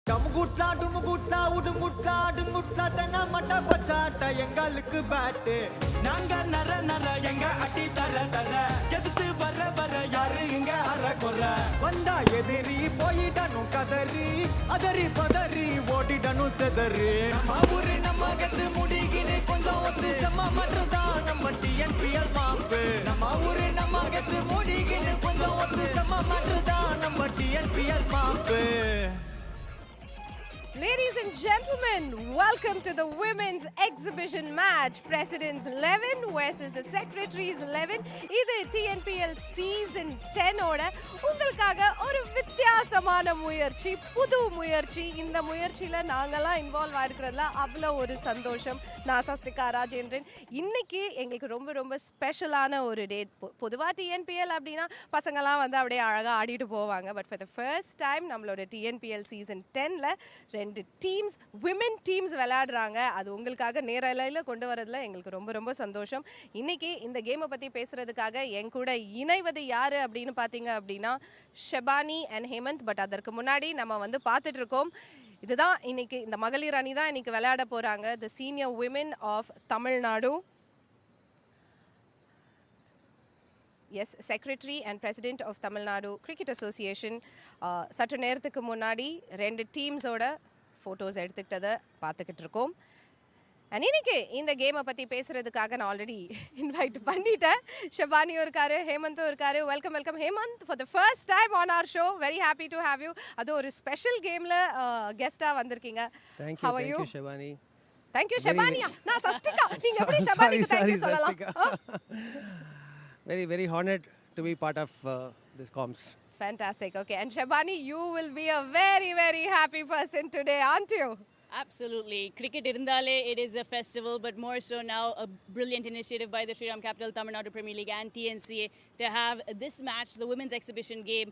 டமுகுட்லா டுமுகுட்லா உடுங்குட்லா அடுங்குட்லா தென்ன மட்ட பச்சாட்ட எங்களுக்கு பேட்டு நாங்க நர நர எங்க அட்டி தர தர எதிர்த்து வர வர யாரு இங்க அற கொற வந்தா எதிரி போயிடணும் கதறி அதறி பதறி ஓடிடணும் செதறி நம்ம ஊரு நம்ம கத்து முடிகினு கொஞ்சம் ஒத்து செம்ம மட்டும்தான் நம்ம டிஎன்பிஎல் மாப்பு நம்ம ஊரு நம்ம கத்து முடிகினு கொஞ்சம் ஒத்து செம்ம மட்டும்தான் நம்ம TNPL mop. Ladies and gentlemen, welcome to the women's exhibition match. Presidents 11 versus the Secretaries 11. இது TNPL season 10 ஓட உங்களுக்காக ஒரு வித்தியாசமான முயற்சி, புது முயற்சி. இந்த முயற்சியில நாங்கெல்லாம் இன்வால்வ் ஆயிருக்கிறதுல அவ்வளோ ஒரு சந்தோஷம். நான் சஸ்டிகா ராஜேந்திரன். இன்னைக்கு எங்களுக்கு ரொம்ப ரொம்ப ஸ்பெஷலான ஒரு டேட். பொதுவாக TNPL அப்படின்னா பசங்கள்லாம் வந்து அப்படியே அழகாக ஆடிட்டு போவாங்க. But for the first time நம்மளோட TNPL season 10ல ரெண்டு டீம்ஸ், விமென் டீம்ஸ் விளையாடுறாங்க. அது உங்களுக்காக நேரலையில் கொண்டு வரதுல எங்களுக்கு ரொம்ப ரொம்ப சந்தோஷம். இன்னைக்கு இந்த கேமை பற்றி பேசுறதுக்காக என் கூட இணைவது யாரு அப்படின்னு பார்த்தீங்க அப்படின்னா ஷெபானி அண்ட் ஹேமந்த். பட் அதற்கு முன்னாடி நம்ம வந்து பார்த்துட்டு இருக்கோம், இதுதான் இன்னைக்கு இந்த மகளிர் அணி தான் இன்னைக்கு விளையாட போறாங்க. The senior women of Tamil Nadu. Yes, secretary and president of Tamil Nadu cricket association சற்று நேரத்துக்கு முன்னாடி ரெண்டு டீம்ஸோட ஃபோட்டோஸ் எடுத்துக்கிட்டதை பார்த்துக்கிட்டு இருக்கோம். அண்ட் இன்னைக்கு இந்த கேமை பற்றி பேசுகிறதுக்காக நான் ஆல்ரெடி இன்வைட் பண்ணிட்டேன். ஷெபானியும் இருக்காரு, ஹேமந்தும் இருக்காரு. Welcome welcome Hemant, for the first time on our show. Very happy to have you. அது ஒரு ஸ்பெஷல் கேமில் கெஸ்ட்டாக வந்திருக்கீங்க. How are you? ஷெபானி. Thank you ஷெபானியா. நான் சஸ்டிகா. நீங்க எப்படி ஷெபானிக்கு thank you சொல்லலாம்? Very honored to be part of this comms. Fantastic. Okay, and Shebani, you will be a very happy person today, aren't you? Absolutely. Cricket irundale, it is a festival, but more so now a brilliant initiative by the Sri Ram Capital Tamil Nadu Premier League and TNCA to have this match, the women's exhibition game,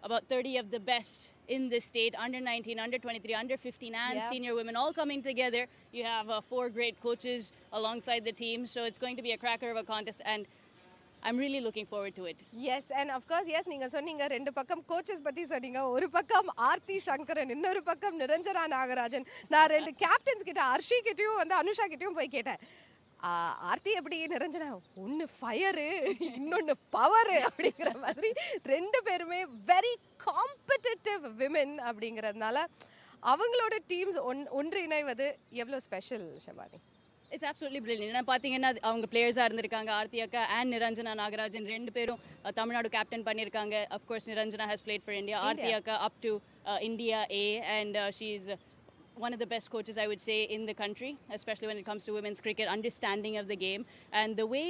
about 30 of the best in this state, under 19, under 23, under 15 and senior women all coming together. You have 4 great coaches alongside the team, so it's going to be a cracker of a contest, and I'm really looking forward to it. Yes, and of course, yes, நீங்க சொன்னீங்க ரெண்டு பக்கம் coaches பத்தி சொன்னீங்க. ஒரு பக்கம் ஆர்த்தி சங்கரன், இன்னொரு பக்கம் நிரஞ்சனா நாகராஜன். நான் ரெண்டு கேப்டன்ஸ் கிட்ட, அர்ஷி கிட்டயும் வந்து அனுஷா கிட்டயும் போய் கேட்டேன், ஆர்த்தி எப்படி, நிரஞ்சனா ஒன்று ஃபயரு இன்னொன்று பவரு அப்படிங்கிற மாதிரி ரெண்டு பேருமே வெரி காம்படிட்டிவ் விமென் அப்படிங்கிறதுனால அவங்களோட டீம்ஸ் ஒன்றிணைவது எவ்வளோ ஸ்பெஷல் ஷெபானி? It's absolutely brilliant. நான் பார்த்தீங்கன்னா அவங்க பிளேயர்ஸாக இருந்திருக்காங்க. ஆர்த்தி அக்கா அண்ட் நிரஞ்சனா நாகராஜன் ரெண்டு பேரும் தமிழ்நாடு கேப்டன் பண்ணியிருக்காங்க. Of course Niranjana has played for India. Aarthi அக்கா up to India A, and she is one of the best coaches, I would say, in the country, especially when it comes to women's cricket, understanding of the game and the way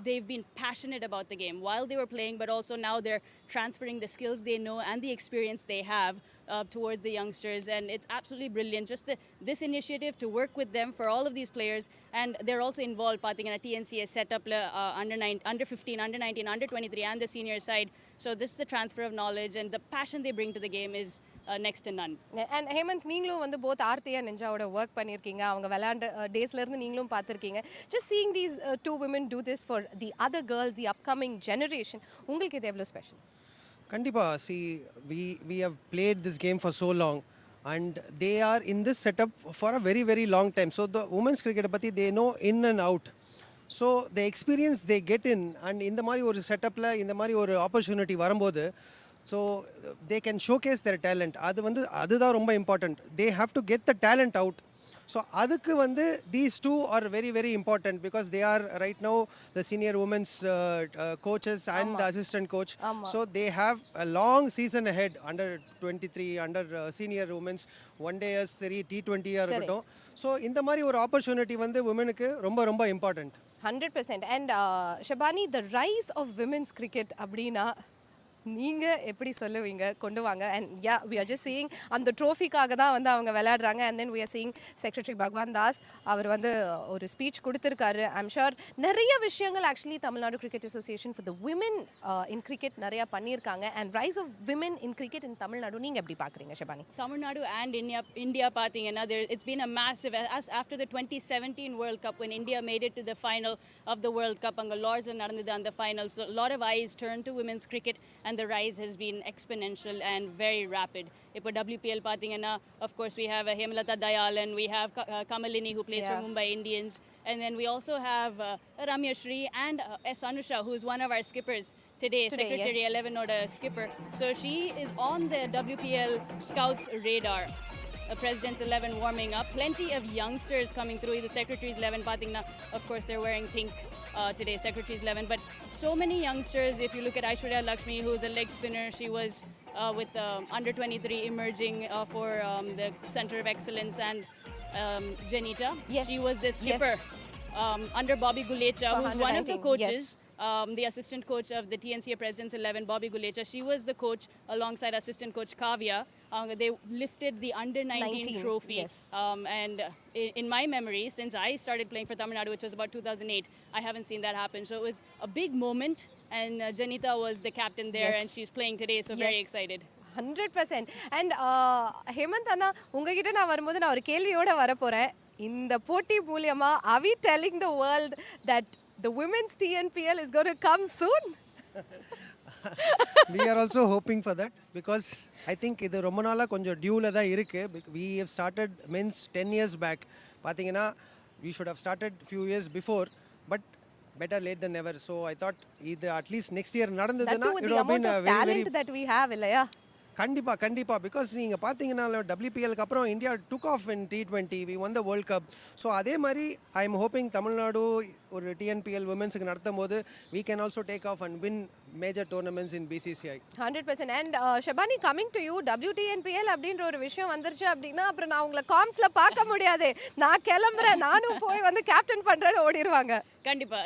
they've been passionate about the game while they were playing, but also now they're transferring the skills they know and the experience they have towards the youngsters, and it's absolutely brilliant. Just this initiative to work with them for all of these players, and they're also involved pathina TNCA setup under 15, under 19, under 23 and the senior side. So this is the transfer of knowledge, and the passion they bring to the game is next to none. And Hemant, நீங்களும் வந்து both Aarthi and நிஞ்சாவோட work பண்ணியிருக்கீங்க. அவங்க விளையாண்ட டேஸ்லேருந்து நீங்களும் பார்த்துருக்கீங்க. Just seeing these two women do this for the other girls, the upcoming generation, உங்களுக்கு இது எவ்வளோ ஸ்பெஷல்? கண்டிப்பா. See, we have played this game for so long and they are in this setup for a very long time. So the women's cricket பத்தி they know in and out. So the experience they get in, and இந்த மாதிரி ஒரு செட்டப்ல இந்த மாதிரி ஒரு opportunity வரும்போது so they can showcase their talent. அதுதான் ரொம்ப important. They have to get the talent out. So அதுக்கு வந்து these two are very important because they are right now the senior women's coaches and the assistant coach. So they have a long season ahead under 23, under senior women's one day as T20 இருக்கட்டும். So இந்த மாதிரி ஒரு opportunity வந்து womenக்கு ரொம்ப important. 100%. And Shebani, the rise of women's cricket அப்படின்னா நீங்க எப்படி சொல்லுவீங்க? கொண்டு வாங்க. And we are just seeing அந்த ட்ரோஃபிக்காக தான் வந்து அவங்க விளையாடுறாங்க. And then we are seeing secretary பகவான் தாஸ் அவர் வந்து ஒரு ஸ்பீச் கொடுத்துருக்காரு. ஐம் ஷூர் நிறைய விஷயங்கள் actually Tamil Nadu cricket association for the women in cricket நிறையா பண்ணியிருக்காங்க. And rise of women in cricket in Tamil Nadu நீங்கள் எப்படி பார்க்குறீங்க ஷெபானி? தமிழ்நாடு அண்ட் இந்தியா பார்த்தீங்கன்னா it's been a massive, as after the 2017 World Cup when India made it to the final of the World Cup, அங்கே லார்ட்ஸில் நடந்தது அந்த final, so a lot of eyes turned to women's cricket, and and the rise has been exponential and very rapid. Ipo WPL pathina, of course we have Hemalata Dayalan, we have Kamalini who plays for Mumbai Indians, and then we also have Ramya Shri and S. Anusha, who is one of our skippers today Secretary 11 order skipper. So she is on the WPL scouts radar. President's 11 warming up. Plenty of youngsters coming through. The Secretary's 11 pathina, of course they're wearing pink today, Secretary's 11. But so many youngsters. If you look at Aishwarya Lakshmi, who's a leg spinner, she was with under 23 emerging for the Center of Excellence, and Janita. She was the skipper under Bobby Gulecha, who's one of the coaches. The assistant coach of the TNCA President's 11, Bobby Gulecha. She was the coach alongside assistant coach Kavya. They lifted the under 19 trophy. And in my memory, since I started playing for Tamil Nadu, which was about 2008, I haven't seen that happen. So it was a big moment, and Janita was the captain there, and she's playing today, so very excited. 100%. And Hemant அண்ணா உங்ககிட்ட நான் வரும்போது நான் ஒரு கேள்வியோட வரப்போறேன். இந்த போட்டி மூலமா are we telling the world that the women's TNPL is going to come soon? We are also hoping for that, because I think இது ரொம்ப நாளா கொஞ்சம் டியூல தான் இருக்கு. We have started men's 10 years back. பாத்தீங்கன்னா we should have started few years before, but better late than never. So I thought இது at least next year நடந்ததுன்னா it would have been a very talent that we have இல்லையா? கண்டிப்பா because நீங்கள் பார்த்தீங்கன்னா WPLக்கு அப்புறம் India took off in T20, we won the world cup. So அதே மாதிரி ஐ எம் ஹோப்பிங் தமிழ்நாடு ஒரு TNPL விமென்ஸுக்கு நடத்தும் போது we can also take off and win major tournaments in BCCI. 100%. And Shabani, coming to you, WTNPL அப்படின்ற ஒரு விஷயம் வந்துருச்சு அப்படின்னா அப்புறம் நான் உங்களை காம்ஸ்ல பார்க்க முடியாது. நான் கிளம்புறேன், நானும் போய் வந்து கேப்டன் பண்றேன்னு ஓடிடுவாங்க. Kandipa,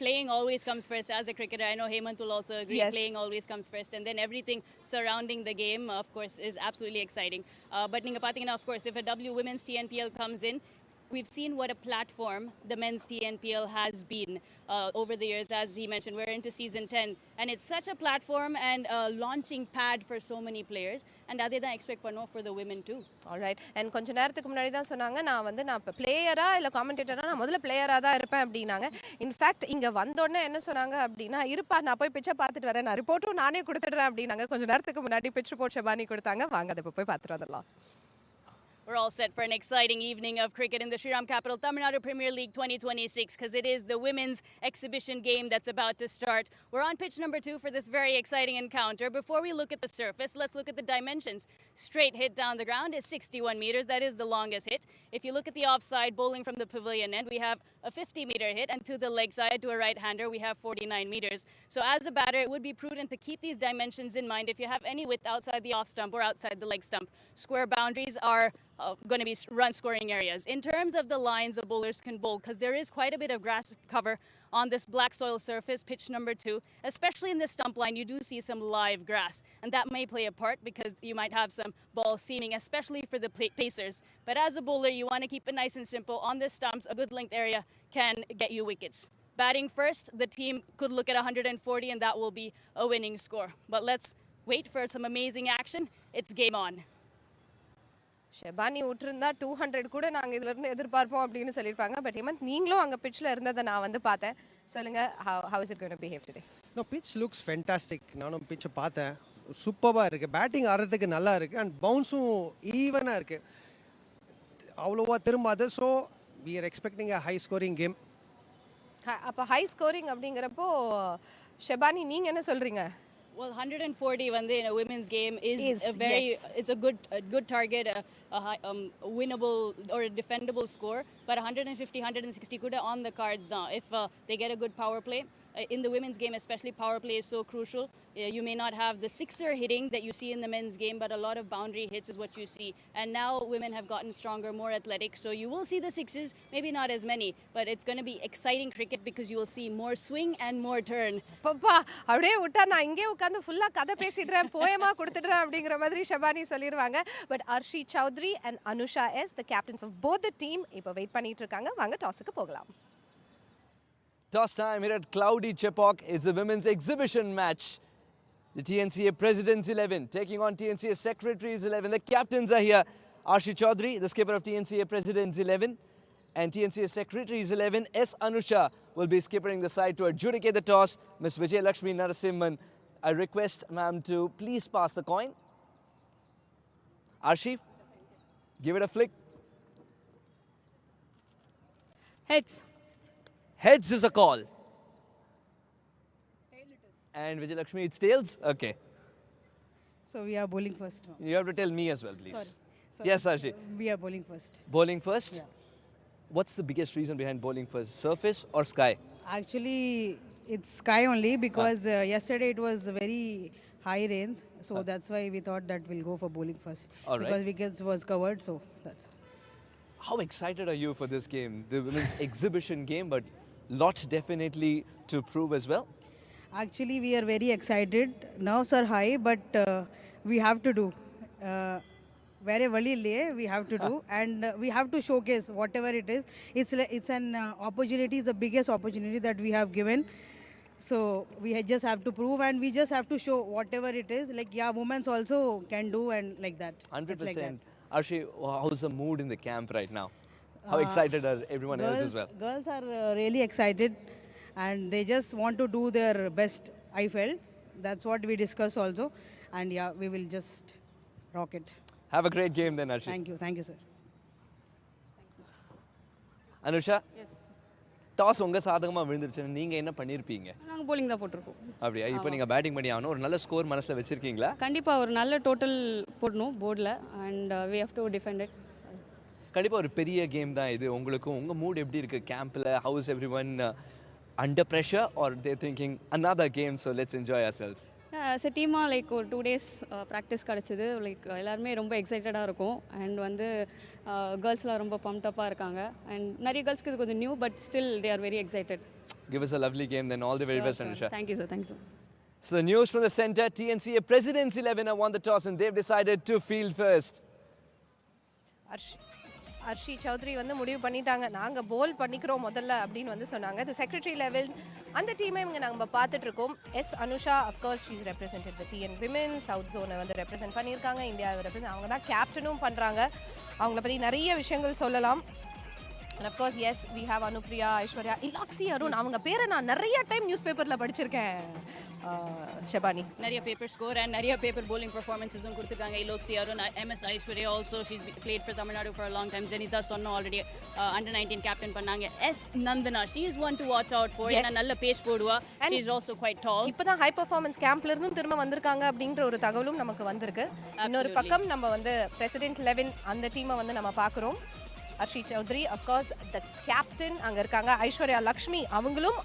playing always comes first. As a cricketer, I know Hemant will also agree. Playing always comes first, and then everything surrounding the game, of course, is absolutely exciting. But ninga pathina, of course, if a women's TNPL comes in, we've seen what a platform the men's TNPL has been over the years. As he mentioned, we're into season 10, and it's such a platform and a launching pad for so many players, and adhe da expect panno for the women too. All right. And கொஞ்ச நேரத்துக்கு முன்னாடி தான் சொன்னாங்க நான் பிளேயரா இல்ல காமெண்டேட்டரா, நான் முதல்ல பிளேயரா தான் இருப்பேன் அப்படினாங்க. இன்ஃபேக்ட் இங்க வந்தோடனே என்ன சொன்னாங்க அப்படின்னா, இருப்பா நான் போய் பிச்சை பார்த்துட்டு வரேன், நான் ரிப்போர்ட்டும் நானே கொடுத்துடுறேன் அப்படினாங்க. கொஞ்ச நேரத்துக்கு முன்னாடி பிச் ரிப்போர்ட் ஷபானி கொடுத்தாங்க. வாங்க அதை போய் பார்த்துட்டு வரலாம். We're all set for an exciting evening of cricket in the Shriram capital, Tamil Nadu Premier League 2026, because it is the women's exhibition game that's about to start. We're on pitch number 2 for this very exciting encounter. Before we look at the surface, let's look at the dimensions. Straight hit down the ground is 61 meters. That is the longest hit. If you look at the offside, bowling from the pavilion end, we have a 50-meter hit, and to the leg side, to a right-hander, we have 49 meters. So as a batter, it would be prudent to keep these dimensions in mind if you have any width outside the off stump or outside the leg stump. Square boundaries are going to be run scoring areas. In terms of the lines the bowlers can bowl, because there is quite a bit of grass cover on this black soil surface, pitch number 2, especially in the stump line, you do see some live grass, and that may play a part because you might have some ball seaming, especially for the pacers. But as a bowler, you want to keep it nice and simple. On the stumps, a good length area can get you wickets. Batting first, the team could look at 140, and that will be a winning score. But let's wait for some amazing action. It's game on. ஷெபானி விட்டுருந்தா 200 கூட நாங்கள் இதிலிருந்து எதிர்பார்ப்போம் அப்படின்னு சொல்லியிருப்பாங்க. But Hemant, நீங்களும் அங்கே பிச்சில் இருந்ததை நான் வந்து பார்த்தேன். சொல்லுங்க, how is it going to behave today? No, pitch looks fantastic. நானும் பிச்சை பார்த்தேன். சூப்பராக இருக்குது. பேட்டிங் ஆடுறதுக்கு நல்லா இருக்குது, அண்ட் பவுன்ஸும் ஈவனாக இருக்குது, அவ்வளோவா திரும்பாது. So we are expecting a high scoring game. அப்போ ஹை ஸ்கோரிங் அப்படிங்கிறப்போ ஷெபானி நீங்கள் என்ன சொல்கிறீங்க? Well, 140 in a women's game is a very it's a good target, a winnable or a defendable score. But 150, 160 kuda on the cards now. If they get a good power play in the women's game, especially power play is so crucial. You may not have the sixer hitting that you see in the men's game, but a lot of boundary hits is what you see. And now women have gotten stronger, more athletic, so you will see the sixes, maybe not as many, but it's going to be exciting cricket because you will see more swing and more turn. Papa அப்படியே விட்டா நான் இங்கே உட்காந்து ஃபுல்லாக கதை பேசிடுறேன், போயமா கொடுத்துடுறேன் அப்படிங்கிற மாதிரி ஷபானி சொல்லிடுவாங்க. But Arshi Chaudhary and Anusha S, the captains of both the team, இப்போ வெயிட் பண்ணிட்டு இருக்காங்க. வாங்க டாஸுக்கு போகலாம். Toss time here at Cloudy Chepauk is the women's exhibition match. The TNCA President's 11 taking on TNCA Secretary's 11. The captains are here. Arshi Chaudhary, the skipper of TNCA President's 11, and TNCA Secretary's 11, S. Anusha, will be skippering the side to adjudicate the toss. Ms. Vijay Lakshmi Narasimhan I request ma'am to please pass the coin. Arshi, give it a flick. Heads. Heads is a call. And Vijayalakshmi, it's tails? Okay. So we are bowling first. No? You have to tell me as well, please. Sorry. Yes, Arshi. We are bowling first. Bowling first? Yeah. What's the biggest reason behind bowling first? Surface or sky? Actually, it's sky only because yesterday it was very high rains. So that's why we thought that we'll go for bowling first. All right. Because wickets was covered, so that's. How excited are you for this game? The women's exhibition game, but lots definitely to prove as well. Actually, we are very excited. Nerves are high, but we have to do. Very early we have to do, and we have to showcase whatever it is. It's an opportunity. It's the biggest opportunity that we have given. So we just have to prove, and we just have to show whatever it is. Like women's also can do, and like that. It's 100%. like that. Arshi, how's the mood in the camp right now? How excited are everyone else as well? Girls are really excited, and they just want to do their best. I felt that's what we discussed also, and we will just rock it. Have a great game then, Arshi. Thank you, sir. Anusha? Yes. Toss உங்க சாதகமா விழுந்துருச்சு நீங்க என்ன பண்ணிருப்பீங்க? நாங்கள் bowling தான் போட்டிருப்போம். அப்படியா? இப்போ நீங்க பேட்டிங் பண்ணி ஆகணும். ஒரு நல்ல ஸ்கோர் மனசுல வச்சிருக்கீங்களா? கண்டிப்பாக ஒரு நல்ல டோட்டல் போடணும் போர்டில் and we have to defend it. கண்டிப்பா ஒரு பெரிய கேம் தான் இது உங்களுக்கும். உங்க மூட் எப்படி இருக்கு கேம்ப்ல? How is everyone under pressure or they thinking another game so let's enjoy ourselves? As a டீமாக லைக் ஒரு 2 days ப்ராக்டிஸ் கிடச்சிது. லைக் எல்லாருமே ரொம்ப எக்ஸைட்டடாக இருக்கும் அண்ட் வந்து கேர்ள்ஸ்லாம் ரொம்ப பம்ப்டப்பாக இருக்காங்க அண்ட் நிறைய கேர்ள்ஸ்க்கு இது கொஞ்சம் new but still they are very excited. Give us a lovely game then. All the very best, Anusha. Thank you, sir. Thank you, sir. So the news from the center, TNCA Presidents 11 have won the toss and they've decided to field first. Arshi Chaudhary வந்து முடிவு பண்ணிட்டாங்க, நாங்கள் போல் பண்ணிக்கிறோம் முதல்ல அப்படின்னு வந்து சொன்னாங்க. இது செக்ரட்டரி லெவல் அந்த டீமை இவங்க நாங்கள் பார்த்துட்டு இருக்கோம். அனுஷா அஃப்கோர்ஸ் ஷீஸ் ரெப்ரசென்டட் த டிஎன் விமென் சவுத் ஜோனை வந்து ரெப்ரசென்ட் பண்ணியிருக்காங்க. இந்தியாவை ரெப்ரசென்ட் அவங்க தான் கேப்டனும் பண்ணுறாங்க. அவங்கள பற்றி நிறைய விஷயங்கள் சொல்லலாம். And of course yes we have Anupriya, Aishwarya, Elakshi, Arun. அவங்க பேரை நான் நிறைய டைம் நியூஸ் பேப்பரில் படிச்சிருக்கேன் ஷெபானி. நிறைய பேப்பர் ஸ்கோர் அண்ட் நிறைய பேப்பர் bowling performances-உம் கொடுத்துருக்காங்க. Elakshi, Arun, MS Aishwarya also she's played for Tamil Nadu for a long time. Jenitha சொன்னோம் ஆல்ரெடி under 19 கேப்டன் பண்ணாங்க. Nandana she is one to watch out for. ஏன்னா நல்ல பேஸ் போடுவா. She is also quite tall. இப்போதான் high performance கேம்ப்ல இருந்தும் திரும்ப வந்திருக்காங்க அப்படின்ற ஒரு தகவலும் நமக்கு வந்திருக்கு. இன்னொரு பக்கம் நம்ம வந்து பிரசிடென்ட் 11 அந்த டீமை வந்து நம்ம பார்க்குறோம். Arshi Chaudhary of course the captain அங்கே இருக்காங்க. ஐஸ்வர்யா லக்ஷ்மி அவங்களும்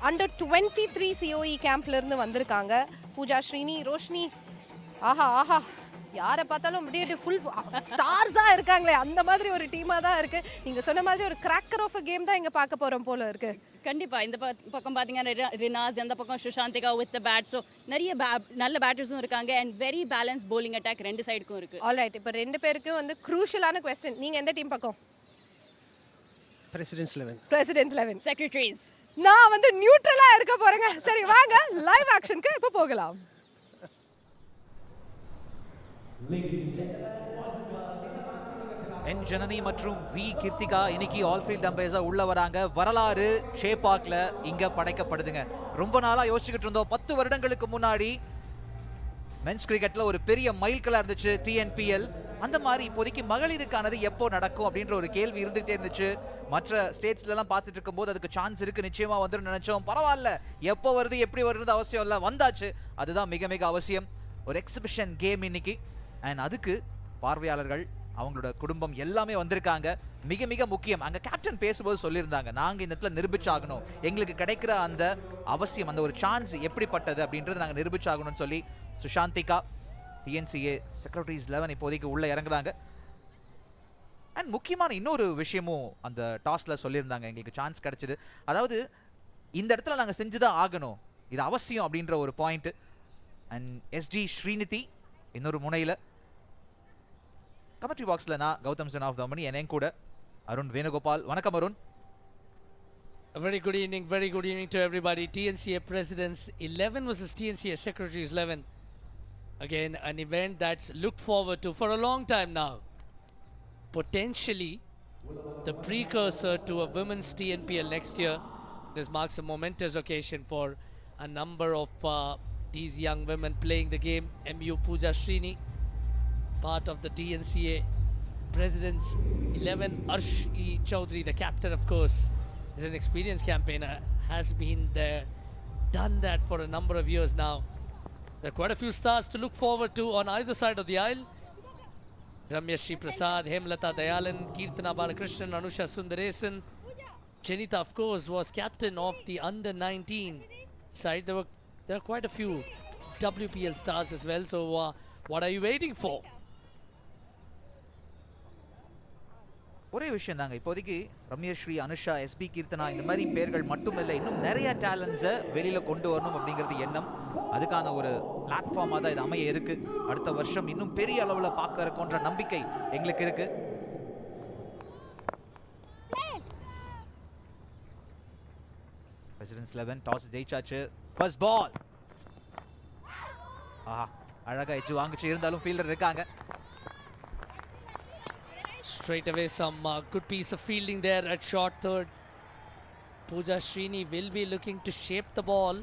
அண்டர் 23 COE கேம்ப்லேருந்து வந்திருக்காங்க. பூஜா ஸ்ரீனி, ரோஷினி, ஆஹா யாரை பார்த்தாலும் அப்படியே ஃபுல் ஸ்டார்ஸாக இருக்காங்களே, அந்த மாதிரி ஒரு டீமாக தான் இருக்குது. நீங்கள் சொன்ன மாதிரி ஒரு கிராக்கர் ஆஃப் அ கேம் தான் இங்கே பார்க்க போகிறோம் போல இருக்குது. கண்டிப்பாக இந்த பக்கம் பார்த்தீங்கன்னா ரினாஸ், அந்த பக்கம் Sushanthika with the bad. So நிறைய நல்ல பேட்டர்ஸும் இருக்காங்க and very balance bowling attack ரெண்டு சைடுக்கும் இருக்குது. ஆல்ரைட், இப்போ ரெண்டு பேருக்கும் வந்து க்ரூஷியலான கொஸ்டின். நீங்கள் எந்த டீம் பக்கம்? Presidents 11. பிரசிடென்ட்ஸ் 11. செக்ரட்டரிஸ். நான் வந்து நியூட்ரலாக இருக்க போகிறேங்க. சரி வாங்க லைவ் ஆக்ஷனுக்கு இப்போ போகலாம். என் ஜனனி மற்றும் வி கிருத்திகா இன்னைக்கு ஆல்ஃபீல்ட் அம்பையர்ஸா உள்ள வராங்க. வரலாறு ஷேபாக்ல இங்க படைக்கப்படுதுங்க. ரொம்ப நாளா யோசிச்சுக்கிட்டு இருந்தோம். 10 வருடங்களுக்கு முன்னாடி மென்ஸ் கிரிக்கெட்ல ஒரு பெரிய மைல்கல்லா இருந்துச்சு TNPL. அந்த மாதிரி இப்போதைக்கு மகளிருக்கானது எப்போ நடக்கும் அப்படின்ற ஒரு கேள்வி இருந்துகிட்டே இருந்துச்சு. மற்ற ஸ்டேட்ஸ்ல எல்லாம் பார்த்துட்டு இருக்கும்போது அதுக்கு சான்ஸ் இருக்கு, நிச்சயமா வந்துடும் நினைச்சோம். பரவாயில்ல, எப்போ வருது எப்படி வருது அவசியம் இல்லை, வந்தாச்சு. அதுதான் மிக மிக அவசியம். ஒரு எக்ஸிபிஷன் கேம் இன்னைக்கு. அண்ட் அதுக்கு பார்வையாளர்கள், அவங்களோட குடும்பம் எல்லாமே வந்திருக்காங்க. மிக மிக முக்கியம், அங்க கேப்டன் பேசும்போது சொல்லியிருந்தாங்க, நாங்க இந்த இடத்துல நிரூபிச்சாகணும், எங்களுக்கு கிடைக்கிற அந்த அவசியம், அந்த ஒரு சான்ஸ் எப்படிப்பட்டது அப்படின்றது நாங்க நிரூபிச்சாகணும்னு சொல்லி சுஷாந்திகா TNCA செக்ரட்டரிஸ் 11 இப்போதைக்கு உள்ள இறங்குறாங்க. அண்ட் முக்கியமான இன்னொரு விஷயமும் அந்த டாஸ்ல சொல்லியிருந்தாங்க, எங்களுக்கு சான்ஸ் கிடைச்சது, அதாவது இந்த இடத்துல நாங்க செஞ்சுதான் ஆகணும், இது அவசியம் அப்படின்ற ஒரு பாயிண்ட். அண்ட் SG ஸ்ரீநிதி இன்னொரு முனையில, கமெண்ட்ரி பாக்ஸ்ல நான் கௌதம் சன் ஆஃப் தமணி, என் கூட அருண் வேணுகோபால். வணக்கம் Arun. A very good evening to everybody. TNCA Presidents 11 versus TNCA Secretaries 11. Again, an event that's looked forward to for a long time now. Potentially the precursor to a women's TNPL next year. This marks a momentous occasion for a number of these young women playing the game. MU Pooja Srini, part of the TNCA President's 11. Arshi Chaudhary, the captain, of course, is an experienced campaigner, has been there, done that for a number of years now. There are quite a few stars to look forward to on either side of the aisle. Ramya Shri Prasad, Hemlata Dayalan, Kirtana Balakrishnan, Anusha Sundaresan. Chenita, of course, was captain of the under-19 side. There are quite a few WPL stars as well. So what are you waiting for? ஒரே விஷயம் தாங்க, இப்போதைக்கு ரம்யஸ்ரீ, Anusha, SP Keerthana இந்த மாதிரி பேர்கள் மட்டுமில்லை, இன்னும் நிறைய டேலண்ட்ஸை வெளியில் கொண்டு வரணும் அப்படிங்கிறது எண்ணம். அதுக்கான ஒரு பிளாட்ஃபார்மாக தான் இது அமைய இருக்கு. அடுத்த வருஷம் இன்னும் பெரிய அளவில் பார்க்க இருக்கோன்ற நம்பிக்கை எங்களுக்கு இருக்கு. President's 11 toss ஜெயிச்சாச்சு. First ball. ஆஹா, அழகா எச்சு வாங்கிச்சு, இருந்தாலும் ஃபீல்டர் இருக்காங்க. Straight away some good piece of fielding there at short third. Pooja Srini will be looking to shape the ball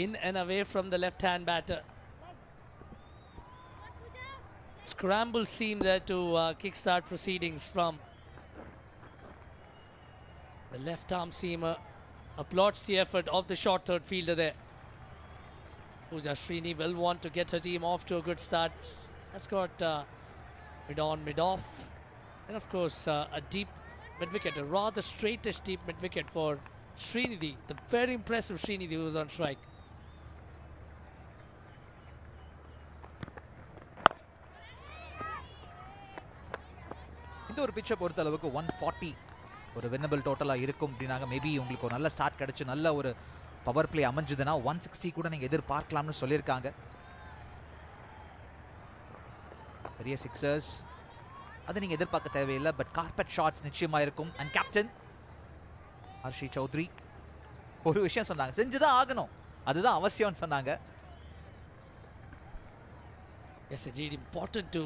in and away from the left-hand batter. Scramble seam there to kickstart proceedings from the left-arm seamer. Applauds the effort of the short third fielder there. Pooja Srini will want to get her team off to a good start. Has got mid-on, mid-off, and of course a deep mid-wicket, a rather straightish deep mid-wicket for Srinidhi, the very impressive Srinidhi who was on strike. இந்த ஒரு பிச்சை பொறுத்த அளவுக்கு 140 ஒரு winnable டோட்டலாக இருக்கும் அப்படின்னாங்க. Maybe உங்களுக்கு ஒரு நல்ல ஸ்டார்ட் கிடச்சி நல்ல ஒரு பவர் பிளே அமைஞ்சதுன்னா 160 கூட நீங்கள் எதிர்பார்க்கலாம்னு சொல்லியிருக்காங்க. பெரிய சிக்ஸர்ஸ் அது நீங்கள் எதிர்பார்க்க தேவையில்லை, பட் கார்பெட் ஷாட்ஸ் நிச்சயமாக இருக்கும். அண்ட் கேப்டன் ஹர்ஷி சௌத்ரி ஒரு விஷயம் சொன்னாங்க, செஞ்சுதான் ஆகணும், அதுதான் அவசியம்னு சொன்னாங்க. Yes, indeed, important to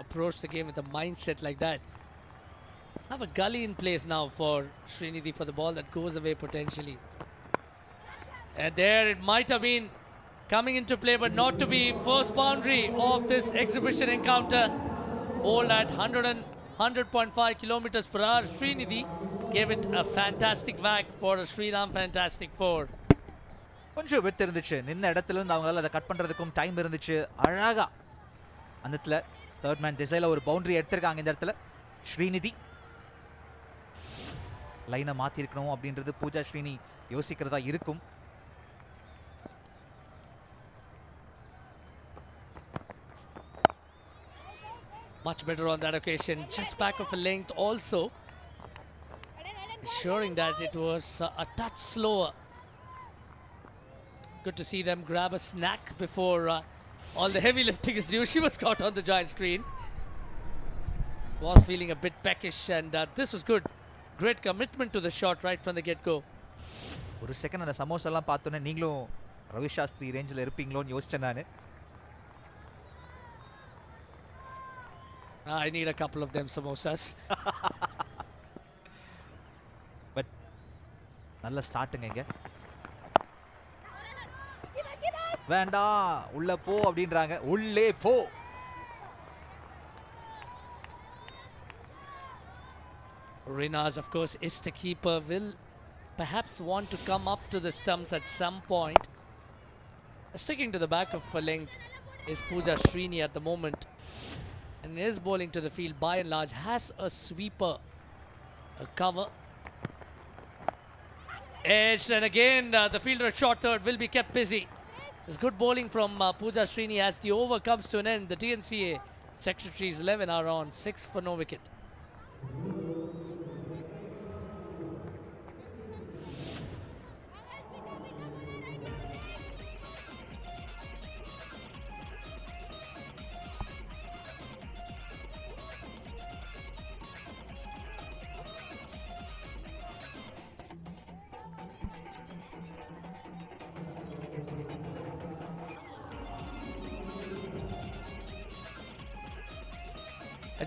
approach the game with a mindset like that. Have a gully in place now for Srinidhi for the ball that goes away potentially. And there it might have been coming into play, but not to be. First boundary of this exhibition encounter. Bowled at 100.5 kilometers per hour. Srinidhi gave it a fantastic whack for a Sriram Fantastic Four. கொஞ்சம் விட்டு இருந்துச்சு, நின்ன இடத்துல இருந்து அவங்களால அதை cut பண்ணுறதுக்கும் time இருந்துச்சு. அழகா அந்த இடத்துல தேர்ட் மேன் திசையில் ஒரு பவுண்டரி எடுத்திருக்காங்க. இந்த இடத்துல ஸ்ரீநிதி லைனை மாற்றிருக்கணும் அப்படின்றது பூஜா ஸ்ரீனி யோசிக்கிறதா இருக்கும். Much better on that occasion, just back of a length also, ensuring that it was a touch slower. Good to see them grab a snack before all the heavy lifting is due. She was caught on the giant screen. Was feeling a bit peckish, and this was good. Great commitment to the shot right from the get-go. ஒரு second அந்த சமோசெல்லாம் பார்த்தோன்னே நீங்களும் ரவி சாஸ்திரி ரேஞ்சில் இருப்பீங்களோன்னு யோசிச்சேன் நான். I need a couple of them samosas. But நல்ல ஸ்டார்ட்டுங்க இங்க. வேண்டாம் உள்ள போ அப்படின்றாங்க, உள்ளே போ. Rinaz, of course, is the keeper, will perhaps want to come up to the stumps at some point. Sticking to the back of a length is Pooja Srini at the moment, and is bowling to the field by and large. Has a sweeper, a cover, edged, and again the fielder at short third will be kept busy. There's good bowling from Pooja Srini as the over comes to an end. The TNCA Secretaries 11 are on 6 for no wicket.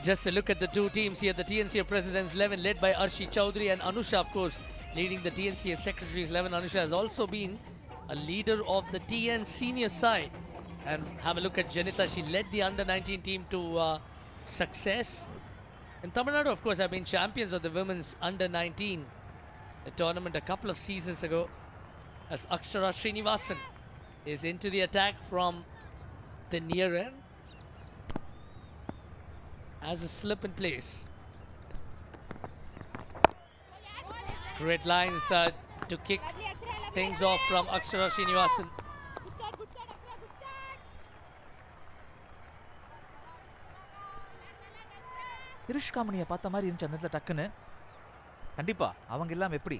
Just a look at the two teams here. The TNCA President's 11 led by Arshi Chaudhary, and Anusha, of course, leading the TNCA Secretaries 11. Anusha has also been a leader of the TN senior side. And have a look at Janita. She led the under-19 team to success. And Tamil Nadu, of course, have been champions of the women's under-19 tournament a couple of seasons ago. As Akshara Srinivasan is into the attack from the near end. Has a slip in place. Great lines to kick things off from Akshara Srinivasan. திருஷ்காமணியை பார்த்த மாதிரி இருந்துச்சு அந்த இடத்துல டக்குன்னு. கண்டிப்பா அவங்க எல்லாம் எப்படி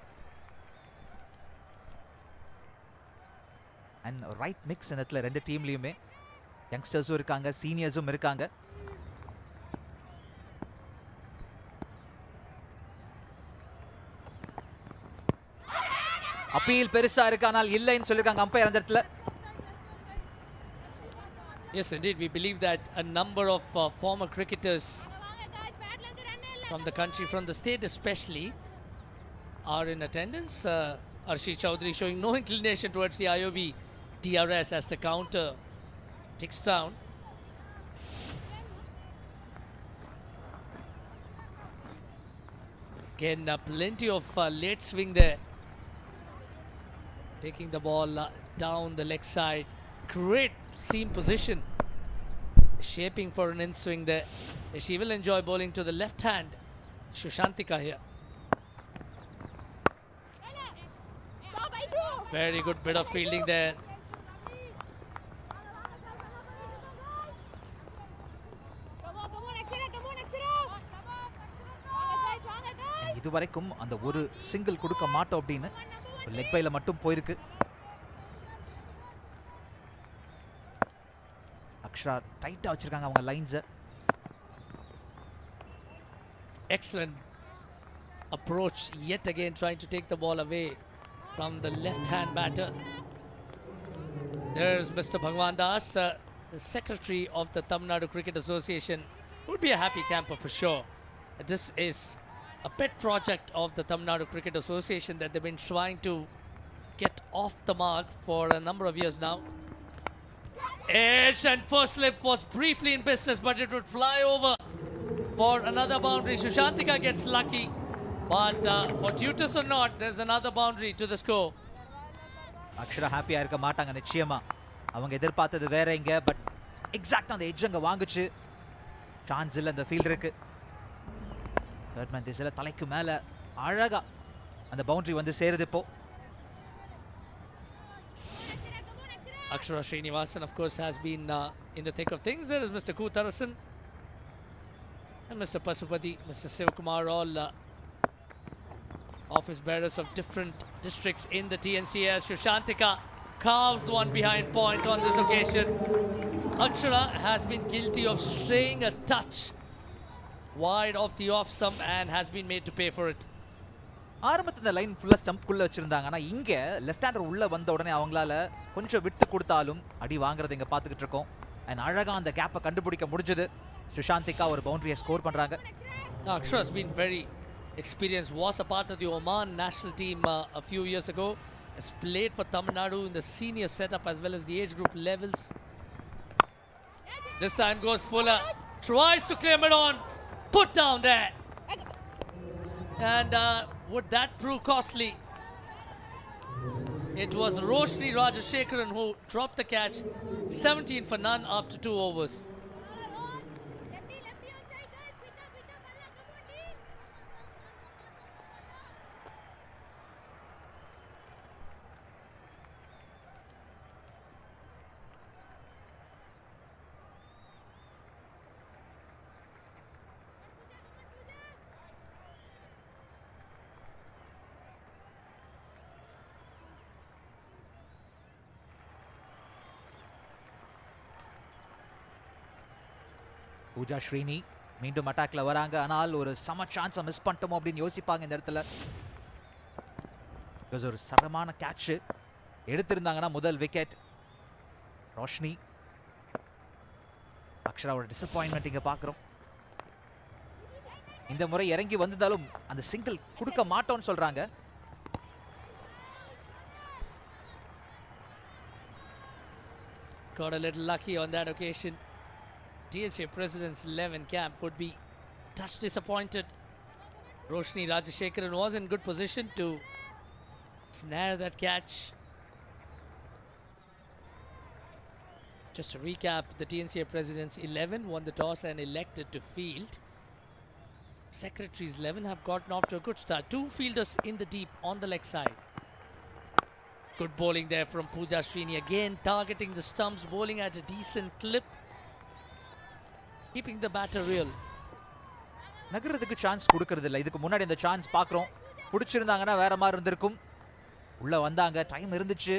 அண்ட் ரைட் மிக்ஸ் இந்த இடத்துல ரெண்டு டீம்லயுமே யங்ஸ்டர்ஸும் இருக்காங்க, சீனியர்ஸும் இருக்காங்க. அப்பீல் பெருசா இருக்கு, ஆனால் இல்லைன்னு சொல்லிருக்காங்க அம்பையர் அந்த இடத்துல. Yes, indeed. We believe that a number of former cricketers from the country, from the state especially, are in attendance. Arshi Chaudhary showing no inclination towards the IOB DRS as the counter ticks down. Again, plenty of late swing there. Taking the ball down the leg side. Great seam position. Shaping for an in swing there. She will enjoy bowling to the left hand. Shushantika here. Very good bit of fielding there. இதுவரைக்கும் அந்த ஒரு single கொடுக்க மாட்டோம் அப்படின்னு leg பைல மட்டும் போயிருக்கு. அக்ஷரா டைட்டா வச்சிருக்காங்க அவங்க lines. Excellent approach yet again, trying to take the ball away from the left hand batter. There's Mr. Bhagwan Das, the secretary of the Tamil Nadu Cricket Association. Would be a happy camper for sure. This is a pet project of the Tamil Nadu Cricket Association that they've been trying to get off the mark for a number of years now. Edge and first slip was briefly in business, but it would fly over for another boundary. Shushantika gets lucky, but fortuitous or not, there's another boundary to the score. Akshara ஹாப்பியா இருக்க மாட்டாங்க நிச்சயமா. அவங்க எதிர்பார்த்தது வேற இங்க, but எக்ஸாக்ட்டா அந்த edge அங்க வாங்குச்சு. சான்ஸ் இல்ல அந்த ஃபீல்டருக்கு. பேட்மேன் திசையில தலைக்கு மேல அழகா அந்த பவுண்டரி வந்து சேருது இப்போ. Akshara Srinivasan, of course, has been in the thick of things. There is Mr. Kutarasan and Mr. Pasupati, Mr. Sivakumar, all office bearers of different districts in the TNCA. Shushantika carves one behind point on this occasion. Akshara has been guilty of straying a touch wide of the off stump and has been made to pay for it. ஆரம்பத்துல இந்த line ஃபுல்லா stump குள்ள வச்சிருந்தாங்க. ஆனா இங்க left hander உள்ள வந்த உடனே அவங்களால கொஞ்சம் விட்டு கொடுத்தாலும் அடி வாங்குறத இங்க பாத்துக்கிட்டு இருக்கோம். அண்ட் அழகா அந்த கேப்பை கண்டுபிடிக்க முடிஞ்சது. சுஷாந்திகா ஒரு பவுண்டரியை ஸ்கோர் பண்றாங்க. Akshara has been very experienced, was a part of the Oman national team a few years ago, has played for Tamil Nadu in the senior setup as well as the age group levels. This time goes Fuller, tries to claim it on, put down there. And would that prove costly? It was Roshni Rajashekharan who dropped the catch, 17 for none after 2 overs. Pooja Srini மீண்டும் அட்டாக்ல வராங்க. ஆனால் ஒரு சம சான்ஸை miss பண்ணிட்டோமோ அப்படின்னு யோசிப்பாங்க இந்த இடத்துல. ஒரு சரமான கேட்ச் எடுத்திருந்தாங்கன்னா முதல் விக்கெட். ரோஷினி, அக்ஷராவோட டிசப்பாயின்மெண்ட் இங்க பார்க்குறோம். இந்த முறை இறங்கி வந்தாலும் அந்த சிங்கிள் கொடுக்க மாட்டோம்னு சொல்றாங்க. got a little lucky on that occasion. TNCA President's 11 camp would be touch disappointed. Roshni Rajashekaran was in good position to snare that catch. Just to recap, the TNCA President's 11 won the toss and elected to field. Secretary's 11 have gotten off to a good start. Two fielders in the deep on the leg side. Good bowling there from Pooja Srini. Again targeting the stumps, bowling at a decent clip. Keeping the batter real. நகரத்துக்கு chance கொடுக்கறது இல்லை. இதுக்கு முன்னாடி இந்த chance பார்க்குறோம். பிடிச்சிருந்தாங்கன்னா வேற மாதிரி இருந்திருக்கும். உள்ள வந்தாங்க, டைம் இருந்துச்சு.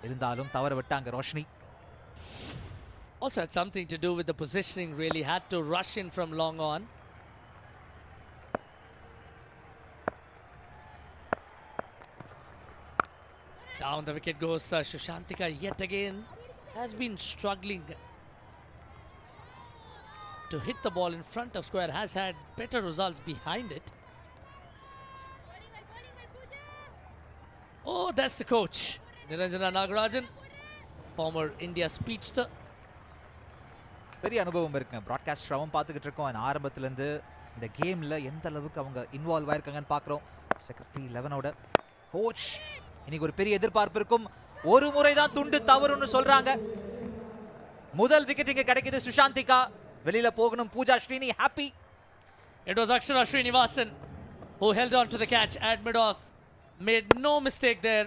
இருந்தாலும் தவற விட்டாங்க Roshini. Also had something to do with the positioning, really had to rush in from long on. Down the wicket goes Shushantika yet again. Has been struggling to hit the ball in front of square. Has had better results behind it. Oh, that's the coach. Niranjana Nagarajan, former India speedster. பெரிய அனுபவம் இருக்குங்க. ப்ராட்காஸ்டராகவும் பார்த்துக்கிட்டு இருக்கோம். ஆரம்பத்துலேருந்து இந்த கேமில் எந்த அளவுக்கு அவங்க இன்வால்வ் ஆயிருக்காங்கன்னு பார்க்குறோம். செக்ரட்டரி 11ஓட கோச் இன்னைக்கு ஒரு பெரிய எதிர்பார்ப்பு இருக்கும். ஒரு முறை தான் துண்டு தவறுன்னு சொல்றாங்க. முதல் விக்கெட் இங்க கிடைக்குது. சுஷாந்திகா வெளியில போகணும். Pooja Srini happy. It was Akshara Srinivasan who held on to the catch at mid-off. Made no mistake there.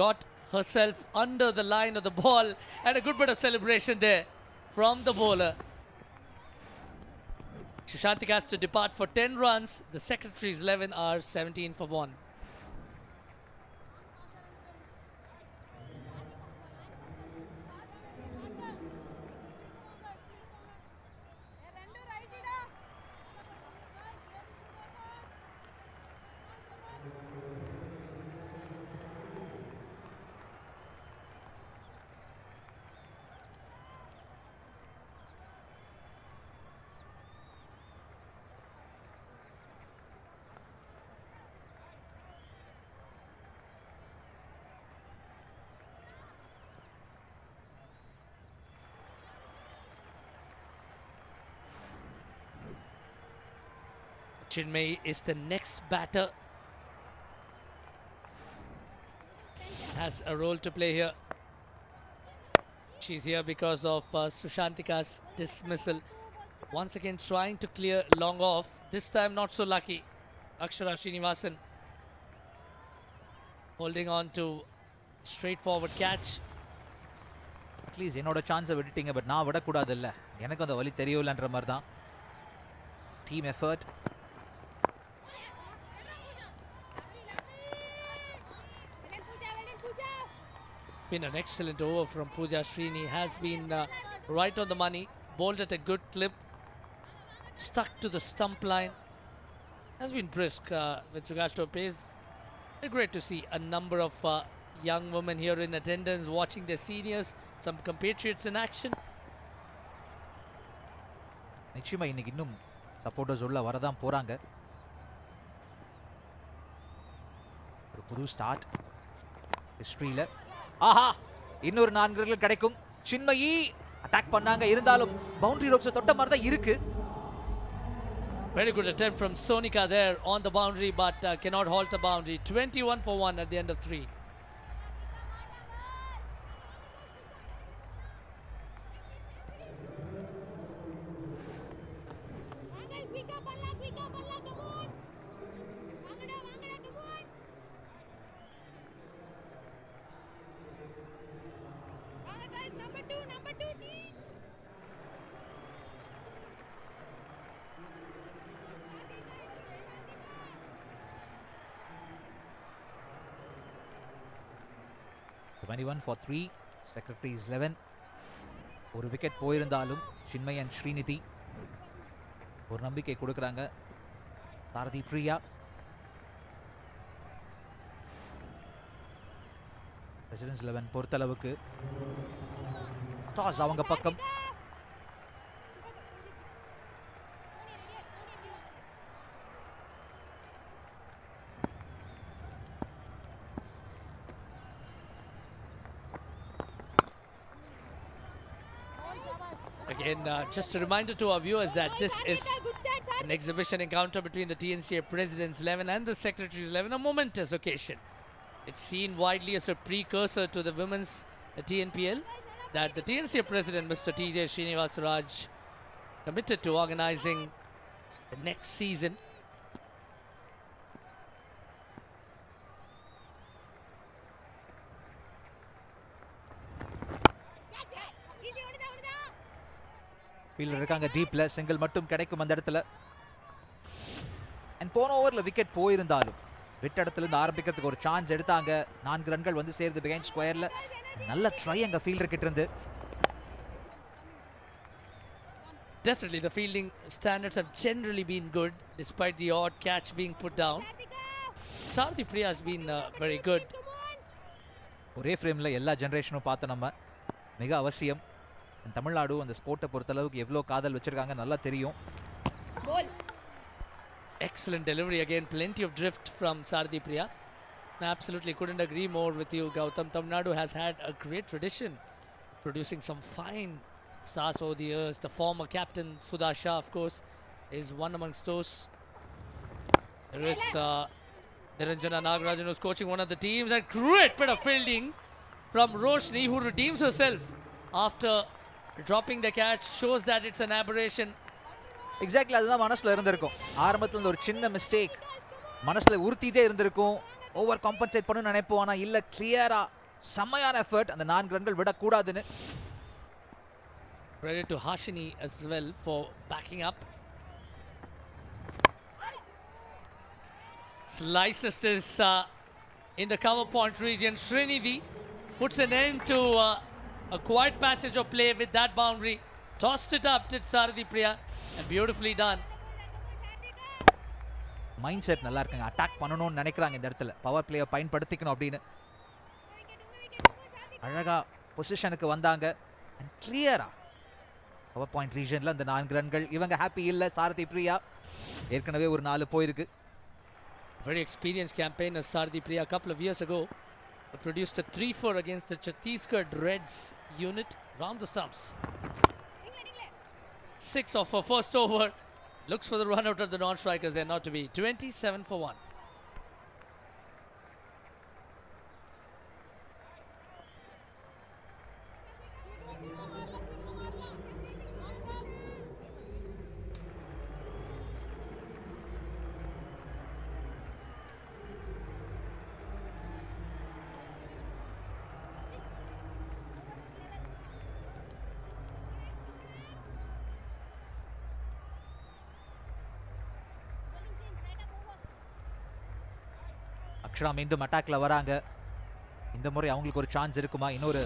Got herself under the line of the ball and a good bit of celebration there from the bowler. Shushantika has to depart for 10 runs. The Secretary's 11 are 17 for 1. Chennai is the next batter. Has a role to play here. She's here because of Sushantika's dismissal. Once again trying to clear long off. This time not so lucky. Akshara Srinivasan holding on to straightforward catch. At least என்னோட சான்ஸை விட்டுட்டீங்க, but நான் விடக்கூடாது இல்லை. எனக்கு அந்த வழி தெரியலன்ற மாதிரி தான். Team effort. Been an excellent over from Pooja Srini. Has been right on the money. Bowled at a good clip. Stuck to the stump line. Has been brisk with regards to her pace. Great to see a number of young women here in attendance watching their seniors. Some compatriots in action. நிச்சயமா இன்னைக்கு இன்னும் supporters உள்ள வரதான் போறாங்க. ஒரு புது start ஹிஸ்டரியில. ஆஹா, இன்னொரு 4 ரன்கள் கிடைக்கும். சின்மயி அட்டாக் பண்ணாங்க, இருந்தாலும் பவுண்டரி ரோப்ஸ் தொட்ட மாதிரி தான் இருக்கு. Very good attempt from Sonika there on the boundary, but cannot halt the boundary. 21 for 1 at the end of 3. for 3. Secretary's 11. ஒரு விக்கெட் போயிருந்தாலும் சின்மய் அண்ட் ஸ்ரீநிதி ஒரு நம்பிக்கை கொடுக்குறாங்க. சாரதி பிரியா, பிரசிடென்ட்ஸ் 11 பொறுத்தளவுக்கு டாஸ் அவங்க பக்கம். Again, just a reminder to our viewers that this is an exhibition encounter between the TNCA President's 11 and the Secretary's 11, a momentous occasion. It's seen widely as a precursor to the women's TNPL that the TNCA President, Mr. TJ Srinivas Raj, committed to organizing the next season. Fielder இருக்காங்க டீப்ல, single மட்டும் கிடைக்கும் அந்த இடத்துல. And போன ஓவரில் wicket போயிருந்தாலும் விட்ட இடத்துல இருந்து ஆரம்பிக்கிறதுக்கு ஒரு சான்ஸ் எடுத்தாங்க. 4 ரன்கள் வந்து சேருது பிஹைண்ட் ஸ்கொயர்ல. நல்ல ட்ரை அங்க ஃபீல்டர் கிட்ட இருந்து. Definitely the fielding standards have generally been good despite the odd catch being put down. Sarthi Priya has been very good. ஒரே ஃப்ரேம்ல எல்லா ஜெனரேஷனும் பார்த்து நம்ம மிக அவசியம். தமிழ்நாடு அந்த ஸ்போர்ட்டை பொறுத்தளவுக்கு எவ்வளோ காதல் வச்சிருக்காங்க நல்லா தெரியும். Excellent delivery again, plenty of drift from Sarthi Priya. I absolutely couldn't agree more with you, Gautam. Tamil Nadu has had a great tradition producing some fine stars over the years. The former captain Sudha Shah, of course, is one amongst those. There is Niranjana Nagarajan, who's coaching one of the teams, and great bit of fielding from Roshni, who redeems herself after dropping the catch. Shows that it's an aberration. Exactly அதுதான் மனசுல இருந்திருக்கும். ஆரம்பத்துல இருந்து ஒரு சின்ன mistake மனசுல உறுத்திட்டே இருந்திருக்கும். Over compensate பண்ணு நினைப்போம், ஆனா இல்ல, கிளியரா செம்மையான எஃபர்ட். அந்த 4 ரன்கள் விடக்கூடாதுன்னு. Credit to Hashini as well for backing up. Slices this in the cover point region. Srinidhi puts an end to a quiet passage of play with that boundary. Tossed it up to Sarthi Priya and beautifully done. Mind set நல்லா இருக்குங்க. Attack பண்ணணும்னு நினைக்கிறாங்க இந்த இடத்துல, power பிளேயை பயன்படுத்திக்கணும் அப்படின்னு. அழகா பொசிஷனுக்கு வந்தாங்க அண்ட் கிளியரா பவர் பாயிண்ட் ரீஜன்ல அந்த 4 ரன்கள். இவங்க ஹாப்பி இல்ல. சாரதி பிரியா ஏற்கனவே ஒரு 4 போயிருக்கு. Very experienced campaigner Sarthi Priya a couple of years ago produced a 3-4 against the Chhattisgarh Reds unit round the stumps. 6 off her first over. Looks for the run out of the non-strikers there, not to be. 27 for 1. Akshara மீண்டும் அட்டாக்ல வராங்க. இந்த முறை அவங்களுக்கு ஒரு chance இருக்குமா? இன்னொரு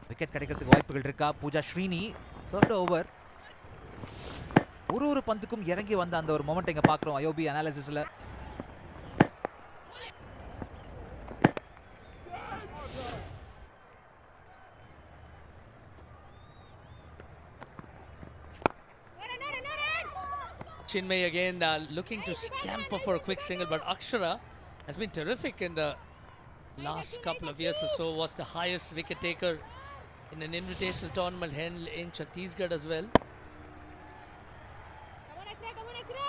wicket கிடைக்கிறதுக்கு வாய்ப்புகள் இருக்கா? Pooja Srini third over. ஒரு பந்துக்கும் இறங்கி வந்த அந்த ஒரு மொமெண்ட் இங்க பாக்குறோம் ஐஓபி அனாலிசிஸ்ல. Chinmay again looking to scamper for a quick single, but Akshara has been terrific in the last couple of years or so. Was the highest wicket taker in an invitational tournament held in Chhattisgarh as well.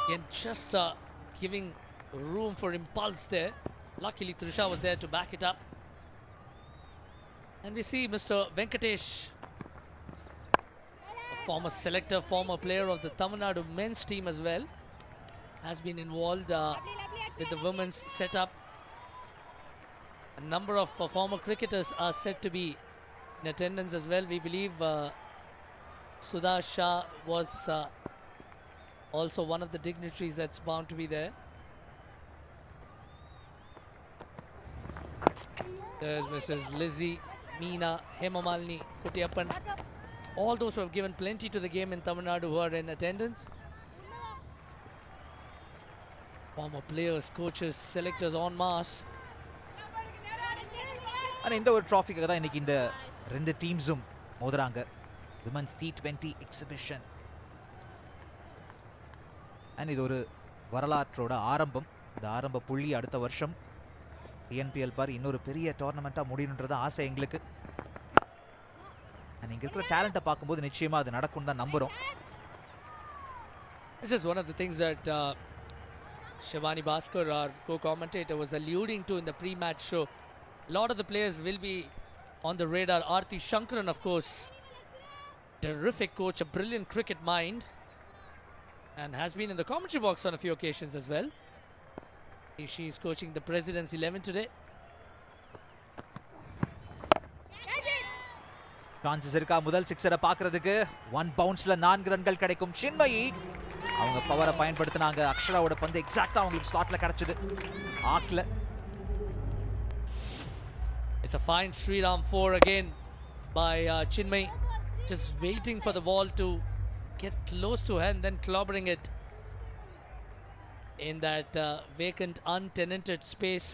Again, just giving room for impulse there. Luckily, Trisha was there to back it up. And we see Mr. Venkatesh, a former selector, former player of the Tamil Nadu men's team as well, has been involved with the women's setup. A number of former cricketers are said to be in attendance as well. We believe Sudha Shah was also one of the dignitaries that's bound to be there. There's Mrs. Lizzie, Meena, Hemamalini, Kutiyappan. All those who have given plenty to the game in Tamil Nadu who are in attendance. Former players, coaches, selectors en masse. ஆனால் இந்த ஒரு ட்ராஃபிக்காக தான் இன்னைக்கு இந்த 2 டீம்ஸும் மோதுறாங்க. Women's T20 exhibition. And இது ஒரு வரலாற்றோட ஆரம்பம். இந்த ஆரம்ப புள்ளி அடுத்த வருஷம் TNPL பார் இன்னொரு பெரிய டோர்னமெண்ட்டாக முடியணுன்றது ஆசை எங்களுக்கு. அண்ட் இங்க இருக்கிற டேலண்ட்டை பார்க்கும்போது நிச்சயமா அது நடக்கும் தான் நம்புறோம். It's just one of the things that Shivani Bhaskar, our co-commentator, was alluding to in the pre-match show. A lot of the players will be on the radar. Aarti Shankaran, of course, terrific coach, a brilliant cricket mind, and has been in the commentary box on a few occasions as well. She's coaching the President's 11 today. Chances இருக்கா முதல் சிக்ஸரை பார்க்கிறதுக்கு? 1 பவுன்ஸ்ல 4 ரன்கள் கிடைக்கும். சின்மயி அவங்க பவரை பயன்படுத்தினாங்க. அக்ஷராவோட பந்து எக்ஸாக்ட்டா அவங்களுக்கு ஸ்லாட்ல கிடைச்சது. ஆக்ல. It's a fine Sriram 4 again by Chinmay, just waiting for the ball to get close to her and then clobbering it in that vacant untenanted space.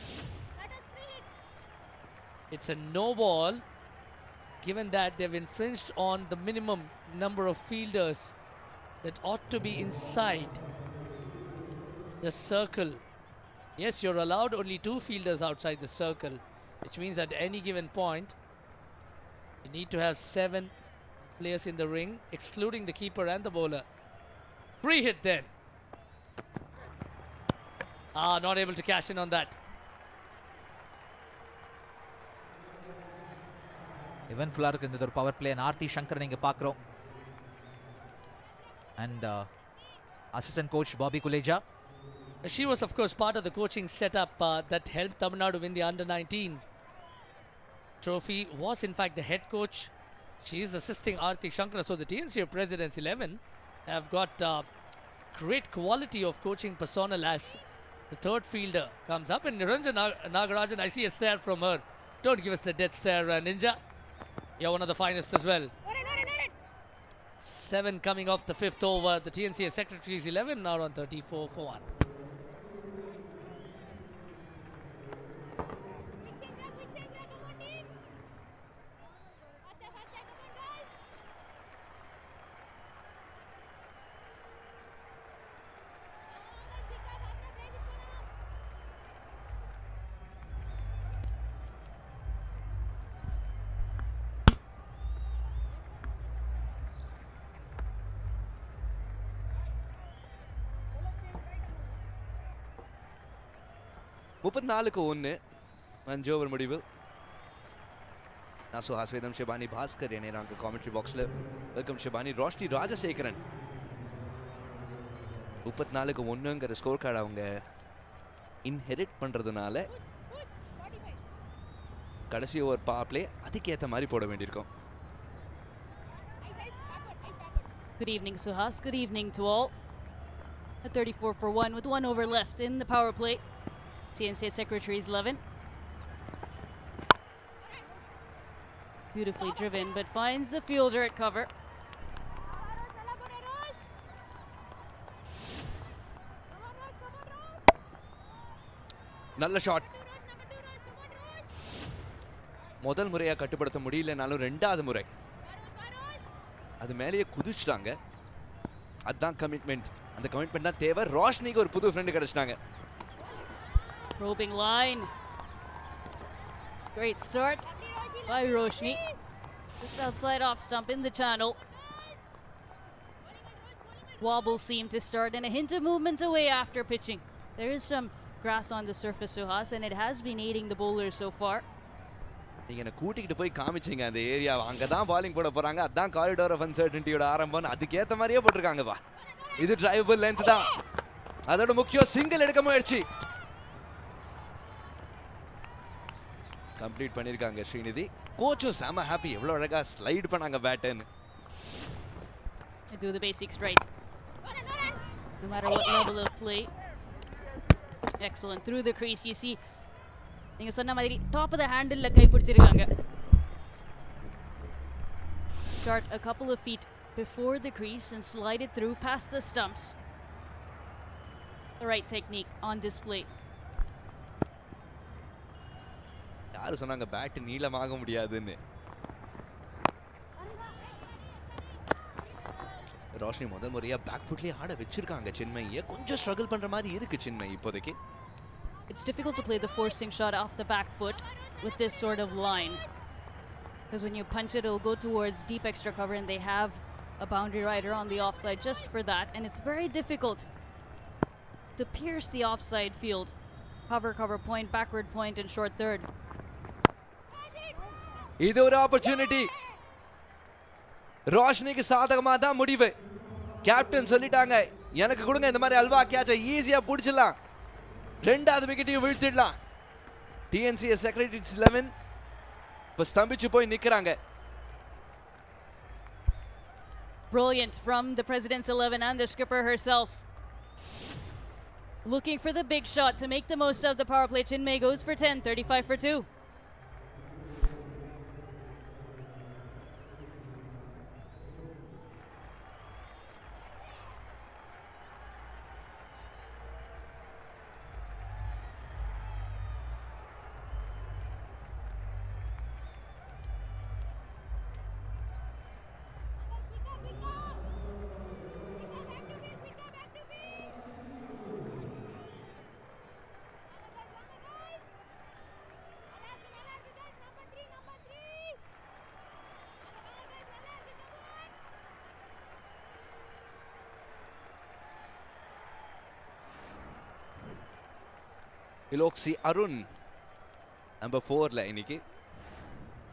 It's a no ball, given that they've infringed on the minimum number of fielders that ought to be inside the circle. Yes, you're allowed only 2 fielders outside the circle, which means at any given point you need to have 7 players in the ring, excluding the keeper and the bowler. Free hit then. Not able to cash in on that. இவன்ஃபுல்லா இருக்கு இந்த ஒரு power play. Aarthi Shankar நீங்க பார்க்குறோம். And assistant coach Bobby Kuleja. She was, of course, part of the coaching setup that helped Tamil Nadu win the Under-19 trophy. Was in fact the head coach. She is assisting Aarti Shankar. So the TNCA Presidents 11 have got great quality of coaching personnel as the third fielder comes up. And Niranjan Nagarajan, I see a stare from her. Don't give us the death stare, Ninja. You're one of the finest as well. 7 coming off the 5th over. The TNCA Secretaries 11 now on 34 for 1. முப்பத்தி 1 5 over முடிவில். நான் சுஹாஸ்வேதம் ஷிபானி பாஸ்கர் இணையறாங்க commentary பாக்ஸில். Welcome Shibani. Roshni Rajasekaran 34-1ங்கிற score card அவங்க inherit பண்ணுறதுனால கடைசி over power play அதுக்கேற்ற மாதிரி போட வேண்டியிருக்கும். Good evening, Suhas. Good evening to all. A 34 for 1 with 1 over left in the power play. TNCA Secretaries 11. Beautifully driven, but finds the fielder at cover. நல்ல shot. முதல் முறையா கட்டுப்படுத்த முடியலனாலும் ரெண்டாவது முறை அது மேலேயே குதிச்சிட்டாங்க. அதுதான் கமிட்மெண்ட். அந்த கமிட்மெண்ட் தான் தேவை. ரோஷ்னிக்கு ஒரு புது friend கிடைச்சிட்டாங்க. Probing line. Great start by Roshni. Just outside off stump in the channel. Wobble seemed to start and a hint of movement away after pitching. There is some grass on the surface, Suhas, and it has been aiding the bowlers so far. நீங்க என்ன கூட்டிகிட்டு போய் காமிச்சிங்க அந்த area. அங்கே தான் பாலிங் போட போறாங்க. அதான் காரிடோர் ஆஃப் அன்சர்டன்டியோட ஆரம்பம். அதுக்கேற்ற மாதிரியே போட்டிருக்காங்கப்பா. இது டிரைவபிள் லென்த் தான். அதோட முக்கியம் சிங்கிள் எடுக்க முயற்சி. கம்ப்ளீட் பண்ணிருக்காங்க ஸ்ரீநிதி. கோச்சும் செம ஹாப்பி. எவ்வளோ அழகா ஸ்லைட் பண்ணாங்க pattern. Do the basics right. No matter what level of play. Excellent. Through the crease, you see நீங்க சொன்ன மாதிரி டாப் ஆஃப் தி ஹேண்டில்ல கை பிடிச்சிருக்காங்க. Start a couple of feet before the crease and slide it through past the stumps. The right technique on display. யாரு சொன்னாங்க bad நீளமாக முடியாதுன்னு? ரோஷினி முதல் முறையா பேக் ஃபுட்லயே ஆட வச்சிருக்காங்க சின்மயியை. கொஞ்சம் ஸ்ட்ரகிள் பண்ற மாதிரி இருக்கு சின்மயி இப்போதைக்கு. It's difficult to play the forcing shot off the back foot with this sort of line. Because when you punch it, it'll go towards deep extra cover, and they have a boundary rider on the offside just for that. And it's very difficult to pierce the offside field. Cover point, backward point, and short third. இது ஒரு opportunity. ரோஷனிக்கு சாதகமா தான் முடிவு. Captain சொல்லிட்டாங்க, எனக்கு கொடுங்க இந்த மாதிரி அல்வா கேட்சை ஈஸியா பிடிச்சிடலாம், ரெண்டாவது விக்கெட்டையும் வீழ்த்திடலாம். TNCA Secretaries 11 இப்ப ஸ்தம்பிச்சு போய் நிக்கிறாங்க. Brilliant from the President's 11 and the skipper herself. Looking for the big shot to make the most of the power play. Chinmay goes for 10, 35 for 2. இலோக்சி Arun number 4ல இன்னைக்கு.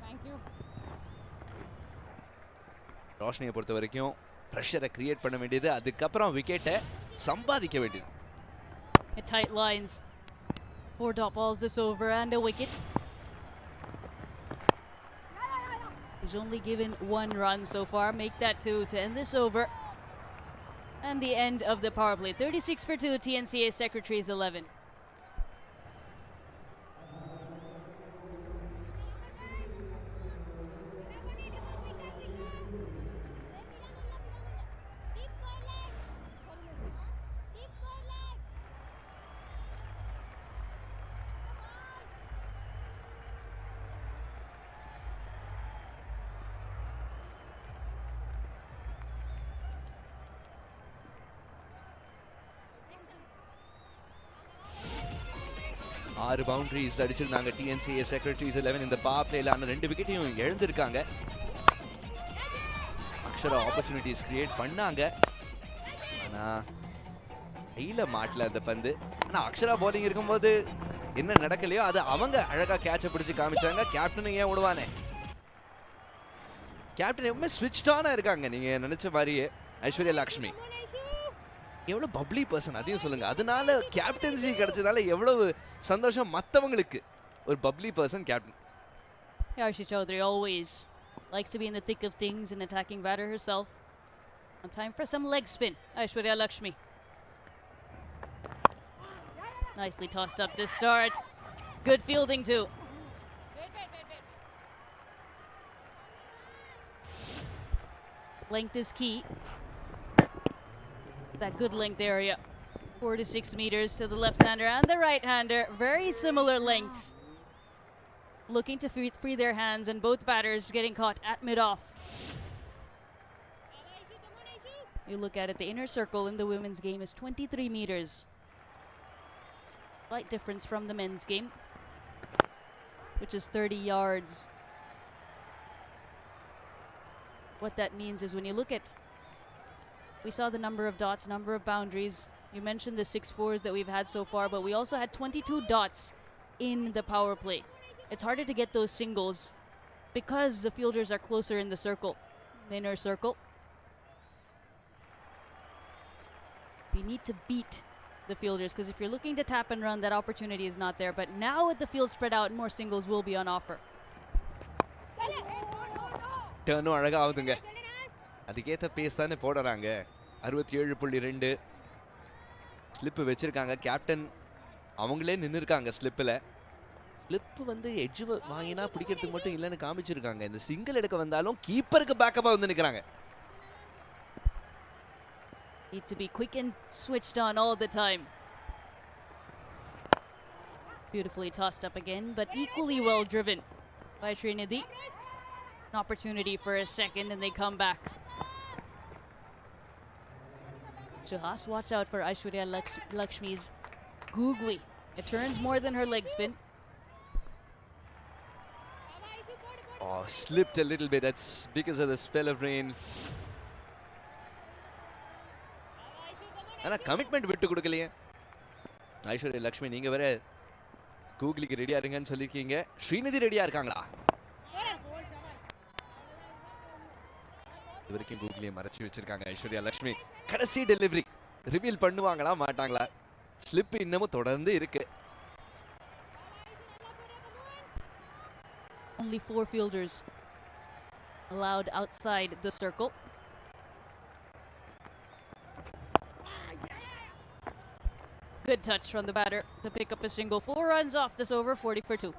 Thank you. ரோஷனியை பொறுத்த வரைக்கும் ப்ரெஷரை கிரியேட் பண்ண வேண்டியது, அதுக்கப்புறம் விக்கெட்டை சம்பாதிக்க வேண்டியது. Tight lines. 4 dot balls this over and a wicket. He's only given 1 run so far. Make that 2 to end this over. And the end of the power play. 36 for 2, TNCA Secretaries 11. ஆறு boundaries அடிச்சிருந்தாங்க TNCA Secretaries 11 இந்த power பிளேல. ஆனா 2 விக்கெட்டையும் இழந்திருக்காங்க. Akshara opportunities create பண்ணாங்க, ஆனா கையில மாட்டல அந்த பந்து. ஆனா அக்ஷரா பவுலிங் இருக்கும்போது என்ன நடக்கலையோ அது அவங்க அழகா கேட்சை பிடிச்சு காமிச்சாங்க. கேப்டன் ஏன் விடுவானே, கேப்டன் எப்பவுமே ஸ்விட்ச் ஆனா இருக்காங்க. நீங்க நினைச்ச மாதிரியே ஐஸ்வர்யா லக்ஷ்மி எவ்வளவு பப்ளி பர்சன் அதையும் சொல்லுங்க. அதனால கேப்டன்சி கிடைச்சதால எவ்வளவு சந்தோஷம் மத்தவங்களுக்கு. ஒரு bubbly person captain. Yarshi Chaudhary always likes to be in the thick of things and attacking batter herself. And time for some leg spin. Aishwarya Lakshmi. Nicely tossed up to start. Good fielding too. Length is key. That good length area. 4 to 6 meters to the left-hander and the right-hander. Very similar lengths. Looking to free their hands, and both batters getting caught at mid-off. You look at it, the inner circle in the women's game is 23 meters. Slight difference from the men's game, which is 30 yards. What that means is when you look at, we saw the number of dots, number of boundaries. You mentioned the 6 fours that we've had so far, but we also had 22 dots in the power play. It's harder to get those singles because the fielders are closer in the circle, the inner circle. We need to beat the fielders, because if you're looking to tap and run, that opportunity is not there. But now with the field spread out, more singles will be on offer. டர்னும் அழகா ஆகுதுங்க. அதுக்கேற்ற base தானே போடுறாங்க. 67.2 slip வச்சிருக்காங்க. Captain அவங்களே நின்று இருக்காங்க ஸ்லிப்பில். Slip வந்து எட்ஜ் வாங்கினா பிடிக்கிறதுக்கு மட்டும் இல்லைன்னு காமிச்சிருக்காங்க. இந்த சிங்கிள் எடுக்க வந்தாலும் கீப்பருக்கு பேக்கப்பாக வந்து நிற்கிறாங்க. Need to be quick and switched on all the time. Beautifully tossed up again, but equally well driven by Srinidhi. An opportunity for a second, and they come back. Suhas, watch out for Aishwarya Lakshmi's googly. It turns more than her leg spin. Oh, slipped a little bit. That's because of the spell of rain. ஆனா commitment விட்டு கொடுக்கலையே. ஐஸ்வர்யா லக்ஷ்மி நீங்க வேற கூகுளுக்கு ரெடியா இருங்கன்னு சொல்லிருக்கீங்க. ஸ்ரீநிதி ரெடியா இருக்காங்களா? இதுவரைக்கும் கூகுளியை மறைச்சு வச்சிருக்காங்க ஐஸ்வர்யா லக்ஷ்மி. கடைசி டெலிவரி ரிவீல் பண்ணுவாங்களா மாட்டாங்களா? ஸ்லிப் இன்னமும் தொடர்ந்து இருக்கு. Only 4 fielders allowed outside the circle. Good touch from the batter to pick up a single. 4 runs off this over, 40 for 2.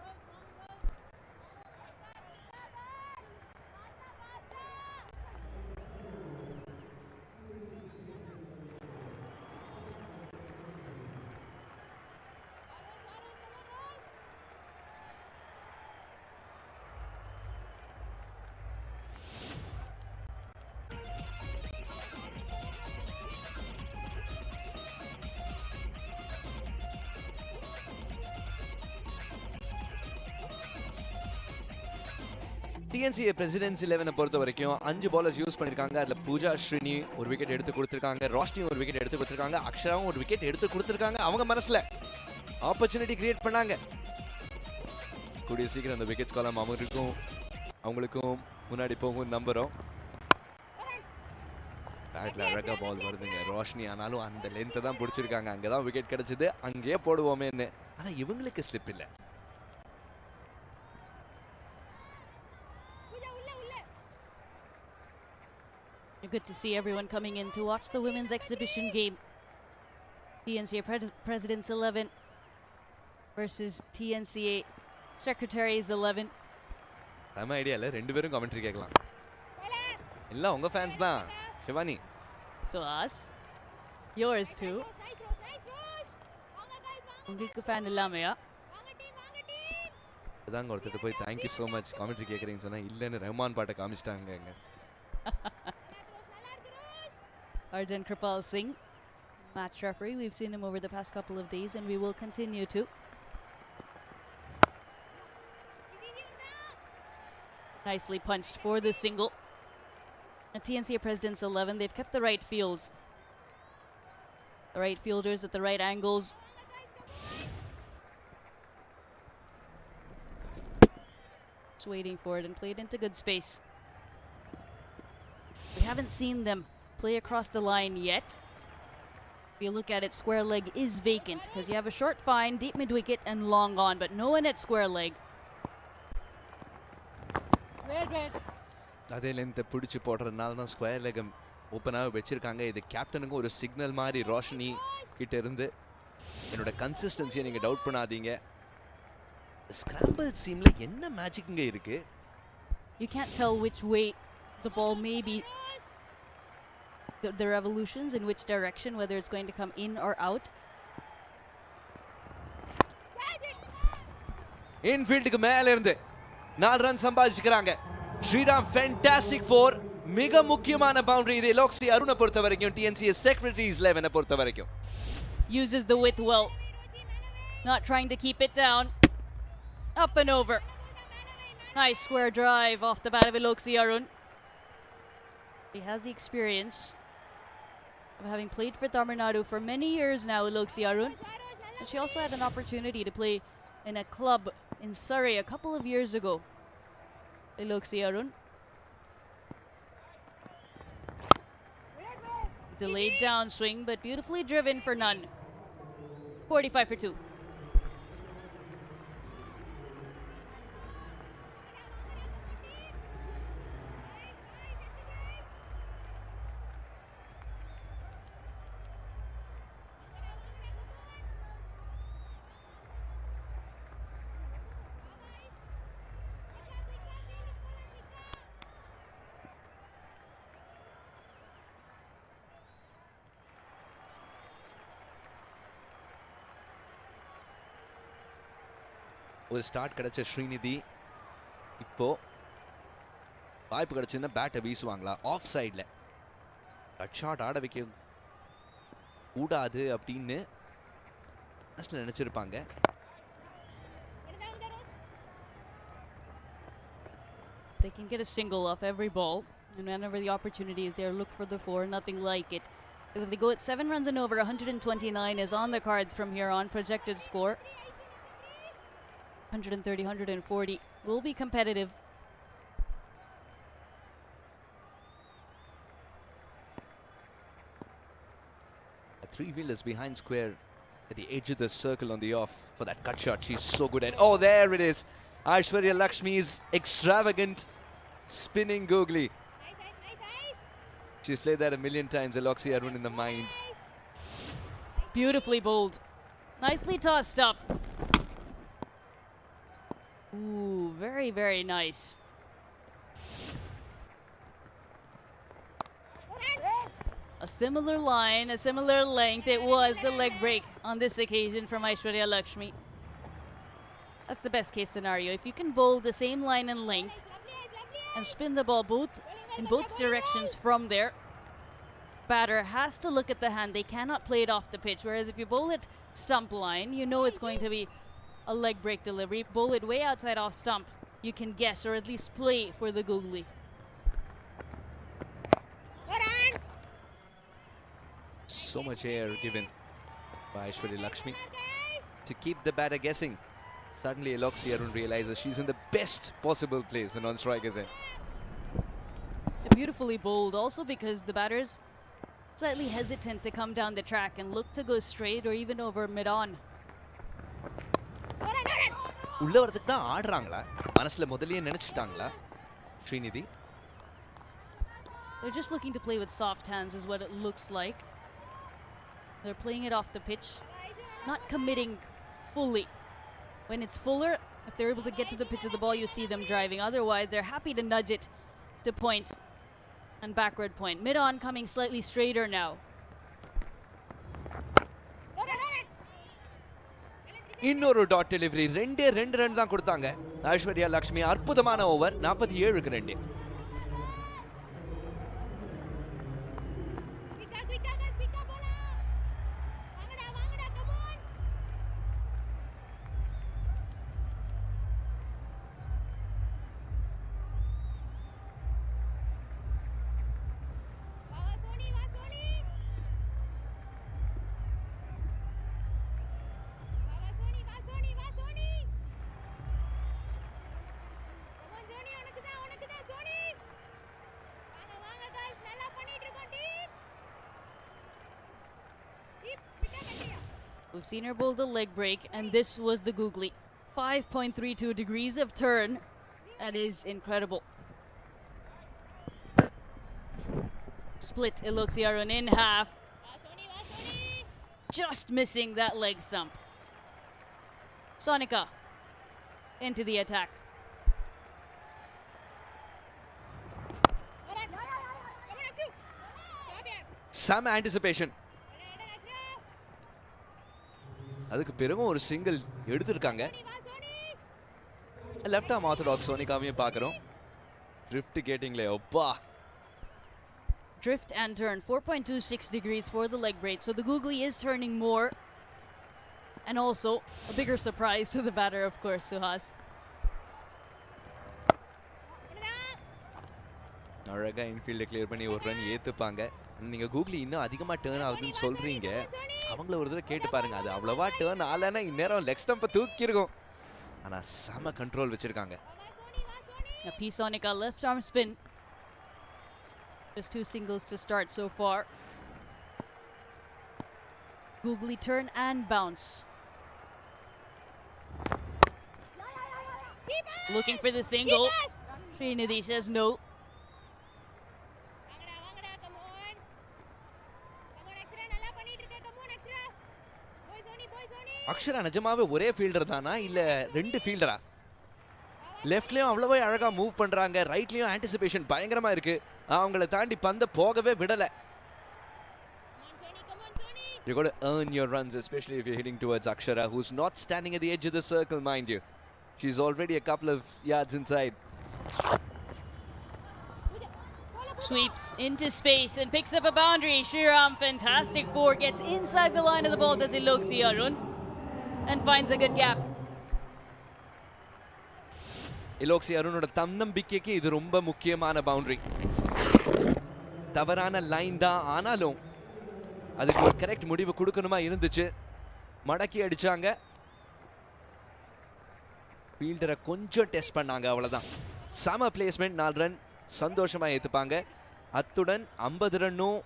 TNCA Presidents 11 பொறுத்த வரைக்கும் 5 bowlers யூஸ் பண்ணிருக்காங்க. அதுல பூஜா ஸ்ரீனி ஒரு விக்கெட் எடுத்து கொடுத்திருக்காங்க, ரோஷினி ஒரு விக்கெட் எடுத்து கொடுத்திருக்காங்க, அக்ஷராவும் ஒரு விக்கெட் எடுத்து கொடுத்திருக்காங்க. அவங்க மனசுல ஆப்பர்ச்சுனிட்டி கிரியேட் பண்ணாங்க. கூடிய சீக்கிரம் அந்த விக்கெட்ஸ் காலம் அவங்களுக்கும் முன்னாடி போகும் நம்புறோம். பேட்ல அழகா பால் வருதுங்க. ரோஷினி ஆனாலும் அந்த லென்த்தை தான் பிடிச்சிருக்காங்க. அங்கதான் விக்கெட் கிடைச்சது, அங்கேயே போடுவோமேன்னு. ஆனா இவங்களுக்கு ஸ்லிப் இல்லை. Good to see everyone coming in to watch the women's exhibition game. TNCA Presidents 11 versus TNCA Secretaries 11. நம்ம ஐடியால ரெண்டு பேரும் கமெண்ட்ரி கேட்கலாம். எல்லாம் உங்க ஃபேன்ஸ் தான் Shivani. So us, yours too. உங்களுக்கு ஃபேன் இல்லாமையா? அதாங்க ஒருத்தர் போய் thank you so much commentary கேட்குறீங்கன்னு சொன்னா இல்லைன்னு ரஹ்மான் பாட்டை காமிச்சிட்டாங்க. Arjun Kripal Singh, match referee. We've seen him over the past couple of days and we will continue to. Nicely punched for the single. At TNCA Presidents 11, they've kept the right fields. The right fielders at the right angles. Just waiting for it and played into good space. We haven't seen them play across the line yet. If you look at it, square leg is vacant because you have a short fine, deep mid wicket and long on, but no one at square leg. அதே லென்த்தை பிடிச்சி போடுறதுனால தான் square leg ஓப்பனாக வச்சிருக்காங்க. இது கேப்டனுக்கும் ஒரு signal மாதிரி ரோஷினி கிட்ட இருந்து. என்னோட கன்சிஸ்டன்சியை நீங்கள் டவுட் பண்ணாதீங்க. ஸ்கிராம்பிள் சீம்ல என்ன மேஜிக்குங்க இருக்கு? You can't tell which way the ball may be. The revolutions in which direction, whether it's going to come in or out. இன்ஃபீல்டுக்கு மேல இருந்து 4 ரன் சம்பாதிச்சுக்கிறாங்க. ஸ்ரீராம் ஃபேண்டாஸ்டிக் 4. மிக முக்கியமான பவுண்டரி இது லோக்ஸி அருணை பொறுத்த வரைக்கும். TNCA Secretaries 11 பொறுத்த வரைக்கும். Uses the width well. Not trying to keep it down. Up and over. Nice square drive off the bat of Loxi Arun. He has the experience of having played for Tamil Nadu for many years now, Loxi Arun. And she also had an opportunity to play in a club in Surrey a couple of years ago. Loxi Arun. Delayed downswing, but beautifully driven for none. 45 for 2. ஒரு start கிடைச்ச ஸ்ரீநிதி இப்போ வாய்ப்பு கிடைச்சுன்னா பேட்டை வீசுவாங்களா? Of சைடில் cut shot ஆட வைக்க கூடாது அப்படின்னு நினச்சிருப்பாங்க. They can get a single off every ball, and whenever the opportunity is there, look for the 4, nothing like it. Because if they go at 7 runs and over, 129 is on the cards from here on, projected score. 130, 140 will be competitive. A 3-wheeler's behind square at the edge of the circle on the off for that cut shot. She's so good at. Oh, there it is. Aishwarya Lakshmi's extravagant spinning googly. She's played that a million times. Eloxy Arun in the mind. Beautifully bowled. Nicely tossed up. Ooh, very, very nice. A similar line, a similar length. It was the leg break on this occasion from Aishwarya Lakshmi. That's the best case scenario. If you can bowl the same line and length and spin the ball in both directions from there, batter has to look at the hand. They cannot play it off the pitch. Whereas if you bowl it stump line, you know it's going to be a leg break delivery. Bowl it way outside off stump, you can guess or at least play for the googly. So much air given by Aishwarya Lakshmi to keep the batter guessing. Suddenly Eloxy Arun realizes she's in the best possible place in on-striker's end. Beautifully bowled also because the batters slightly hesitant to come down the track and look to go straight or even over mid-on. உள்ள வரதுக்கு தான் ஆடுறாங்களா மனசுல முதல்லயே நினைச்சிட்டாங்களா Srinidhi? They're just looking to play with soft hands is what it looks like. They're playing it off the pitch, not committing fully. When it's fuller, if they're able to get to the pitch of the ball, you see them driving. Otherwise, they're happy to nudge it to point and backward point. Mid-on coming slightly straighter now. இன்னொரு dot delivery. ரெண்டு run தான் கொடுத்தாங்க ஐஸ்வர்யா லக்ஷ்மி. அற்புதமான over. 47க்கு 2. We've seen her bowl the leg break, and this was the googly. 5.32 degrees of turn. That is incredible. Split Eloxy Arun in half. Just missing that leg stump. Sonika into the attack. Some anticipation. அதுக்கு பிறகு ஒரு single எடுத்திருக்காங்க. Left arm orthodox சோனிகாவையும் பார்க்குறோம். Drift கேட்டிங்களே அப்பா. Drift and turn, 4.26 degrees for the leg break. So the googly is turning more. And also a bigger surprise to the batter, of course, Suhas. அழகா இன்ஃபீல்டை clear பண்ணி ஒரு run ஏற்றுப்பாங்க. நீங்கள் googly இன்னும் அதிகமாக turn ஆகுதுன்னு சொல்கிறீங்க. அவங்கள ஒரு தடவை கேட்டு பாருங்க. அது அவ்வளோவா டேர்ன் ஆகலைன்னா இந்நேரம் லெக் ஸ்டம்பை தூக்கியிருக்கும். ஆனால் செம கண்ட்ரோல் வச்சுருக்காங்க. A P Sonica left arm spin. Just 2 singles to start so far. Googly turn and bounce. Looking for the single. Srinidhi says no. Akshara நிஜமாவே ஒரே ஃபீல்டர் தானா இல்ல ரெண்டு ஃபீல்டரா? லெஃப்ட்லயும் அவ்வளவே அழகா மூவ் பண்றாங்க, ரைட்லயும் ஆன்டிசிபேஷன் பயங்கரமா இருக்கு. அவங்கள தாண்டி பந்த போகவே விடல. You got to earn your runs, especially if you're hitting towards Akshara, who's not standing at the edge of the circle, mind you. She's already a couple of yards inside. Sweeps into space and picks up a boundary. Shriram, fantastic 4, gets inside the line of the ball, does Eloxy Arun, and finds a good gap. எலோக்சி அருணோட தன்னம்பிக்கைக்கு இது ரொம்ப முக்கியமான boundary. தவறான line தான், ஆனாலும் அதுக்கு ஒரு correct முடிவு கொடுக்கணுமா இருந்துச்சு. மடக்கி அடிச்சாங்க. ஃபீல்டரை கொஞ்சம் டெஸ்ட் பண்ணாங்க, அவ்வளவுதான். சம பிளேஸ்மெண்ட், 4 ரன் சந்தோஷமா ஏத்துப்பாங்க. அத்துடன் 50 ரன்னும்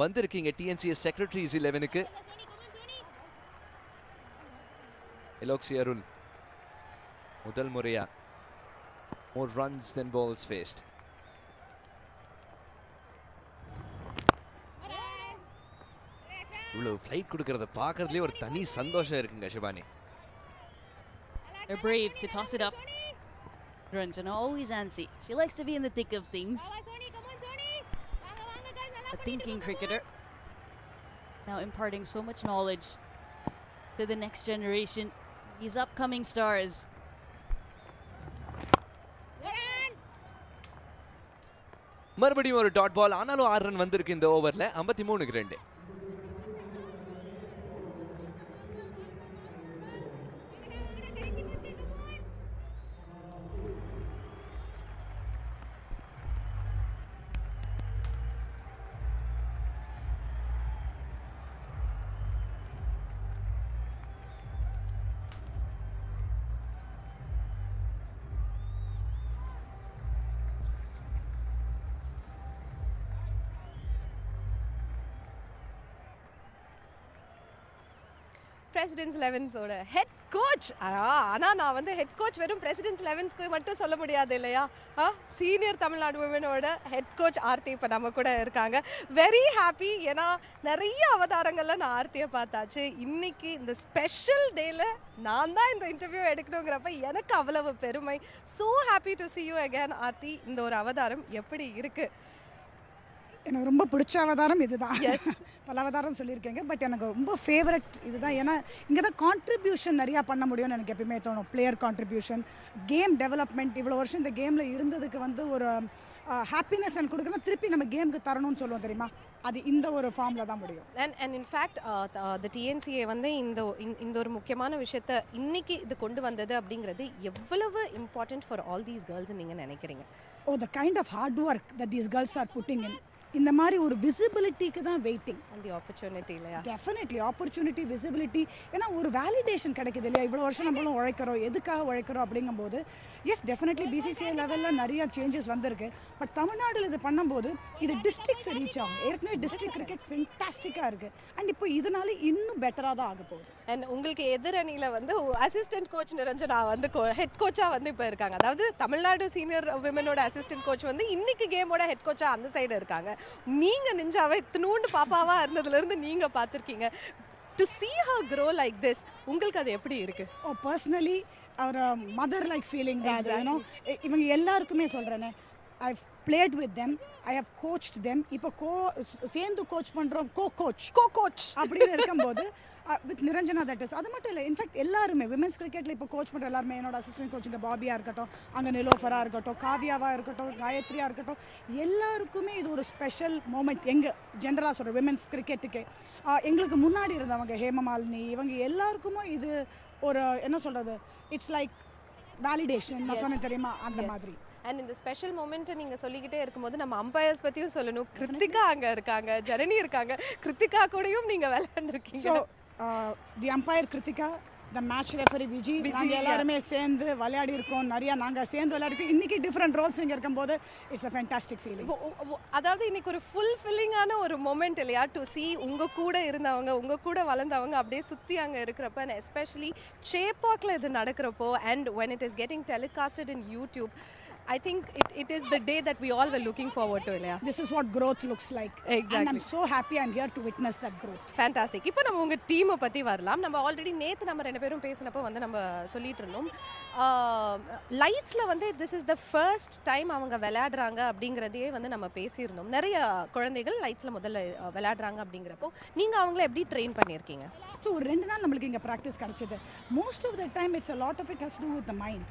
வந்திருக்கீங்க TNCA செக்ரட்டரிஸ் 11க்கு. எலோக்சி அருண் முதல் முறையா more runs than balls faced. இவ்வளவு ஃப்ளைட் கொடுக்கறத பார்க்கறதுலயே ஒரு தனி சந்தோஷம் இருக்குங்க Shibani. They're brave to toss it up. Niranjana always antsy. She likes to be in the thick of things. A thinking cricketer. Now imparting so much knowledge to the next generation. These upcoming stars. மறுபடியும் ஒரு dot ball. ஆனாலும் 6 run வந்திருக்கு இந்த ஓவர்ல. 53க்கு 2. Presidents 11ஸோட head coach. ஆனால் நான் வந்து ஹெட் கோச் வெறும் பிரசிடென்ட்ஸ் 11க்கு மட்டும் சொல்ல முடியாது இல்லையா? சீனியர் தமிழ்நாடு விமனோட ஹெட் கோச் ஆர்த்தி இப்போ நம்ம கூட இருக்காங்க. Very happy. ஏன்னா நிறைய அவதாரங்களில் நான் ஆர்த்தியை பார்த்தாச்சு. இன்னைக்கு இந்த ஸ்பெஷல் டேல நான் தான் இந்த இன்டர்வியூ எடுக்கணுங்கிறப்ப எனக்கு அவ்வளவு பெருமை. So happy to see you again Aarthi. இந்த ஒரு அவதாரம் எப்படி இருக்கு? எனக்கு ரொம்ப பிடிச்ச அவதாரம் இதுதான். எஸ், பல அவதாரம் சொல்லியிருக்கேங்க, பட் எனக்கு ரொம்ப ஃபேவரட் இதுதான். ஏன்னா இங்கே தான் கான்ட்ரிபியூஷன் நிறையா பண்ண முடியும்னு எனக்கு எப்பயுமே தோணும். Player contribution, game development. இவ்வளோ வருஷம் இந்த கேமில் இருந்ததுக்கு வந்து ஒரு ஹாப்பினஸ் எனக்கு கொடுக்கணும், திருப்பி நம்ம கேமுக்கு தரணும்னு சொல்லுவோம் தெரியுமா, அது இந்த ஒரு ஃபார்மில் தான் முடியும். அண்ட் இன்ஃபேக்ட் த TNCA வந்து இந்த ஒரு முக்கியமான விஷயத்த இன்னைக்கு இது கொண்டு வந்தது அப்படிங்கிறது எவ்வளவு important for all these girls நீங்கள் நினைக்கிறீங்க? Oh, the kind of hard work that these girls are putting in. இந்த மாதிரி ஒரு விசிபிலிட்டிக்கு தான் வெயிட்டிங். அந்த ஆப்பர்ச்சுனிட்டி இல்லையா? Definitely opportunity, visibility. ஏன்னா ஒரு வேலிடேஷன் கிடைக்குது இல்லையா, இவ்வளோ வருஷம் நம்மளும் உழைக்கிறோம், எதுக்காக உழைக்கிறோம் அப்படிங்கும்போது. எஸ், டெஃபினெட்லி BCCI லெவலில் நிறைய சேஞ்சஸ் வந்திருக்கு. பட் தமிழ்நாட்டில் இது பண்ணும்போது இது டிஸ்ட்ரிக்ட்ஸை ரீச் ஆகும். ஏற்கனவே டிஸ்ட்ரிக்ட் கிரிக்கெட் ஃபென்டாஸ்டிக்காக இருக்குது. அண்ட் இப்போ இதனால இன்னும் பெட்டராக தான் ஆக போகுது. அண்ட் உங்களுக்கு எதிரணியில் வந்து அசிஸ்டன்ட் கோச் நிரஞ்சனா வந்து ஹெட் கோச்சாக வந்து இப்போ இருக்காங்க. அதாவது தமிழ்நாடு சீனியர் விமனோட அசிஸ்டன்ட் கோச் வந்து இன்னைக்கு கேமோட ஹெட் கோச்சாக அந்த சைடு இருக்காங்க. நீங்க நிஞ்சாவே இத்தினூண்டு பாப்பாவா இருந்ததுலேருந்து நீங்க பார்த்துருக்கீங்க. To see her grow like this, உங்களுக்கு அது எப்படி இருக்கு? ஓ, பர்சனலி ஒரு மதர் லைக் ஃபீலிங் தான் அது. யூனோ, இவங்க எல்லாருக்குமே சொல்கிறேனே, I've played with them, I have coached them. இப்போ சேர்ந்து கோச் பண்ணுறோம், கோச் அப்படின்னு இருக்கும்போது வித் நிரஞ்சனா தட் இஸ். அது மட்டும் இல்லை, இன்ஃபேக்ட் எல்லாருமே விமென்ஸ் கிரிக்கெட்டில் இப்போ கோச் பண்ணுற எல்லாருமே, என்னோட அசிஸ்டன்ட் கோச்சுங்க பாபியாக இருக்கட்டும், அங்கே நிலோஃபராக இருக்கட்டும், காவியாவாக இருக்கட்டும், காயத்ரியாக இருக்கட்டும், எல்லாருக்குமே இது ஒரு ஸ்பெஷல் மூமெண்ட். எங்கள் ஜென்ரலாக சொல்கிறேன் விமென்ஸ் கிரிக்கெட்டுக்கு எங்களுக்கு முன்னாடி இருந்தவங்க ஹேமமாலினி, இவங்க எல்லாருக்குமே இது ஒரு என்ன சொல்கிறது, இட்ஸ் லைக் வேலிடேஷன். நான் சொன்னேன் தெரியுமா, அந்த மாதிரி. அண்ட் இந்த ஸ்பெஷல் மூமெண்ட்டை நீங்கள் சொல்லிக்கிட்டே இருக்கும்போது நம்ம அம்பையர்ஸ் பற்றியும் சொல்லணும். கிருத்திகா அங்கே இருக்காங்க, ஜனனி இருக்காங்க, கிருத்திகா கூடயும் நீங்கள் விளையாண்டுருக்கீங்க. So the umpire Kiruthika, the match referee Viji, நாங்கள் எல்லாருமே சேர்ந்து விளையாடி இருக்கோம். நிறையா நாங்கள் சேர்ந்து விளையாடிருக்கோம். இன்றைக்கி டிஃப்ரெண்ட் ரோல்ஸ் நீங்கள் இருக்கும்போது இட்ஸ் அ ஃபேண்டாஸ்டிக் ஃபீலிங். அதாவது இன்னைக்கு ஒரு ஃபுல்ஃபில்லிங்கான ஒரு மொமெண்ட் இல்லையா, டு see உங்கள் கூட இருந்தவங்க, உங்கள் கூட வளர்ந்தவங்க அப்படியே சுற்றி அங்கே இருக்கிறப்ப, அண்ட் எஸ்பெஷலி சேப்பாக்கில் இது நடக்கிறப்போ, and when it is getting telecasted in YouTube, I think it is the day that we all were looking forward to. This is what growth looks like. Exactly. And I'm so happy I'm here to witness that growth. Fantastic. இப்போ நம்ம உங்கள் டீமை பற்றி வரலாம். நம்ம already நேற்று நம்ம 2 பேரும் பேசினப்போ வந்து நம்ம சொல்லிட்டு இருந்தோம், லைட்ஸில் வந்து this is the first time அவங்க விளையாடுறாங்க அப்படிங்கிறதையே வந்து நம்ம பேசியிருந்தோம். நிறைய குழந்தைகள் லைட்ஸில் முதல்ல விளையாடுறாங்க அப்படிங்கிறப்போ நீங்கள் அவங்கள எப்படி ட்ரெயின் பண்ணியிருக்கீங்க? ஸோ ஒரு 2 நாள் நம்மளுக்கு இங்கே ப்ராக்டிஸ் கிடச்சிது. Most of the time it's a lot of it has to with the mind.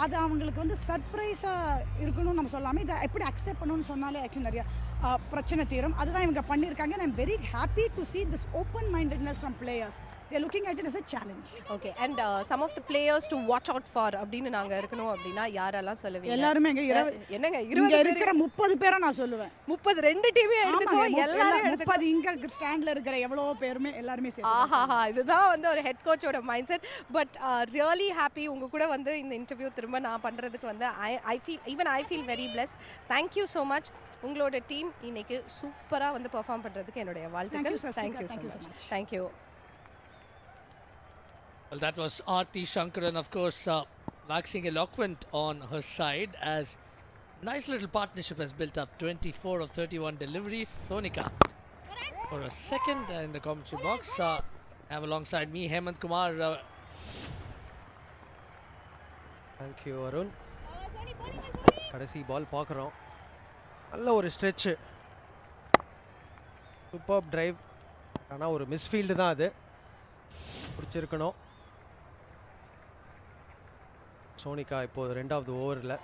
அது அவங்களுக்கு வந்து சர்ப்ரைஸாக இருக்கணும்னு நம்ம சொல்லாமல் இதை எப்படி அக்செப்ட் பண்ணணும்னு சொன்னாலே ஆக்சுவலி நிறையா பிரச்சனை தீரும். அதுதான் இவங்க பண்ணியிருக்காங்க. And I'm very happy to see this open mindedness from players. they're looking at it as a challenge. Okay, and some of the players to watch out for அப்படின்னு நாங்க இருக்கணும் அப்படினா யாரெல்லாம் சொல்லுவீங்க? எல்லாரும் இங்க என்னங்க இங்க 20 இருக்கிற 30 பேரை நான் சொல்லுவேன். 30 ரெண்டு டீமே எடுத்துக்கோ எல்லாரும் 30 இங்க ஸ்டாண்ட்ல இருக்கிற எவ்வளவு பேருமே எல்லாரும் சேர்த்து. ஆஹா இதுதான் வந்து ஒரு ஹெட் கோச்சோட mindset. But really happy உங்க கூட வந்து இந்த இன்டர்வியூ திரும்ப நான் பண்றதுக்கு வந்து I feel very blessed. Thank you so much. உங்களோட டீம் இன்னைக்கு சூப்பரா வந்து பெர்ஃபார்ம் பண்றதுக்கு என்னோட வாழ்த்துக்கள். Thank you so much. Thank you. Well, that was Aarti Shankaran, of course, waxing eloquent on her side as nice little partnership has built up. 24 of 31 deliveries. Sonika for a second in the commentary box. Have alongside me Hemant Kumar. Thank you, Arun. கடைசி பால் பார்க்குறோம். நல்ல ஒரு stretch, super drive. ஆனால் ஒரு misfield தான் அது, பிடிச்சிருக்கணும். சோனிகா இப்போது 2வது ஓவரில்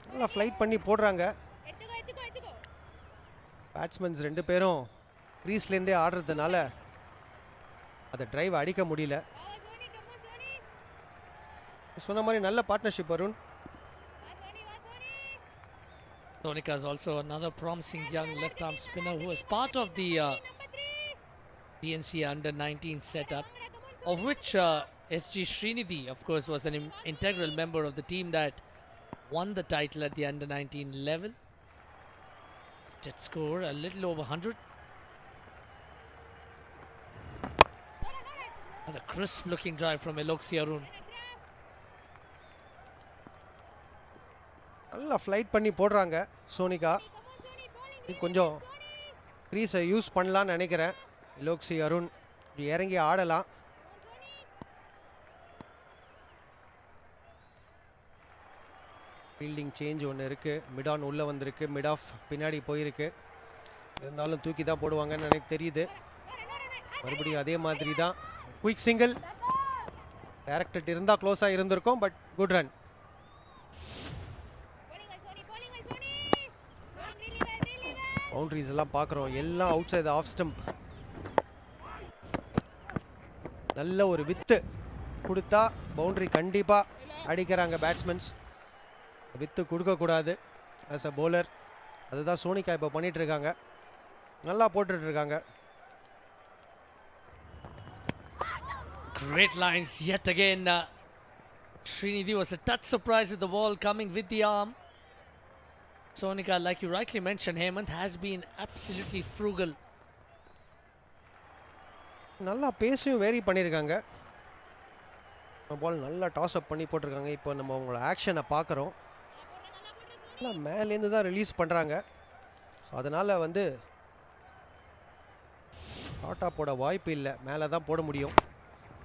நல்லா ஃப்ளைட் பண்ணி போடுறாங்க. பேட்ஸ்மேன்ஸ் 2 பேரும் க்ரீஸ்லேருந்தே ஆடுறதுனால அதை டிரைவ் அடிக்க முடியல. சொன்ன மாதிரி நல்ல பார்ட்னர்ஷிப் வரும். Sonika is also another promising young left-arm spinner who is part of the TNCA under-19 setup, of which SG Srinidhi, of course, was an integral member of the team that won the title at the under-19 level. Did score a little over 100. Another crisp-looking drive from Eloxi Arun. நல்லா flight பண்ணி போடுறாங்க சோனிகா. கொஞ்சம் க்ரீஸை use பண்ணலான்னு நினைக்கிறேன். எலோக்சி அருண் இறங்கி ஆடலாம். Fielding change ஒன்று இருக்குது. மிட் ஆன் உள்ளே வந்திருக்கு, மிட் ஆஃப் பின்னாடி போயிருக்கு. இருந்தாலும் தூக்கி தான் போடுவாங்கன்னு எனக்கு தெரியுது. மறுபடியும் அதே மாதிரி தான். குயிக் சிங்கிள், டேரக்டட் இருந்தால் க்ளோஸாக இருந்திருக்கும். But good run. பவுண்டரிஸ் எல்லாம் பார்க்குறோம், எல்லாம் அவுட் சைடு ஆஃப் ஸ்டம்ப். நல்ல ஒரு வித்து கொடுத்தா பவுண்டரி கண்டிப்பாக அடிக்கிறாங்க பேட்ஸ்மென்ஸ். வித்து கொடுக்கக்கூடாது ஆஸ் அ bowler. அதுதான் சோனிகா இப்போ பண்ணிகிட்ருக்காங்க. நல்லா போட்டுட்ருக்காங்க. Great lines yet again. Srinidhi was a touch surprised with the ball coming with the arm. Sonika, like you rightly mentioned, Hemant has been absolutely frugal. நல்லா பேஸையும் vary பண்ணியிருக்காங்க. பால் நல்லா toss அப் பண்ணி போட்டிருக்காங்க. இப்போ நம்ம அவங்களோட ஆக்ஷனை பார்க்குறோம். நல்லா மேலேருந்து தான் ரிலீஸ் பண்ணுறாங்க. ஸோ அதனால் வந்து டாட்டா போட வாய்ப்பு இல்லை, மேலே தான் போட முடியும்.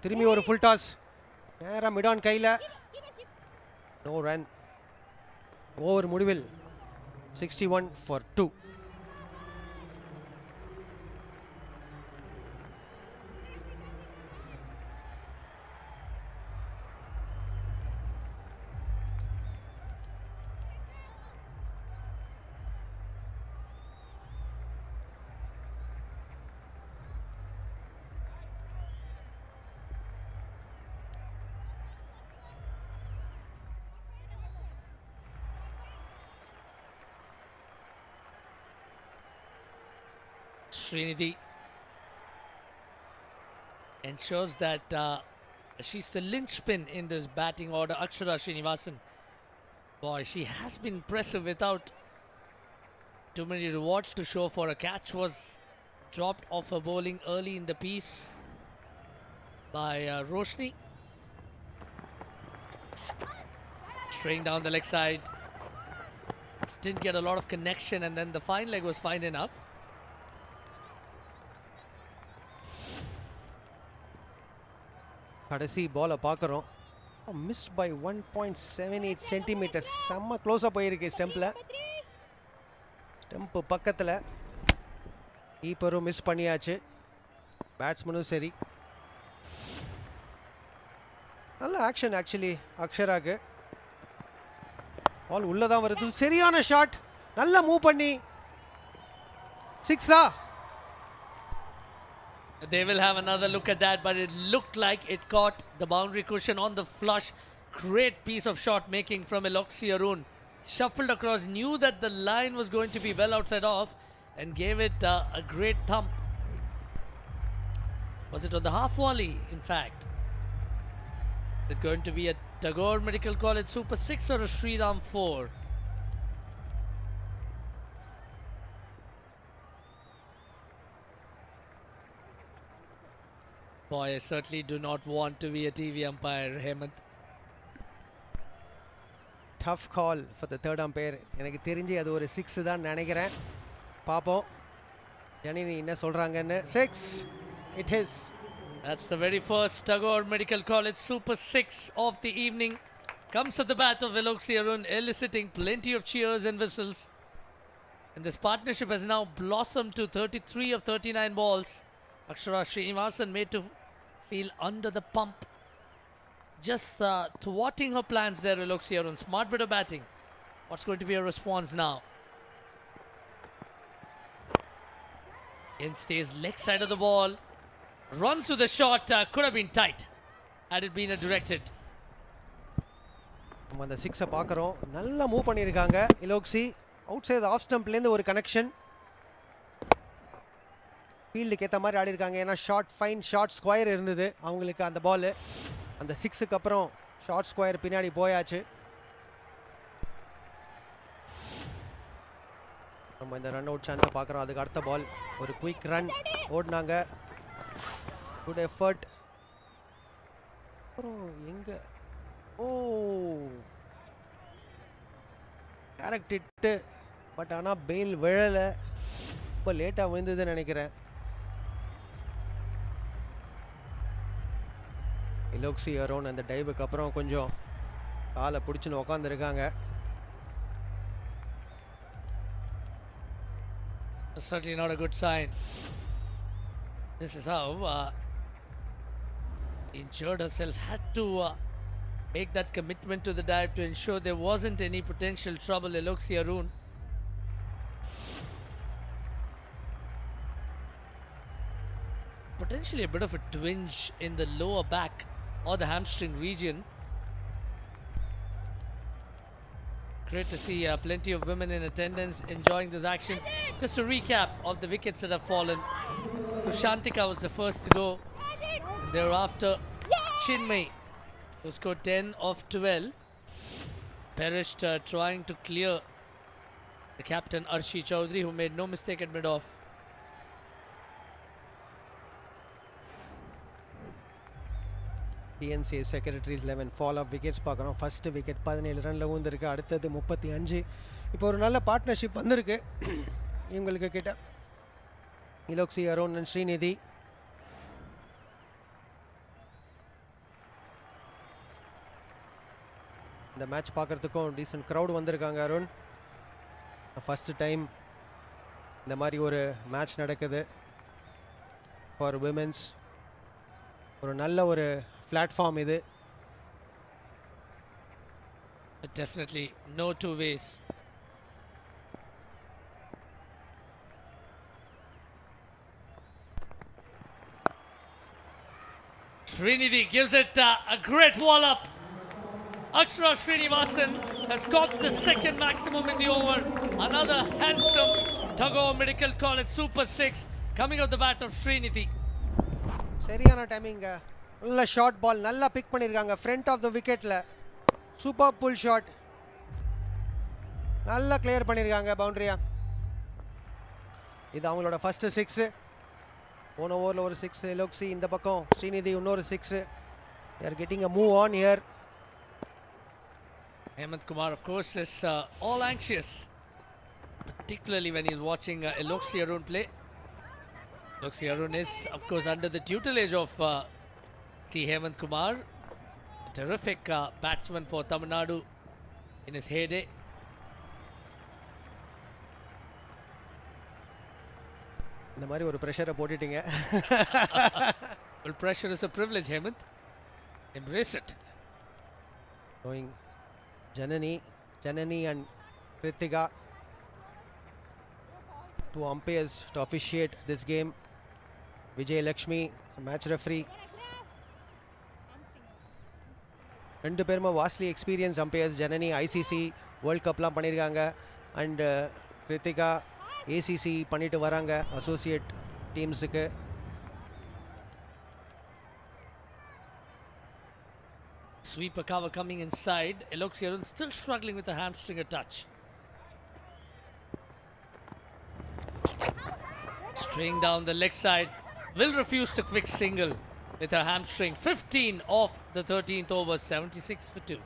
திரும்பி ஒரு ஃபுல் டாஸ் நேராக மிடான் கையில். No run. ஓவர் முடிவில் 61 for 2. Srinidhi ensures that she's the linchpin in this batting order. Akshara Srinivasan, boy, she has been impressive without too many rewards to show for. A catch was dropped off her bowling early in the piece by Roshni. Straying down the leg side, didn't get a lot of connection, and then the fine leg was fine enough. கடைசி பாலை பார்க்குறோம். Missed by 1.78 centimetre. செம்ம க்ளோஸாக போயிருக்கு ஸ்டெம்பில். Stump பக்கத்தில். கீப்பரும் miss பண்ணியாச்சு, பேட்ஸ்மேனும் சரி. நல்ல ஆக்ஷன் ஆக்சுவலி அக்ஷராக்கு. பால் உள்ளே தான் வருது. சரியான ஷாட், நல்லா மூவ் பண்ணி 6ஆ. They will have another look at that, but it looked like it caught the boundary cushion on the flush. Great piece of shot making from Eloxy Arun. Shuffled across, knew that the line was going to be well outside off, and gave it a great thump. Was it on the half volley, in fact? Is it going to be a Tagore Medical College Super 6 or a Sriram 4? Boy, I certainly do not want to be a TV umpire, Hemant. Tough call for the third umpire. எனக்கு தெரிஞ்சு அது ஒரு 6 தான் நினைக்கிறேன். பாப்போம். ஜனனி என்ன சொல்றாங்கன்னு. 6. It is. That's the very first Tagore Medical College Super 6 of the evening. Comes at the bat of Eloxy Arun, eliciting plenty of cheers and whistles. And this partnership has now blossomed to 33 of 39 balls. Akshara Srinivasan made to feel under the pump. Just thwarting her plans there, Eloxy Arun. Smart bit of batting. What's going to be her response now? In stays leg side of the ball. Runs to the shot. Could have been tight had it been a directed. நம்ம அந்த 6 பார்க்கறோம். நல்லா move பண்ணிருக்காங்க எலோக்ஸி. Out side of ஸ்டம்ப்ல இருந்து ஒரு connection. ஃபீல்டுக்கு ஏற்ற மாதிரி ஆடி இருக்காங்க. ஏன்னா ஷார்ட் ஃபைன் ஷார்ட் ஸ்கொயர் இருந்தது அவங்களுக்கு அந்த பால். அந்த 6க்கு அப்புறம் ஷார்ட் ஸ்கொயர் பின்னாடி போயாச்சு. நம்ம இந்த ரன் அவுட் சான்ஸை பார்க்குறோம். அதுக்கு அடுத்த பால் ஒரு குயிக் ரன் ஓடினாங்க. Good effort. அப்புறம் எங்க டேரக்ட் ஹிட்டு. பட் ஆனால் பெயில் விழலை. ரொம்ப லேட்டாக விழுந்ததுன்னு நினைக்கிறேன். எலோக்ஸி அரோன் அந்த டைவுக்கு அப்புறம் கொஞ்சம் காலை பிடிச்சின்னு உக்காந்துருக்காங்க. Certainly not a good sign. This is how injured herself had to make that commitment to the dive to ensure there wasn't any potential trouble. Eloxy Arun. Potentially a bit of a twinge in the lower back or the hamstring region. Great to see plenty of women in attendance enjoying this action. Just a recap of the wickets that have fallen. So Shantika was the first to go. Thereafter, Chinmay, who scored 10 of 12, perished trying to clear the captain Arshi Chaudhary, who made no mistake at mid-off. TNCA Secretaries 11 fall of wickets பார்க்குறோம். First wicket 17 ரனில் ஊந்திருக்கு. அடுத்தது 35. இப்போ ஒரு நல்ல partnership வந்திருக்கு இவங்களுக்கு கிட்ட. எலோக்ஸி அரோன் அண்ட் ஸ்ரீநிதி. இந்த மேட்ச் பார்க்குறதுக்கும் டீசென்ட் க்ரௌட் வந்திருக்காங்க. அருண், ஃபர்ஸ்ட் டைம் இந்த மாதிரி ஒரு மேட்ச் நடக்குது ஃபார் விமென்ஸ். ஒரு நல்ல ஒரு platform இது. Definitely no two ways. Srinidhi gives it a great wall up. Akshara Srinivasan has got the second maximum in the over. Another handsome Tagore Medical College Super 6 coming off the bat of Srinidhi. சரியான timing. நல்ல short ball நல்லா pick பண்ணியிருக்காங்க front of the விக்கெட்டில். Super pull shot. நல்லா clear பண்ணியிருக்காங்க பவுண்டரியா. இது அவங்களோட ஃபர்ஸ்ட் 6. போன ஓவரில் ஒரு 6 எலோக்ஸி. இந்த பக்கம் ஸ்ரீநிதி இன்னொரு 6. They are getting a move on here. Hemant Kumar, of course, is all anxious, particularly when he's watching Eloxy Arun play. Eloxy Arun is, of course, under the tutelage of C. Hemant Kumar, a terrific batsman for Tamil Nadu in his heyday. இந்த மாதிரி ஒரு ப்ரெஷரை போட்டுட்டீங்க. Well, pressure is a privilege, Hemant. Embrace it. Showing Janani and Kritika, two umpires to officiate this game. Vijay Lakshmi, match referee. ரெண்டு பேருமே vastly experience umpires. Janani ICC world கப்லாம் பண்ணியிருக்காங்க. And Kiruthika ACC பண்ணிட்டு வராங்க அசோசியேட் டீம்ஸுக்கு. Sweeper cover coming inside. Eloxy Arun still struggling with the hamstring touch. String down the leg side. Will refuse to quick single with her hamstring. 15 off the 13th over, 76 for 2.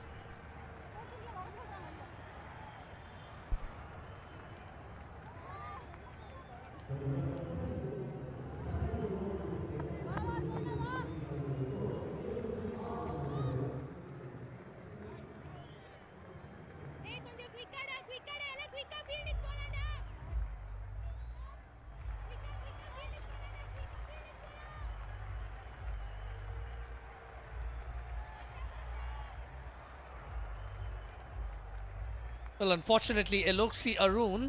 Well, unfortunately, Eloxy Arun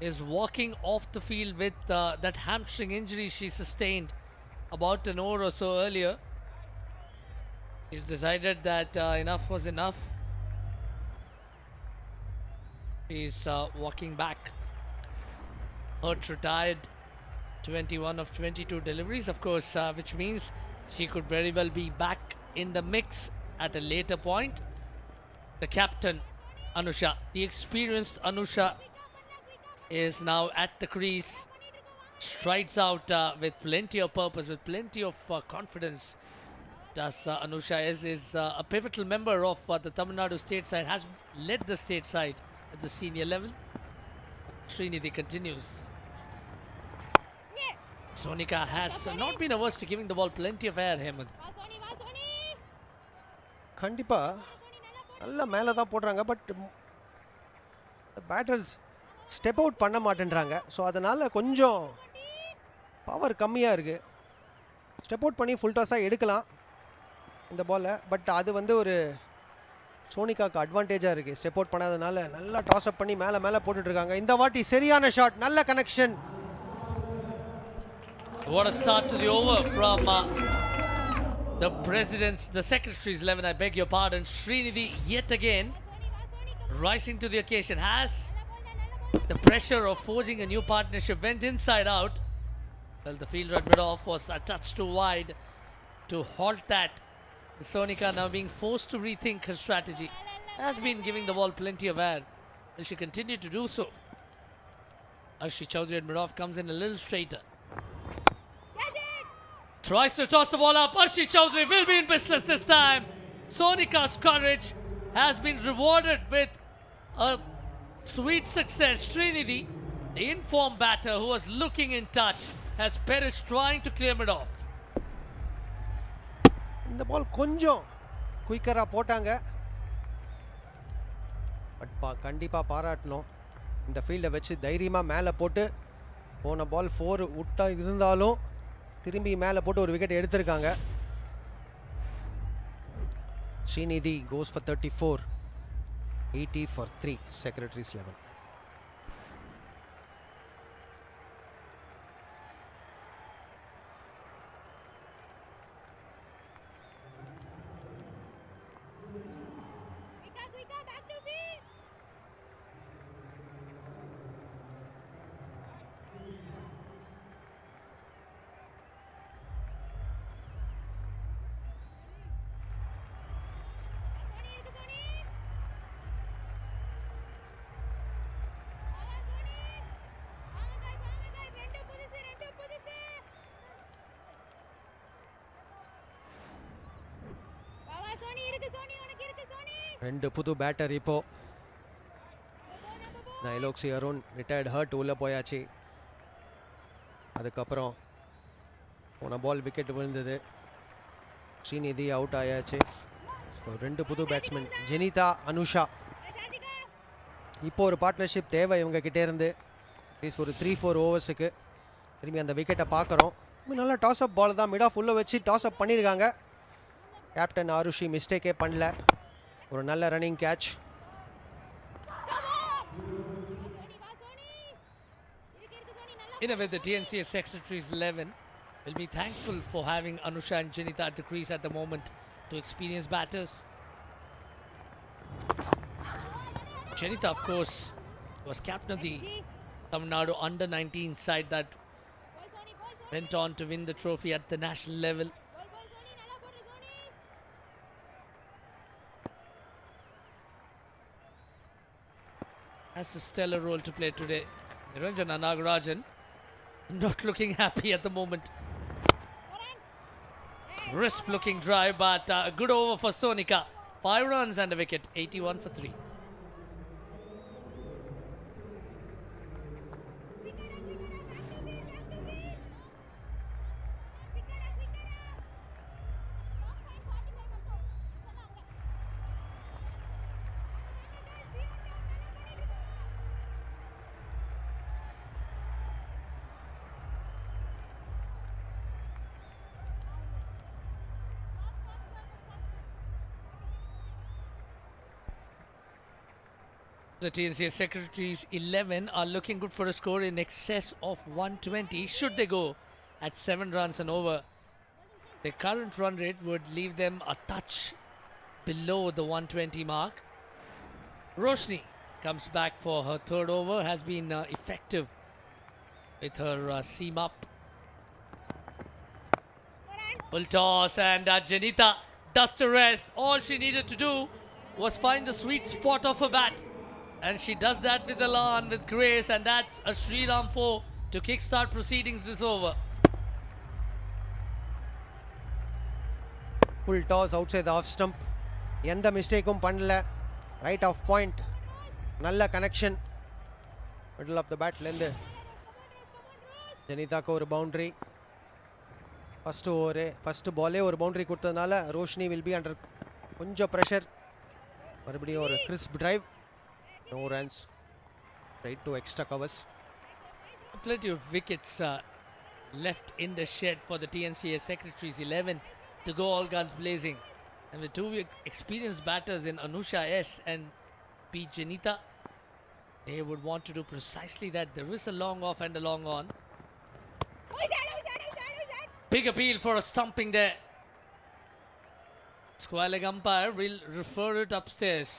is walking off the field with that hamstring injury she sustained about an hour or so earlier. She's decided that enough was enough. She's walking back. Hurt retired 21 of 22 deliveries, of course, which means she could very well be back in the mix at a later point. The captain, Anusha, the experienced Anusha, is now at the crease, strides out with plenty of purpose, with plenty of confidence. Thus, Anusha is a pivotal member of the Tamil Nadu state side, has led the state side at the senior level. Srinidhi continues. Sonika has not been averse to giving the ball plenty of air, Hemant. கண்டிப்பா நல்லா மேலே தான் போடுறாங்க. But batters step out பண்ண மாட்டேன்றாங்க. So அதனால் கொஞ்சம் power கம்மியாக இருக்குது. ஸ்டெப் அவுட் பண்ணி ஃபுல் டாஸாக எடுக்கலாம் இந்த பாலை. பட் அது வந்து ஒரு சோனிகாவுக்கு அட்வான்டேஜாக இருக்குது. ஸ்டெப் அவுட் பண்ணாதனால நல்லா டாஸ் அப் பண்ணி மேலே மேலே போட்டுட்ருக்காங்க. இந்த வாட்டி சரியான ஷாட், நல்ல connection. What a start to the over from the president's, the secretary's 11, I beg your pardon. Srinidhi yet again rising to the occasion, has the pressure of forging a new partnership, went inside out. Well, the fielder at mid-off was a touch too wide to halt that. Sonika now being forced to rethink her strategy. Has been giving the ball plenty of air. Will she continue to do so? Arshi Chaudhary at mid-off comes in a little straighter. Tries to toss the ball up. Arshi Chaudhary will be in business this time. Sonika's courage has been rewarded with a sweet success. Srinidhi, the informed batter who was looking in touch, has perished trying to clear it off. இந்த பால் கொஞ்சம் குயிக்கராக போட்டாங்க. But கண்டிப்பாக பாராட்டணும். இந்த ஃபீல்டை வச்சு தைரியமாக மேலே போட்டு போன பால் 4 விட்டா இருந்தாலும் திரும்பி மேலே போட்டு ஒரு விக்கெட் எடுத்திருக்காங்க. Srinidhi goes for 34, 80 for 3, Secretary's 11. ரெண்டு புது பேட்டர் இப்போ. எலோக்ஸி அருண் ரிட்டையர்ட் ஹர்ட் உள்ளே போயாச்சு. அதுக்கப்புறம் போன பால் விக்கெட் விழுந்தது. ஸ்ரீநிதி அவுட் ஆயாச்சு. ரெண்டு புது பேட்ஸ்மேன் ஜெனிதா, அனுஷா. இப்போ ஒரு பார்ட்னர்ஷிப் தேவை இவங்க கிட்டே இருந்து. ப்ளீஸ் ஒரு 3-4 ஓவர்ஸுக்கு திரும்பி அந்த விக்கெட்டை பார்க்குறோம். நல்லா டாஸ் அப் பால் தான், மிட் ஆஃப் உள்ளே வச்சு டாஸ் அப் பண்ணியிருக்காங்க. கேப்டன் ஆருஷி மிஸ்டேக்கே பண்ணல. ஒரு நல்ல running catch. In with the TNCA Secretary's 11, will be thankful for having Anusha and Janita at the crease at the moment to experience batters. Janita, of course, was captain of the Tamil Nadu under-19 side that went on to win the trophy at the national level. Has a stellar role to play today. Niranjana Nagarajan not looking happy at the moment. Crisp looking drive, but a good over for Sonika. 5 runs and a wicket, 81 for 3. The TNCA Secretaries 11 are looking good for a score in excess of 120 should they go at 7 runs and over. The current run rate would leave them a touch below the 120 mark. Roshni comes back for her third over, has been effective with her seam up. Full toss, and Janita does the rest. All she needed to do was find the sweet spot of her bat. And she does that with elan, with grace, and that's a Sriram 4 to kickstart proceedings this over. Full toss outside the off stump. எந்த மிஸ்டேக்கும் பண்ணல. Right of point. நல்ல connection. Middle of the பேட்லேருந்து ஜெனிதாக்கு ஒரு boundary. First பாலே ஒரு boundary கொடுத்ததுனால ரோஷினி வில் பி அண்டர் கொஞ்சம் ப்ரெஷர். மறுபடியும் ஒரு crisp drive. No runs. Right to extra covers. Plenty of wickets left in the shed for the TNCA Secretaries 11 to go all guns blazing. And with two experienced batters in Anusha S and P. Janita, they would want to do precisely that. There is a long off and a long on. Big appeal for a stumping there. Square leg umpire will refer it upstairs.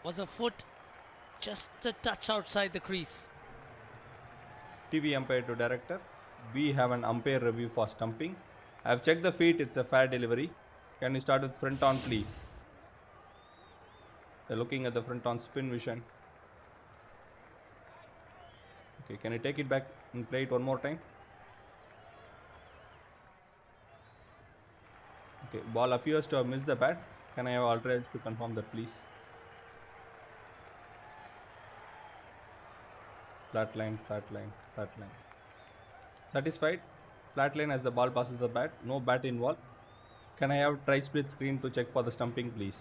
Was a foot just a touch outside the crease. TV umpire to director. We have an umpire review for stumping. I have checked the feet, it's a fair delivery. Can you start with front on please? They're looking at the front on spin vision. Okay, can you take it back and play it one more time? Okay, ball appears to have missed the bat. Can I have alternatives to confirm that please? Flat line, flat line, flat line. Satisfied? Flat line as the ball passes the bat. No bat involved. Can I have try split screen to check for the stumping please?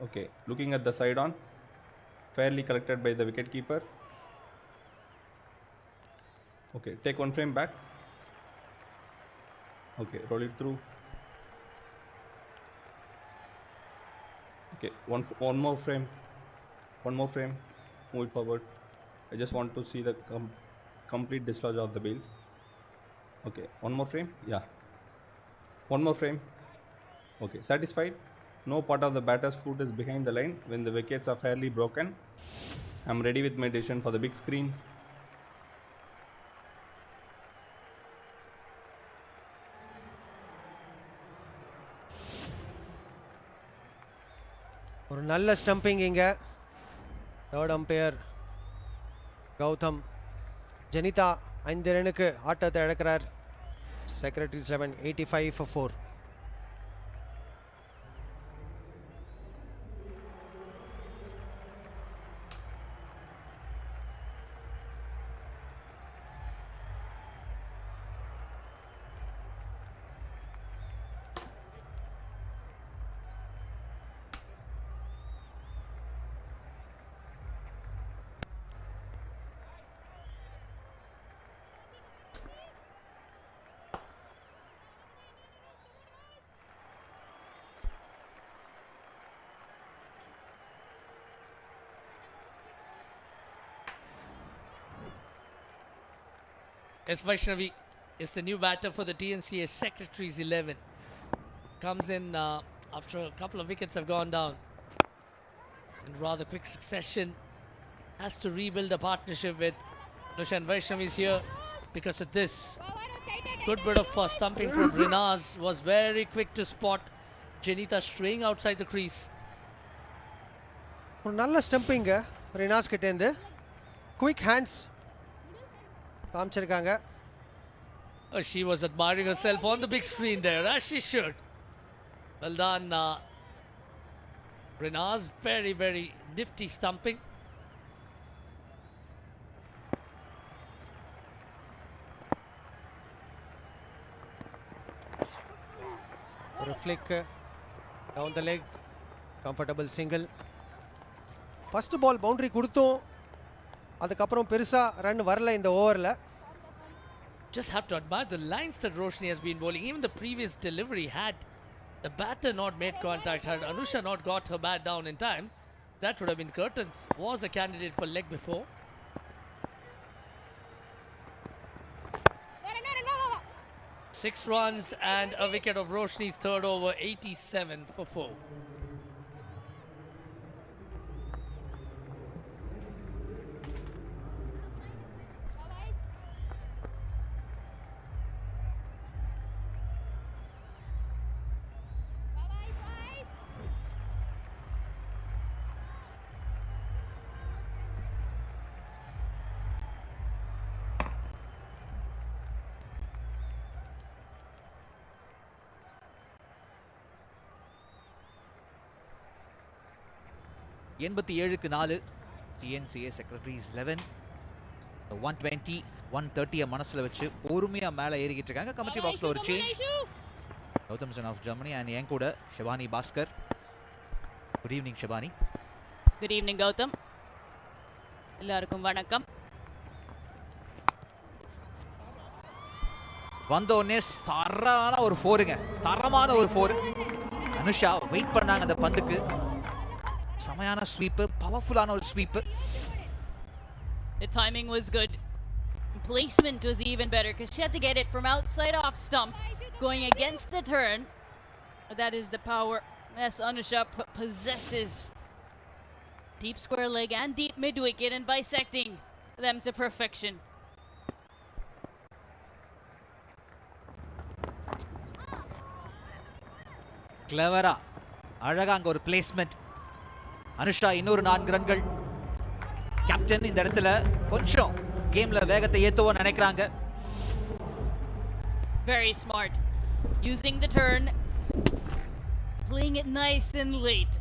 Okay, looking at the side on. Fairly collected by the wicket keeper. Okay, take one frame back. Okay, roll it through. Okay, one more frame. One more frame. Move it forward. I just want to see the complete dislodge of the bails. Okay, one more frame. Yeah. One more frame. Okay, satisfied? No part of the batter's foot is behind the line when the wickets are fairly broken. I'm ready with my decision for the big screen. ஒரு நல்ல stumping இங்க. Third umpire Gautham. Jenitha 5 ரனுக்கு ஆட்டத்தை இழக்கிறார். Secretary's 11 85 for 4. Yes, Vaishnavi, is the new batter for the TNCA Secretaries 11. Comes in after a couple of wickets have gone down. In rather quick succession. Has to rebuild a partnership with Anusha and Vaishnavi is here because of this. Good bit of stumping from Rinaz. Was very quick to spot Janita straying outside the crease. ஒரு நல்ல ஸ்டம்பிங்க ரினாஸ் கிட்டேருந்து quick hands காமிச்சிருக்காங்க. She was admiring herself on the big screen there, as she should. Well done, Rinaz. Very, very nifty stumping. ஒரு flick down the leg, comfortable single. First ball boundary கொடுத்தோம், அதுக்கப்புறம் பெருசாக run வரல இந்த ஓவரில். Just have to admire the lines that Roshni has been bowling. Even the previous delivery, had the batter not made contact, had Anusha not got her bat down in time, that would have been curtains. Was a candidate for leg before. Six runs and a wicket of Roshni's third over, 87 for 4. எண்பத்தி 4 TNCA Secretaries 11 120 130 மனசுல வச்சு பொறுமையா மேல ஏறிக்கிட்டு இருக்காங்க. Commentary பாக்ஸ்ல ஒரு change. Gautham son of Germany and என் கூட Shivani Bhaskar. Good evening Shivani. Good evening Gautham. எல்லாருக்கும் வணக்கம். வந்தோடனே தரமான ஒரு ஃபோருங்க, தரமான ஒரு ஃபோர். அனுஷா வெயிட் பண்ணாங்க அந்த பந்துக்கு. சமையான ஸ்வீப், பவர்ஃபுல்லான ஒரு sweep. The timing was good. Placement was even better because she had to get it from outside off stump, going against the turn. That is the power. Yes, Anusha possesses deep square leg and deep mid wicket and bisecting them to perfection. கிளவரா அழகா அங்க ஒரு placement. Anusha இன்னொரு 4 ரன்கள். Captain இந்த இடத்துல கொஞ்சம் கேம்ல வேகத்தை ஏத்துவோம் நினைக்கிறாங்க. Very smart. Using the turn, playing it nice and late.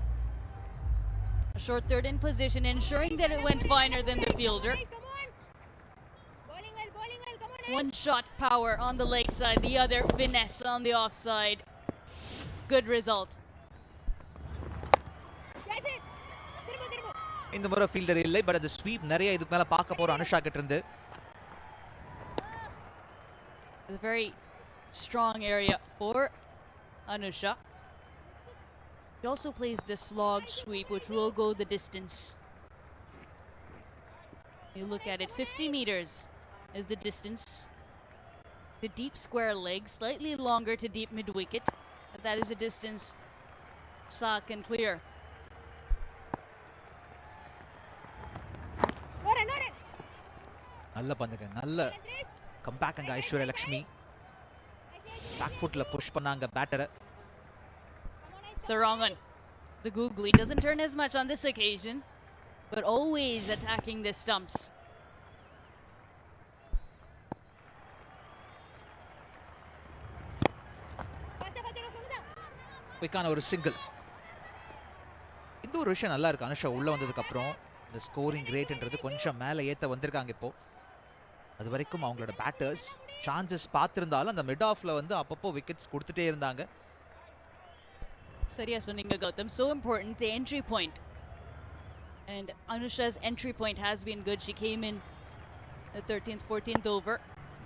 A short third in position, ensuring that it went finer than the fielder. One shot power on the leg side, the other finesse on the offside. Good result. இந்த முறை fielder இல்லை, but அந்த sweep நிறைய இதுக்கு மேல பார்க்க போறோம் அனுஷா கிட்ட இருந்து. A very strong area for Anusha. She also plays the slog sweep, which will go the distance. You look at it, 50 meters is the distance. The deep square leg, slightly longer to deep mid wicket. That is a distance Sa can clear. நல்ல பந்துங்க, நல்ல comeback அங்க Aishwarya Lakshmi. Back ஃபுட்ல push பண்ணாங்க பேட்டரை. It's the wrong one. The googly doesn't turn as much on this occasion, but always attacking the stumps. குயிக்கான ஒரு single. இந்த ஒரு விஷயம் நல்லா இருக்கு, அனுஷா உள்ள வந்ததுக்கு அப்புறம் இந்த ஸ்கோரிங் ரேட்ன்றது கொஞ்சம் மேலே ஏத்த வந்திருக்காங்க. இப்போ அது வரைக்கும் அவங்களோட பேட்டர்ஸ் சான்சஸ் பார்த்திருந்தாலும் அந்த மிட் ஆஃப்ல வந்து அப்பப்போ விக்கெட்ஸ் கொடுத்துட்டே இருந்தாங்க. சரியா சொன்னீங்க Gautham. So important, the entry point. And Anusha's entry point has been good. She came in the 13th, 14th over,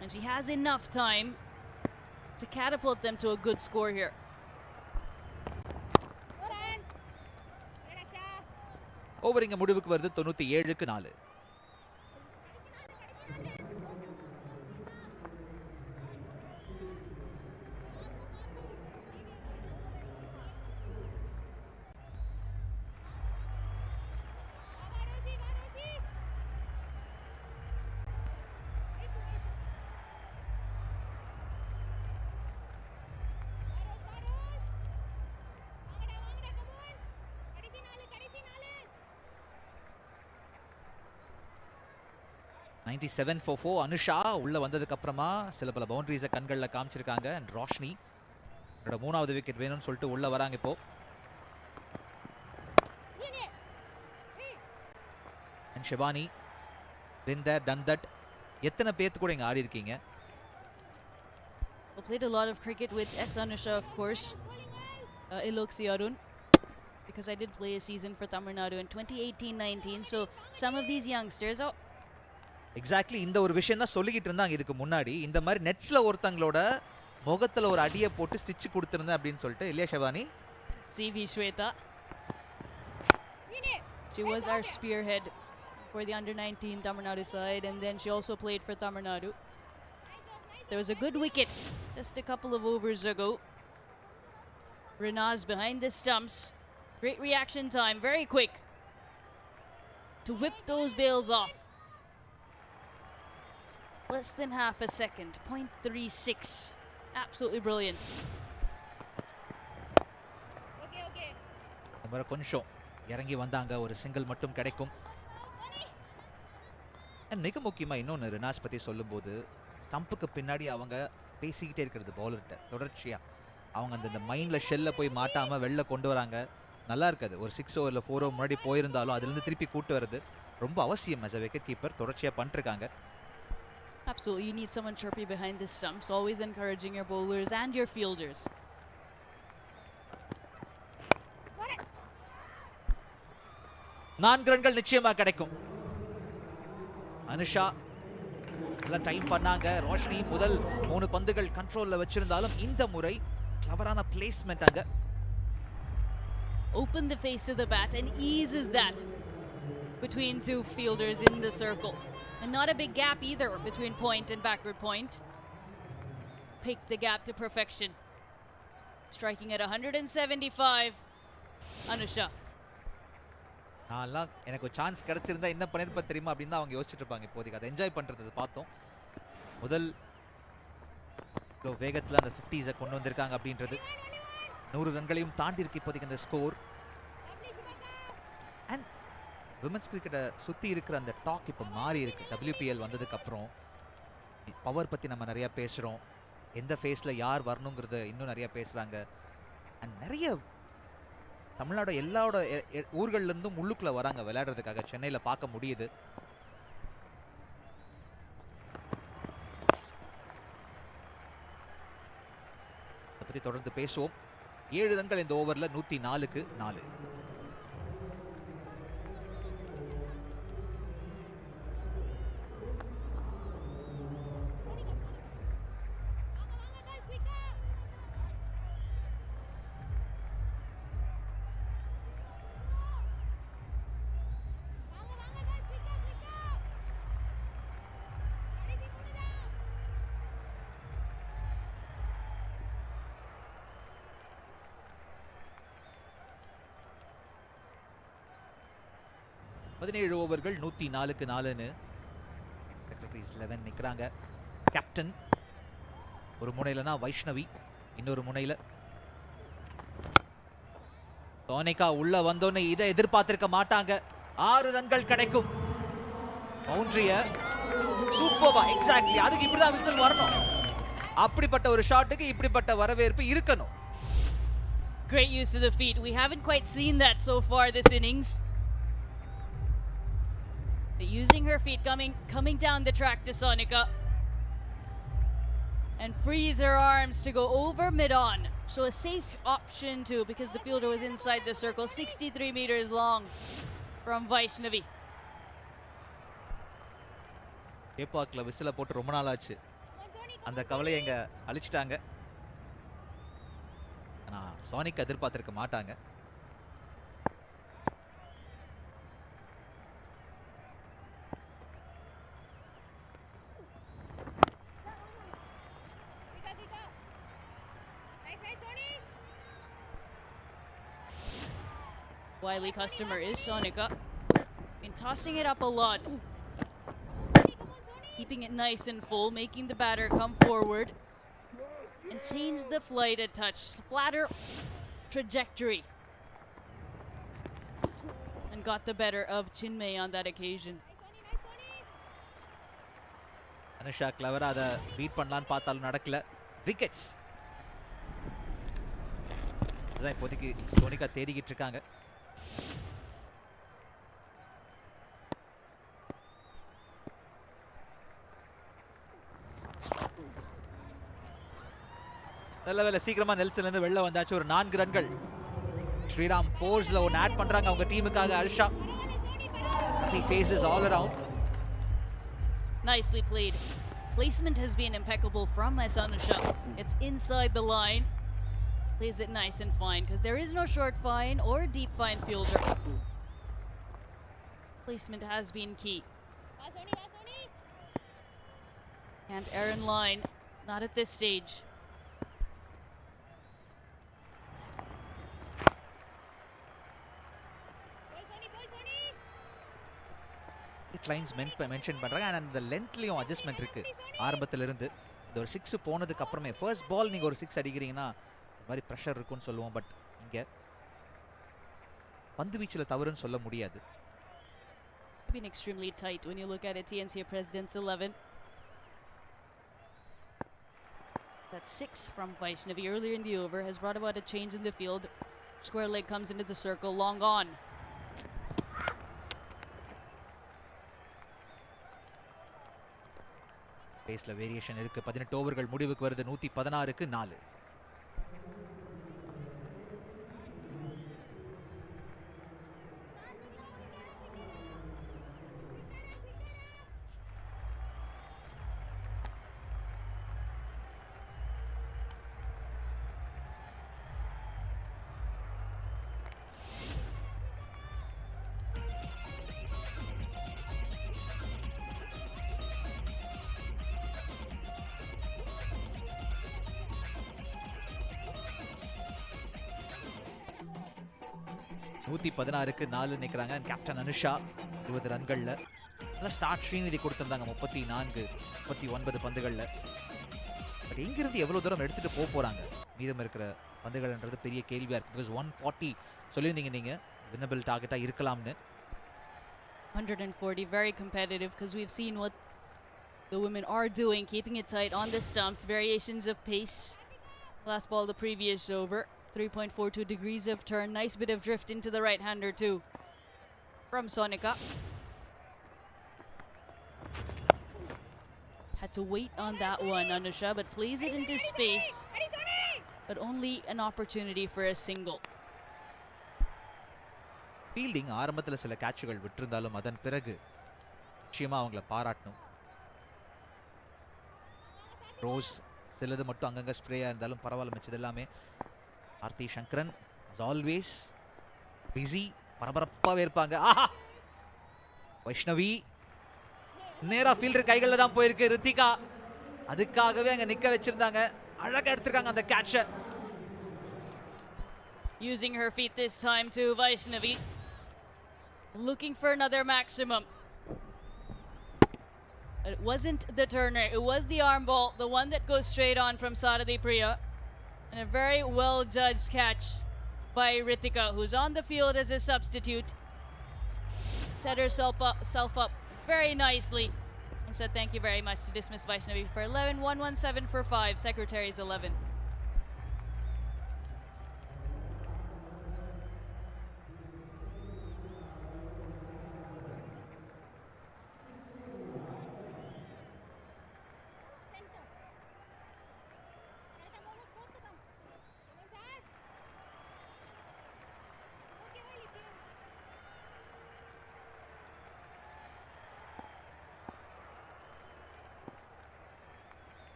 and she has enough time to catapult them to a good score here. Over இங்க முடிவுக்கு வருது 97க்கு 4. 97 for 4. Anusha உள்ள வந்ததுக்கு அப்புறமா சில பல பவுண்டரிஸை கண்களில் காமிச்சிருக்காங்க. அண்ட் ரோஷினி என்னோட 3வது விக்கெட் வேணும்னு சொல்லிட்டு உள்ள வராங்க இப்போ. And Shivani been there done that. எத்தனை பேத்து கூட இங்க ஆடி இருக்கீங்க? I played a lot of cricket with S. Anusha, of course. Iloksi Arun. Because I did play a season for Tamil Nadu in 2018-19. So some of these youngsters are... exactly இந்த ஒரு விஷயம் தான் சொல்லிக்கிட்டு இருந்தாங்க இதுக்கு முன்னாடி. இந்த மாதிரி நெட்ஸ்ல ஒருத்தங்களோட முகத்துல ஒரு அடியை போட்டு ஸ்டிச் கொடுத்திருந்தேன் அப்படின்னு சொல்லிட்டு இல்லையா Shivani? CV Shweta. She was our spearhead for the under-19 Tamil Nadu side, and then she also played for Tamil Nadu. There was a good wicket just a couple of overs ago. Rinaz behind the stumps. Great reaction time, very quick to whip those bails off. Less than half a second, 0.36. Absolutely brilliant. நம்ம கொஞ்சம் இறங்கி வந்தாங்க, ஒரு single மட்டும் கிடைக்கும். And மிக முக்கியமா இன்னொன்று ரினாஸ் பத்தி சொல்லும்போது, ஸ்டம்புக்கு பின்னாடி அவங்க பேசிக்கிட்டே இருக்கிறது பவுலர்கிட்ட தொடர்ச்சியா. அவங்க அந்த மைண்ட்ல ஷெல்ல போய் மாட்டாம வெளில கொண்டு வராங்க. நல்லா இருக்காது. ஒரு 6 ஓவர்ல 4 ஓவர் முன்னாடி போயிருந்தாலும் அதுலேருந்து திருப்பி கூட்டு வருது ரொம்ப அவசியம். as a wicket keeper தொடர்ச்சியா பண்ணிருக்காங்க. Absolutely, you need someone chirpy behind the stumps, always encouraging your bowlers and your fielders. நான்கு ரன்கள் நிச்சயமா கிடைக்கும். அனுஷா நல்ல டைம் பண்ணாங்க. ரோஷினி முதல் 3 பந்துகள் கண்ட்ரோல்ல வச்சிருந்தாலும் இந்த முறை கிளவரான பிளேஸ்மெண்ட் அங்க. Open the face of the bat and eases that between two fielders in the circle. And not a big gap either between point and backward point. Pick the gap to perfection. Striking at 175, Anusha. நான்லாம் எனக்கு ஒரு chance கிடைச்சிருந்தா என்ன பண்ணிருப்பா தெரியுமா அப்படின்னு அவங்க யோசிச்சுட்டு இருப்பாங்க. இப்போதைக்கு அதை என்ஜாய் பண்றது பார்த்தோம். முதல் வேகத்தில் அந்த 50s கொண்டு வந்திருக்காங்க அப்படின்றது 100 ரன்களையும் தாண்டி இருக்கு இப்போதைக்கு அந்த ஸ்கோர். அண்ட் விமன்ஸ் கிரிக்கெட்டை சுற்றி இருக்கிற அந்த டாக் இப்போ மாறி இருக்கு. WPL வந்ததுக்கு அப்புறம் பவர் பற்றி நம்ம நிறையா பேசுகிறோம். எந்த ஃபேஸில் யார் வரணுங்கிறத இன்னும் நிறையா பேசுகிறாங்க. அண்ட் நிறைய தமிழ்நாடு எல்லாரோட ஊர்கள்லேருந்தும் உள்ளுக்குள்ளே வராங்க விளையாடுறதுக்காக. சென்னையில் பார்க்க முடியுது. அதை பற்றி தொடர்ந்து பேசுவோம். 7 ரன்கள் இந்த ஓவரில் 104க்கு 4. ஓவர்கள் 104க்கு 4ன்னு செக்ரட்டரிஸ் 11 நிற்கிறாங்க. கேப்டன் ஒரு முனையிலனா வைஷ்ணவி, இன்னொரு முனையில சோனிகா. உள்ள வந்தோன்னு இதை எதிர்பார்த்திருக்க மாட்டாங்க. 6 ரன்கள் கிடைக்கும். பவுண்டரிய சூப்பர்வா. எக்ஸாக்ட்லி அதுக்கு இப்படிதான் விசில் வரணும். அப்படிப்பட்ட ஒரு ஷாட்டுக்கு இப்படிப்பட்ட வரவேற்பு இருக்கணும். Great use of the feet. We haven't quite seen that so far this innings. Using her feet, coming down the track to Sonika, and frees her arms to go over mid-on. So a safe option too, because the fielder was inside the circle, 63 meters long from Vaishnavi. சேப்பாக்ல விசில போட்டு ரொம்ப நாள் ஆச்சு. அந்த கவலையை எங்க அழிச்சிட்டாங்க. ஆனா sonic எதிர்பார்த்திருக்க மாட்டாங்க. Wily customer is Sonika. Been tossing it up a lot. Keeping it nice and full, making the batter come forward and change the flight a touch. Flatter trajectory. And got the better of Chinmay on that occasion. Anusha கிளவரா அதை beat பண்ணலான்னு பார்த்தாலும் நடக்கல. Wickets. அதான் இப்போதைக்கு சோனிகா தேடிக்கிட்டு இருக்காங்க. நல்ல வேலை சீக்கிரமா நெல்சன்ல இருந்து வெளில வந்தாச்சு. ஒரு 4 ரன்கள். ஸ்ரீராம் ஃபோர்ஸ்ல ஒன்னு ஆட் பண்றாங்க அவங்க டீமுக்காக. Arsha he faces all around. Nicely played. Placement has been impeccable from Anusha. It's inside the line. Plays it nice and fine because there is no short fine or deep fine fielder. Placement has been key. And Aaron line, not at this stage. Lines mention பண்றாங்க. And அந்த லென்த்லயும் adjustment இருக்கு. ஆரம்பத்துல இருந்து இந்த ஒரு 6 போனதுக்கு அப்புறமே first ball நீங்க ஒரு 6 அடிக்கிறீங்கன்னா இந்த மாதிரி பிரஷர் இருக்கும்னு சொல்லுவோம். பட் இங்க பந்து வீச்சுல தவறுன்னு சொல்ல முடியாது. Been extremely tight when you look at it. TNCA President's 11. That 6 from Vaishnavi earlier in the over has brought about a change in the field. Square leg comes into the circle, long on. பேஸ்ல variation இருக்கு. 18 ஓவர்கள் முடிவுக்கு வருது. 116க்கு 4. நூத்தி 16க்கு 4 நிற்கிறாங்க. Captain Anusha 20 ரன்கள்ல. Start Srinidhi கொடுத்திருந்தாங்க 34 39 பந்துகள்ல. But எங்கிருந்து எவ்வளவு தூரம் எடுத்துட்டு போறாங்க மீதம் இருக்கிற பந்துகள்ன்றது பெரிய கேள்வியா இருக்கு. பிகாஸ் 140 சொல்லியிருந்தீங்க நீங்க வின்னபிள் டார்கெட்டா இருக்கலாம்னு. 140 very competitive because we've seen what the women are doing, keeping it tight on the stumps, variations of pace. Last ball the previous over. 3.42 degrees of turn. Nice bit of drift into the right-hander too from Sonika. Had to wait on that one, Anusha, but plays it into space. But only an opportunity for a single. Fielding ஆரம்பத்தில் சில கேட்சுகள் விட்டிருந்தாலும் அதன் பிறகு நிச்சயமா அவங்கள பாராட்டணும். Rose சிலது மட்டும் அங்கங்க ஸ்ப்ரேயா இருந்தாலும் பரவாயில்ல, மிச்சது எல்லாமே. Aarthi Sankaran as always busy, பரபரப்பாகவே இருப்பாங்க. ஆஹா, வைஷ்ணவி நேரா ஃபீல்டர் கைகளில் தான் போயிருக்கு. ரித்திகா அதுக்காகவே அங்க நிக்க வச்சிருந்தாங்க. அழகா எடுத்திருக்காங்க அந்த கேட்சை. Using her feet this time to Vaishnavi. Looking for another maximum. It wasn't the turner, it was the arm ball, the one that goes straight on from Saradi Priya. And a very well judged catch by Ritika, who's on the field as a substitute. Set herself up very nicely and said thank you very much to dismiss Vaishnavi for 11. 117 for 5, Secretaries 11.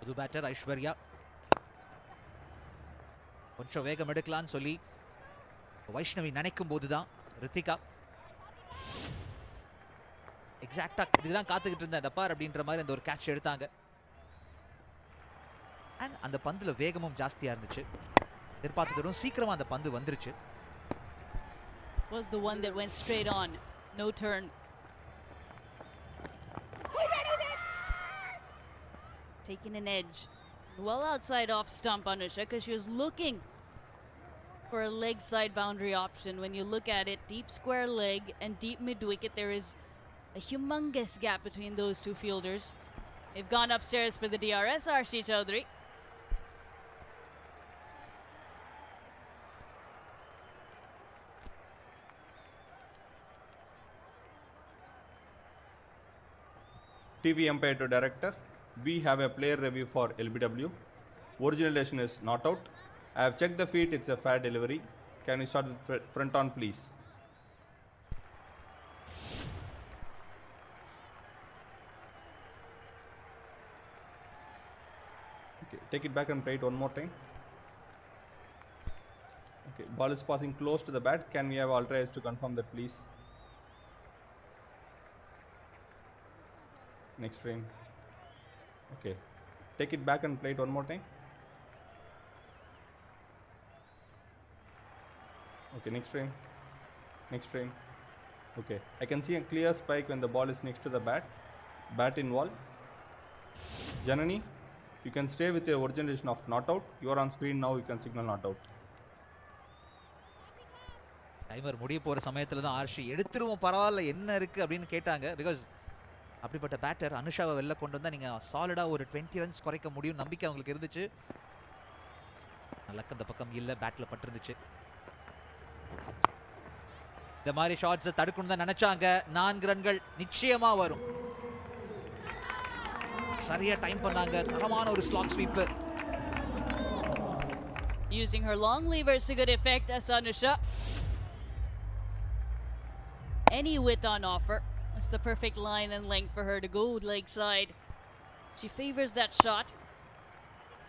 புது batter Aishwarya கொஞ்சம் வேகம் எடுக்கலான்னு சொல்லி வைஷ்ணவி நினைக்கும் போதுதான் ரித்திகா எக்ஸாக்டா இதுதான் காத்துக்கிட்டு இருந்தேன் இந்த பார் அப்படின்ற மாதிரி அந்த ஒரு கேட்ச் எடுத்தாங்க. அண்ட் அந்த பந்துல வேகமும் ஜாஸ்தியா இருந்துச்சு. எதிர்பார்த்ததும் சீக்கிரமா அந்த பந்து வந்துருச்சு. Was the one that went straight on, no turn. Taking an edge well outside off stump, Anusha, because she was looking for a leg side boundary option. When you look at it, deep square leg and deep mid wicket, there is a humongous gap between those two fielders. They've gone upstairs for the DRS, Arshi Chaudhary. TV umpire to director. We have a player review for LBW. Original decision is not out. I have checked the feet, it's a fair delivery. Can we start with front on, please? Okay, take it back and try it one more time. Okay, ball is passing close to the bat. Can we have ultra to confirm that, please? Next frame. Okay, take it back and play it one more time. Okay, next frame. Next frame. Okay, I can see a clear spike when the ball is next to the bat. Bat in wall. Janani, you can stay with your original decision of not out. You are on screen now, you can signal not out. Timer முடிய போகிற சமயத்தில் தான் ஆர்ஷி எடுத்துருவோம் பரவாயில்ல என்ன இருக்குது அப்படின்னு கேட்டாங்க. பிகாஸ் அப்படிப்பட்ட பேட்டர் அனுஷாவை வெளில கொண்டு வந்தால் நீங்கள் சாலிடாக ஒரு 20 ரன்ஸ் குறைக்க முடியும் நம்பிக்கை அவங்களுக்கு இருந்துச்சு. லக் அந்த பக்கம் இல்லை, பேட்டில் பட்டிருந்துச்சு. இந்த மாதிரி ஷாட்ஸை தடுக்கணும் தான் நினைச்சாங்க. 4 ரன்கள் நிச்சயமா வரும். சரியா டைம் பண்ணாங்க. தரமான ஒரு slack sweep. Using her long levers to good effect as Anusha. Any width on offer. It's the perfect line and length for her to go leg side. She favors that shot.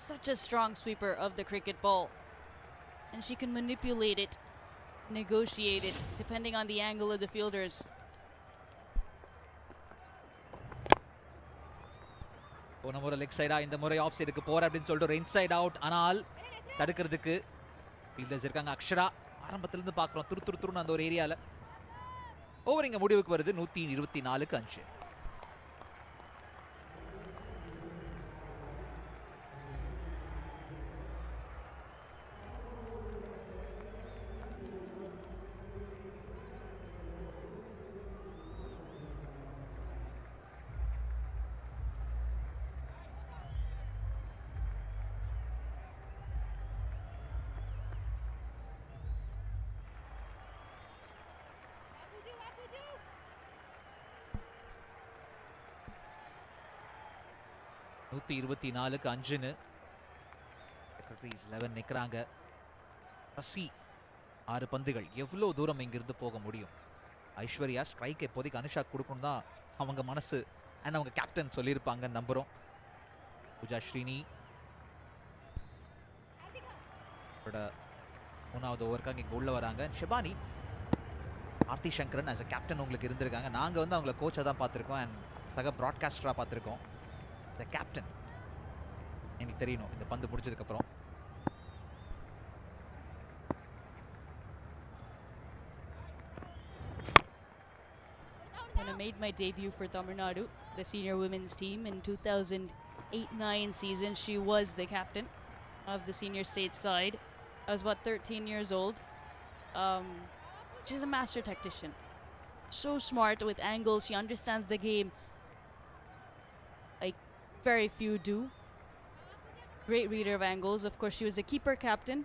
Such a strong sweeper of the cricket ball. And she can manipulate it, negotiate it, depending on the angle of the fielders. போன முறை leg சைடா, இந்த முறை of சைடுக்கு போற அப்படின்னு சொல்லிட்டு ஒரு இன்சைட் அவுட். ஆனால் தடுக்கிறதுக்கு ஃபீல்டர்ஸ் இருக்காங்க. அக்ஷரா ஆரம்பத்திலிருந்து பார்க்குறோம் துருன்னு அந்த ஒரு ஏரியாவில். ஓவர் இங்கே முடிவுக்கு வருது 124க்கு 5. க்கு 5ன்னு செக்ரட்டரிஸ் 11 நிற்கிறாங்க. ரசி 6 பந்துகள் எவ்வளோ தூரம் இங்கிருந்து போக முடியும்? ஐஸ்வர்யா ஸ்ட்ரைக் இப்போதைக்கு அனுஷா கொடுக்கணும் தான் அவங்க மனசு அண்ட் அவங்க கேப்டன் சொல்லியிருப்பாங்க நம்புகிறோம். பூஜா ஸ்ரீனி 3வது ஓவருக்காக இங்கே உள்ள வராங்க. Shibani Aarthi Sankaran as a captain உங்களுக்கு இருந்திருக்காங்க. நாங்கள் வந்து அவங்கள கோச்சை தான் பார்த்துருக்கோம் அண்ட் சக ப்ராட்காஸ்டராக பார்த்துருக்கோம். த கேப்டன் எனக்கு தெரியணும் இந்த பந்து முடிச்சதுக்கப்புறம். When I made my debut for Tamil Nadu, the senior women's team in 2008-9 season, she was the captain of the senior state side. I was about 13 years old. She's a master tactician. So smart with angles. She understands the game like very few do. Great reader of angles. Of course, she was a keeper captain,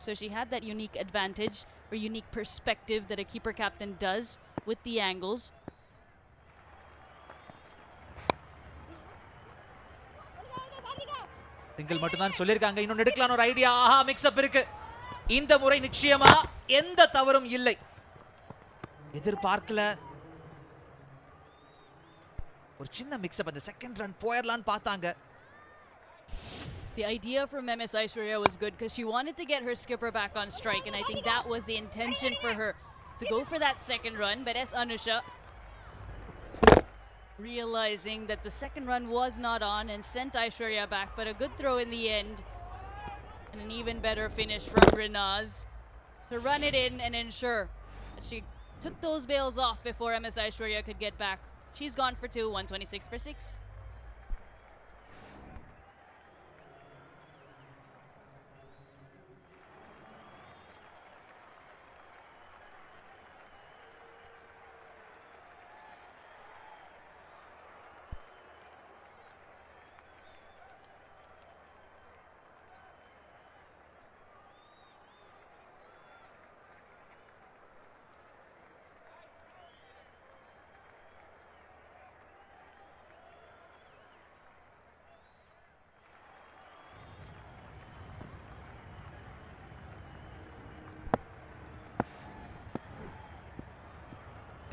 so she had that unique advantage or unique perspective that a keeper captain does with the angles. Single மட்டும்தான் சொல்லியிருக்காங்க. இன்னொன்று எடுக்கலாம் ஒரு idea. ஆஹா, mix அப் இருக்கு. இந்த முறை நிச்சயமா எந்த தவறும் இல்லை. எதிர்பார்க்கல ஒரு சின்ன மிக்ஸ் அப். அந்த செகண்ட் ரன் போயிடலான்னு பார்த்தாங்க. The idea from MS Aishwarya was good because she wanted to get her skipper back on strike, and I think that was the intention for her to go for that second run. But as Anusha, realizing that the second run was not on and sent Aishwarya back, but a good throw in the end and an even better finish from Rinaz to run it in and ensure that she took those bails off before MS Aishwarya could get back. She's gone for 2, 126 for 6.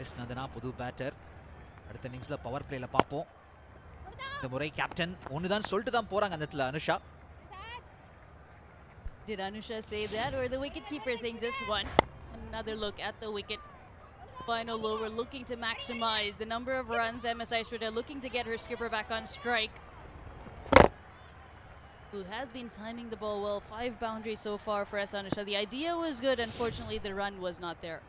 S Nandana புது batter. அடுத்த இன்னிங்ஸ்ல power பிளேல பார்ப்போம். இந்த முறை captain ஒண்ணுதான் சொல்லிட்டு தான் போறாங்க அந்த இடத்துல Anusha. Did Anusha say that, or the wicket keeper saying just one? Another look at the wicket. Final over, looking to maximize the number of runs. MSI Shraddha looking to get her skipper back on strike, who has been timing the ball well. 5 boundaries so far for S. Anusha. The idea was good, unfortunately the run was not there.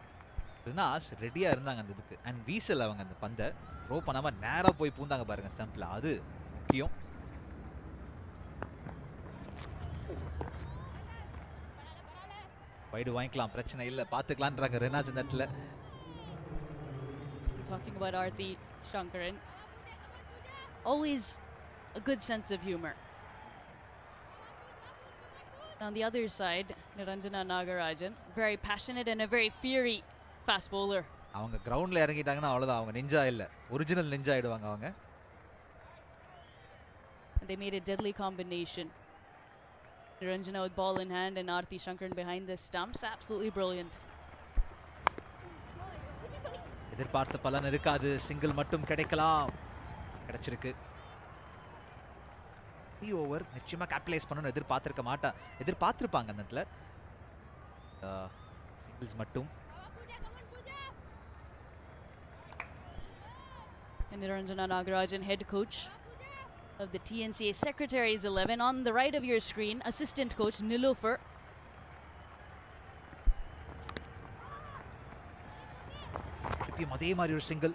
Rinas ரெடியா இருந்தாங்க அந்த இதுக்கு. And வீசல் அவங்க அந்த பந்தை throw பண்ணாம நேரா போய் பூந்தாங்க பாருங்க ஸ்டம்ப்ல. அது முக்கியம். வைடு வாங்கிக்கலாம், பிரச்சனை இல்லை, பார்த்துக்கலான்றாங்க ரினாஸ் இந்த இடத்துல. Talking about Aarti Shankaran, always a good sense of humor. On the other side, Niranjana Nagarajan, very passionate and a very fiery fast bowler. அவங்க கிரவுண்ட்ல இறங்கிட்டாங்கன்னா அவ்வளவுதான், அவங்க நிஞ்சா இல்ல, ஒரிஜினல் நிஞ்சா ஆயிடுவாங்க அவங்க. And they made a deadly combination. Niranjana with ball in hand and Aarti Shankaran behind the stumps. Absolutely brilliant. எதிர்பார்த்த பலன் இருக்காது, சிங்கிள் மட்டும் கிடைக்கலாம், கிடைச்சிருக்கு. ஓவர் நிச்சயமா கேபிட்டலைஸ் பண்ணணும்னு எதிர்பார்த்திருப்பாங்க அந்த இடத்துல. சிங்கிள்ஸ் மட்டும். And Niranjana Nagarajan, head coach of the TNCA Secretaries 11. On the right of your screen, assistant coach Nilofer. இப்பயும் அதே மாதிரி ஒரு சிங்கிள்.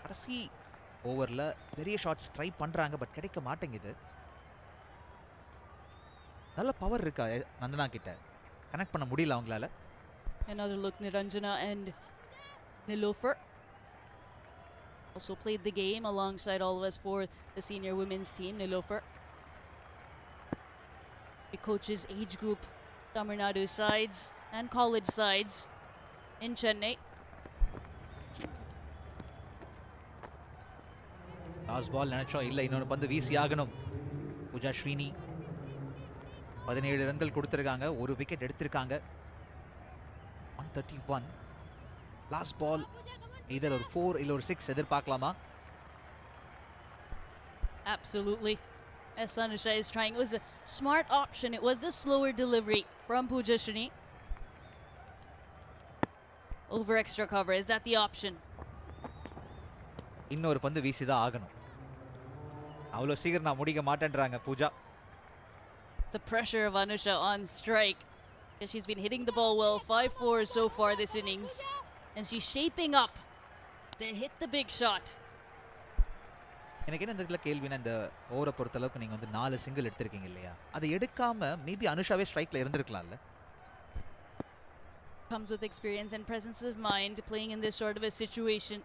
கடைசி ஓவர்ல பெரிய ஷாட்ஸ் ட்ரை பண்றாங்க, பட் கிடைக்க மாட்டேங்குது. நல்ல பவர் இருக்கா நந்தனா கிட்ட, கனெக்ட் பண்ண முடியல அவங்களால. Another look, Niranjana and Nilofer also played the game alongside all of us for the senior women's team. Nilofer, he coaches age group Tamil Nadu sides and college sides in Chennai. Last ball நினைச்சோம், இல்லை இன்னொரு பந்து வீசி ஆகணும். பூஜா ஸ்ரீனி 17 ரன்கள் கொடுத்திருக்காங்க, ஒரு wicket எடுத்திருக்காங்க. 131. லாஸ்ட் பால் இதர் ஒரு 4 இல்ல ஒரு 6 எதிர்பார்க்கலாமா? Absolutely. As Anusha is trying, it was a smart option. It was the slower delivery from Pooja Shrini. Over extra cover, is that the option? இன்னொரு பந்து வீசி தான் ஆகணும், அவ்வளோ சீக்கிரம் நான் முடிக்க மாட்டேன்றாங்க Pooja. The pressure of Anusha on strike, because she's been hitting the ball well. 5-4 so far this innings, and she's shaping up to hit the big shot. எனக்கு என்ன இந்த கேள்வினா, இந்த ஓவரை பொறுத்தளவுக்கு நீங்க வந்து 4 சிங்கிள் எடுத்திருக்கீங்க இல்லையா, அதை எடுக்காம maybe அனுஷாவே ஸ்ட்ரைக்ல இருந்திருக்கலாம்ல. Comes with experience and presence of mind playing in this sort of a situation.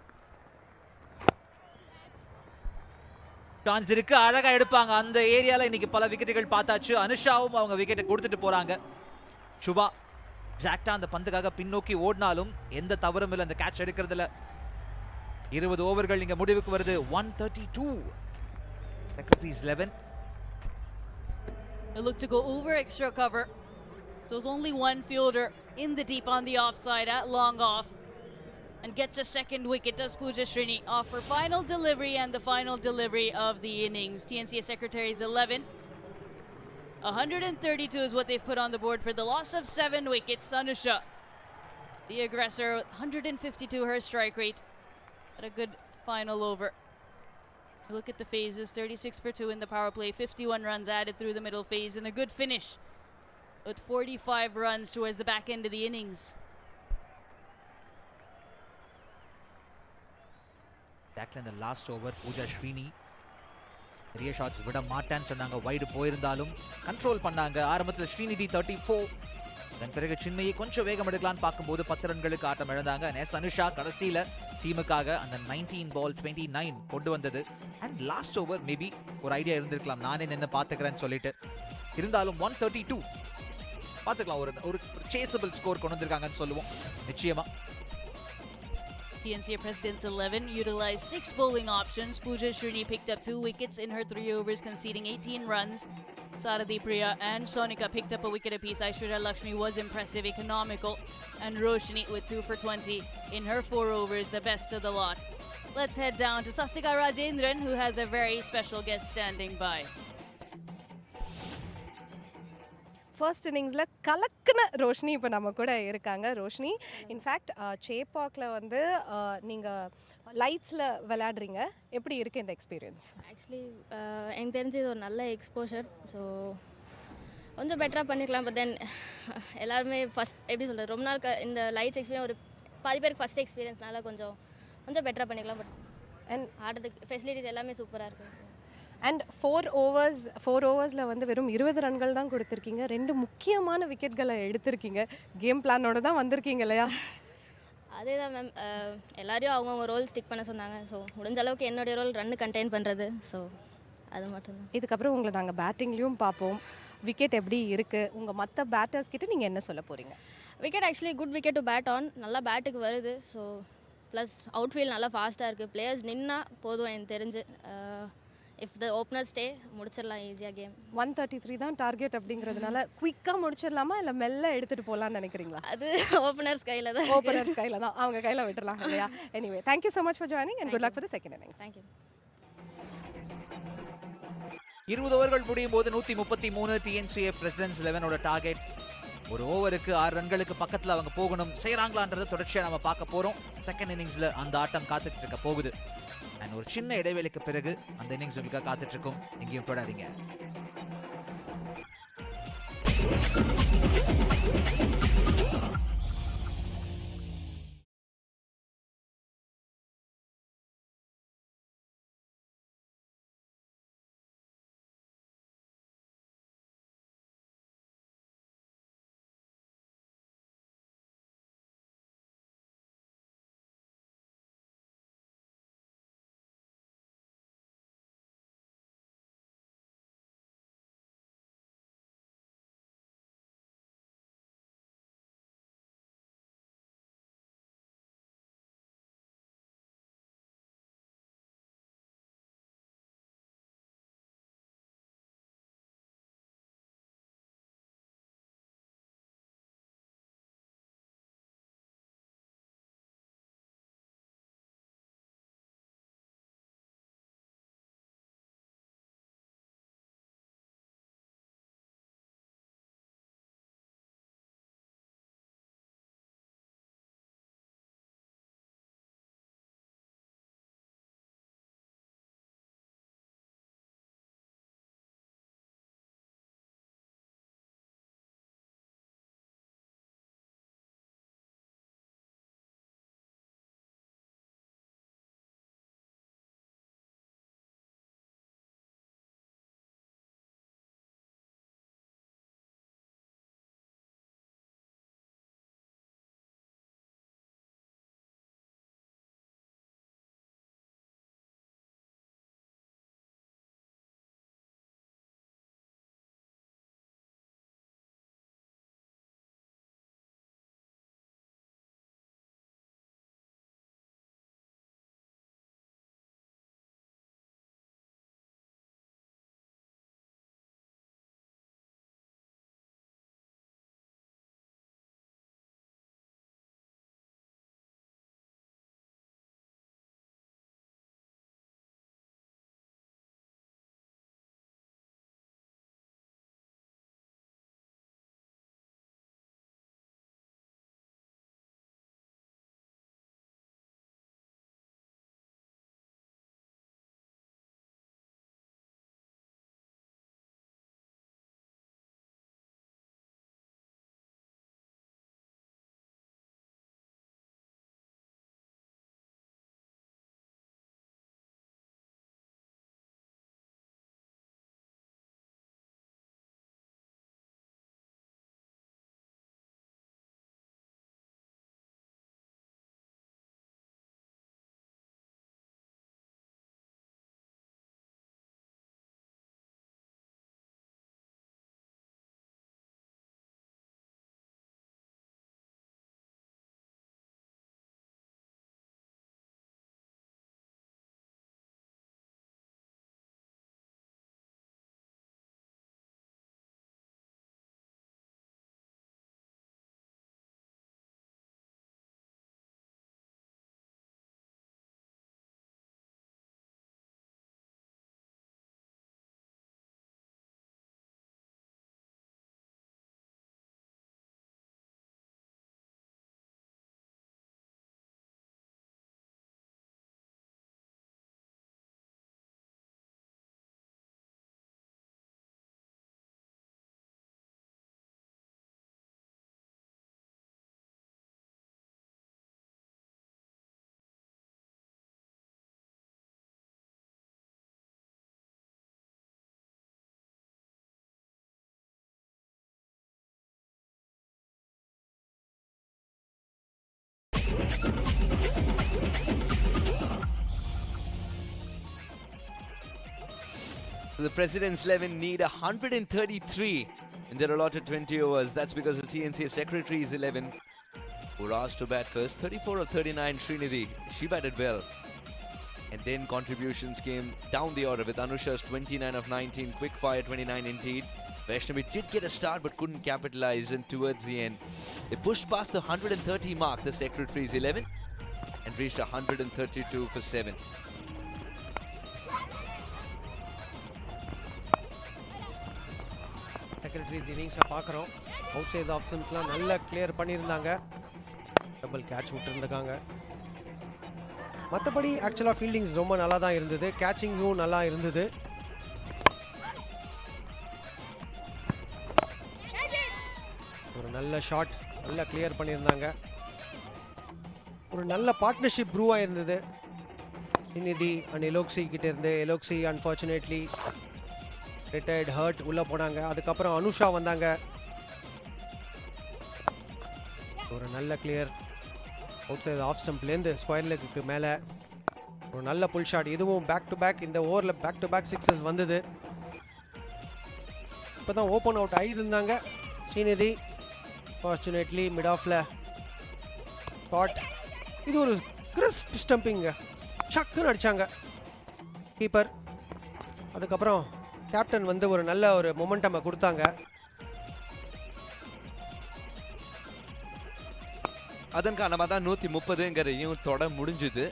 Chance இருக்கு, அழகா எடுப்பாங்க அந்த ஏரியால. இன்னைக்கு பல விக்கெட்டுகள் பார்த்தாச்சு, அனுஷாவும் அவங்க விக்கெட்டை கொடுத்துட்டு போறாங்க. சுபா எக்ஸாக்டா அந்த பந்துக்காக பின்னோக்கி ஓடினாலும் எந்த தவறும் இல்லை அந்த கேட்ச் எடுக்கிறதுல. 20 ஓவர்கள் இங்க முடிவுக்கு வருது. 132 Secretaries 11. They look to go over extra cover, so it's only one fielder in the deep on the offside at long off, and gets a second wicket. Does Pooja Shrini off her final delivery and the final delivery of the innings. TNCA Secretaries 11. 132 is what they've put on the board for the loss of 7 wickets. Anusha, the aggressor, 152 her strike rate. But a good final over. Look at the phases, 36 for 2 in the power play, 51 runs added through the middle phase, and a good finish with 45 runs towards the back end of the innings. இந்த last over Pooja Srini பெரிய shots விட மாட்டேன்னு சொன்னாங்க, wide போயிருந்தாலும் control பண்ணாங்க. ஆரம்பத்தில் ஸ்ரீநிதி 34, அதன் பிறகு சின்மையை கொஞ்சம் வேகம் எடுக்கலான்னு பார்க்கும்போது 10 ரன்களுக்கு ஆட்டம் இழந்தாங்க. எஸ் அனுஷா கடைசியில டீமுக்காக அந்த 19 பால் 29 கொண்டு வந்தது. அண்ட் லாஸ்ட் ஓவர் மேபி ஒரு ஐடியா இருந்திருக்கலாம், நானே நின்று பார்த்துக்கிறேன்னு சொல்லிட்டு. இருந்தாலும் 132 பார்த்துக்கலாம், ஒரு சேசபிள் ஸ்கோர் கொண்டு வந்திருக்காங்கன்னு சொல்லுவோம் நிச்சயமா. TNCA Presidents 11 utilized 6 bowling options. Pooja Shrini picked up 2 wickets in her 3 overs, conceding 18 runs. Sarathi Priya and Sonika picked up a wicket apiece. Aishwarya Lakshmi was impressive, economical, and Roshni with 2 for 20 in her 4 overs, the best of the lot. Let's head down to Sastika Rajendran, who has a very special guest standing by. First இன்னிங்ஸில் கலக்குன ரோஷினி இப்போ நம்ம கூட இருக்காங்க. Roshini, in fact சேப்பாக்கில் வந்து நீங்கள் லைட்ஸில் விளையாடுறீங்க. எப்படி இருக்குது இந்த எக்ஸ்பீரியன்ஸ்? ஆக்சுவலி எனக்கு தெரிஞ்சு இது ஒரு நல்ல எக்ஸ்போஷர். ஸோ கொஞ்சம் பெட்டராக பண்ணிக்கலாம். பட் தென் எல்லாருமே ஃபஸ்ட் எப்படி சொல்கிறது, ரொம்ப நாள் இந்த லைட்ஸ் எக்ஸ்பீரியன்ஸ் ஒரு பாதி பேருக்கு ஃபஸ்ட் எக்ஸ்பீரியன்ஸ்னால கொஞ்சம் பெட்டராக பண்ணிக்கலாம். பட் அண்ட் ஆடுறதுக்கு ஃபெசிலிட்டிஸ் எல்லாமே சூப்பராக இருக்குது. அண்ட் 4 ஓவர்ஸில் வந்து வெறும் 20 ரன்கள் தான் கொடுத்துருக்கீங்க. 2 முக்கியமான விக்கெட்களை எடுத்திருக்கீங்க. கேம் பிளானோட தான் வந்திருக்கீங்க இல்லையா? அதே தான் மேம், எல்லாரையும் அவங்கவுங்க ரோல் ஸ்டிக் பண்ண சொன்னாங்க. ஸோ முடிஞ்ச அளவுக்கு என்னுடைய ரோல் ரன்னு கண்டெயின் பண்ணுறது. ஸோ அது மட்டும்தான். இதுக்கப்புறம் உங்களை நாங்கள் பேட்டிங்லேயும் பார்ப்போம். விக்கெட் எப்படி இருக்குது? உங்கள் மற்ற பேட்டர்ஸ் கிட்ட நீங்கள் என்ன சொல்ல போகிறீங்க? Wicket actually good wicket to bat on, நல்லா பேட்டுக்கு வருது. ஸோ ப்ளஸ் அவுட்ஃபீல்ட் நல்லா ஃபாஸ்ட்டாக இருக்குது. பிளேயர்ஸ் நின்னா போதும் எனக்கு தெரிஞ்சு. இஃப் த ஓப்பனர் ஸ்டே முடிச்சிடலாம் ஈஸியாக கேம். 133 தான் டார்கெட் அப்படிங்கிறதுனால குயிக்காக முடிச்சிடலாமா இல்லை மெல்ல எடுத்துகிட்டு போகலான்னு நினைக்கிறீங்களா? அது ஓப்பனர்ஸ் கையில் தான். ஓப்பனர்ஸ் கையில் தான், அவங்க கையில் விட்டுறலாம் இல்லையா? Anyway, thank you so much for joining and good luck for the second innings. Thank you. 20 ஓவர்கள் முடியும் போது 133 TNCA பிரசிடென்ட்ஸ் 11ஓட டார்கெட். ஒரு ஓவருக்கு 6 ரன்களுக்கு பக்கத்தில் அவங்க போகணும். செய்கிறாங்களான்றதை தொடர்ச்சியாக நம்ம பார்க்க போகிறோம். செகண்ட் இன்னிங்ஸில் அந்த ஆட்டம் காத்துட்டு இருக்க போகுது. அண்ட் ஒரு சின்ன இடைவேளைக்கு பிறகு அந்த இன்னிங்ஸ் உங்களுக்கு காத்துட்டு இருக்கும். எங்கேயும் தொடாதீங்க. So the President's 11 need 133 in their allotted 20 overs. That's because the TNCA Secretary's 11 were asked to bat first. 34 of 39, Srinidhi. She batted well. And then contributions came down the order with Anusha's 29 of 19, Quickfire 29 indeed. Vaishnavi did get a start but couldn't capitalize, and towards the end they pushed past the 130 mark, the Secretary's 11, and reached 132 for 7. Secretary's இன்னிங்ஸை பார்க்குறோம். Out side ஆப்ஷன்ஸ்லாம் நல்லா clear பண்ணியிருந்தாங்க. Double catch விட்டுருந்துருக்காங்க. மற்றபடி ஆக்சுவலாக ஃபீல்டிங்ஸ் ரொம்ப நல்லா தான் இருந்தது. கேட்சிங்கும் நல்லா இருந்தது. ஒரு நல்ல ஷாட் நல்லா கிளியர் பண்ணியிருந்தாங்க. ஒரு நல்ல பார்ட்னர்ஷிப் ப்ரூவாக இருந்தது ஸ்ரீநிதி அண்ட் எலோக்ஸி கிட்டே இருந்து. எலோக்ஸி அன்ஃபார்ச்சுனேட்லி ரிட்டையர்ட் ஹர்ட் உள்ளே போனாங்க. அதுக்கப்புறம் அனுஷா வந்தாங்க. ஒரு நல்ல கிளியர் அவுட் சைடு ஆஃப் ஸ்டம்ப்லேருந்து ஸ்கொயர் லெக்குக்கு மேலே ஒரு நல்ல புல் ஷாட். இதுவும் பேக் டு பேக், இந்த ஓவரில் பேக் டு பேக் சிக்ஸஸ் வந்தது. இப்போ தான் ஓப்பன் அவுட் ஆகியிருந்தாங்க ஸ்ரீநிதி. ஃபார்ச்சுனேட்லி மிட் ஆஃபில் ஷாட். இது ஒரு கிறிஸ்ப் ஸ்டம்பிங்க, ஷக்குன்னு அடித்தாங்க கீப்பர். அதுக்கப்புறம் கேப்டன் வந்து ஒரு நல்ல ஒரு மொமெண்டமை கொடுத்தாங்க. அதன் காரணமாக தான் 130ங்கிறதையும் தொட முடிஞ்சுது.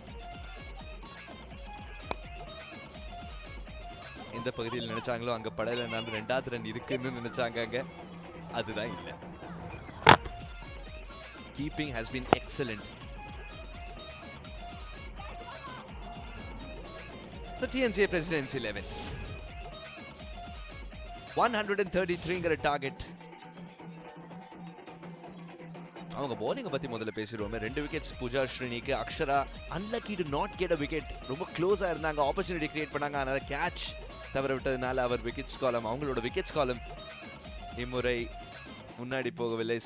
இந்த பகுதியில் நினைச்சாங்களோ அங்கே படையில நான் 2வது ரன் இருக்குன்னு நினைச்சாங்க. அங்கே அதுதான் இல்லை. Keeping has been excellent. The TNCA President's 11 133ங்கிற டார்கெட். அவங்க bowling பத்தி முதல்ல பேசிடுவோமே. 2 விக்கெட்ஸ் பூஜா ஸ்ரீனிக்கு. Akshara unlucky to not get a wicket. ரொம்ப க்ளோஸாக இருந்தாங்க, ஆப்பர்ச்சுனிட்டி கிரியேட் பண்ணாங்க. அதனால கேட்ச் தவற விட்டதுனால அவர் விக்கெட்ஸ் காலம், அவங்களோட விக்கெட்ஸ் காலம் இம்முறை முன்னாடி போகவில்லை.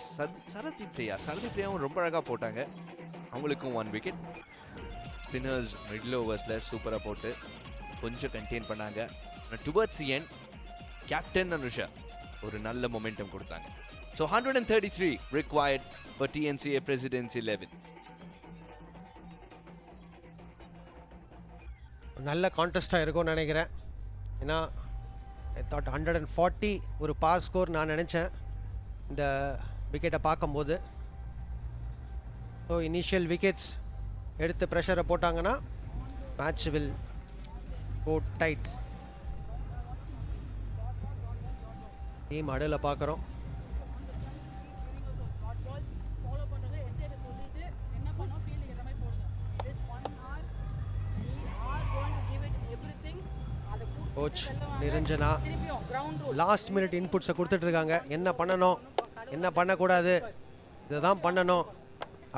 சரதி பிரியாவும் ரொம்ப அழகாக போட்டாங்க. அவங்களுக்கும் 1 விக்கெட். ஸ்பின்னர்ஸ் மிடில் ஓவர்ஸில் சூப்பராக போட்டு கொஞ்சம் கண்டெயின் பண்ணாங்க. Towards the end captain Anusha ஒரு நல்ல மொமெண்டம் கொடுத்தாங்க. So 133 required for TNCA President's 11. நல்ல கான்டெஸ்டாக இருக்கும்னு நினைக்கிறேன். ஏன்னா ஐ தாட் 140 ஒரு பாஸ் ஸ்கோர் நான் நினச்சேன் இந்த விக்கெட்டை பார்க்கும்போது. ஸோ இனிஷியல் விக்கெட்ஸ் எடுத்து ப்ரெஷரை போட்டாங்கன்னா match will go tight. Team அடலில் பார்க்குறோம். கோச் நிரஞ்சனா லாஸ்ட் மினிட் இன்புட்ஸை கொடுத்துட்ருக்காங்க. என்ன பண்ணணும், என்ன பண்ணக்கூடாது, இதை தான் பண்ணணும்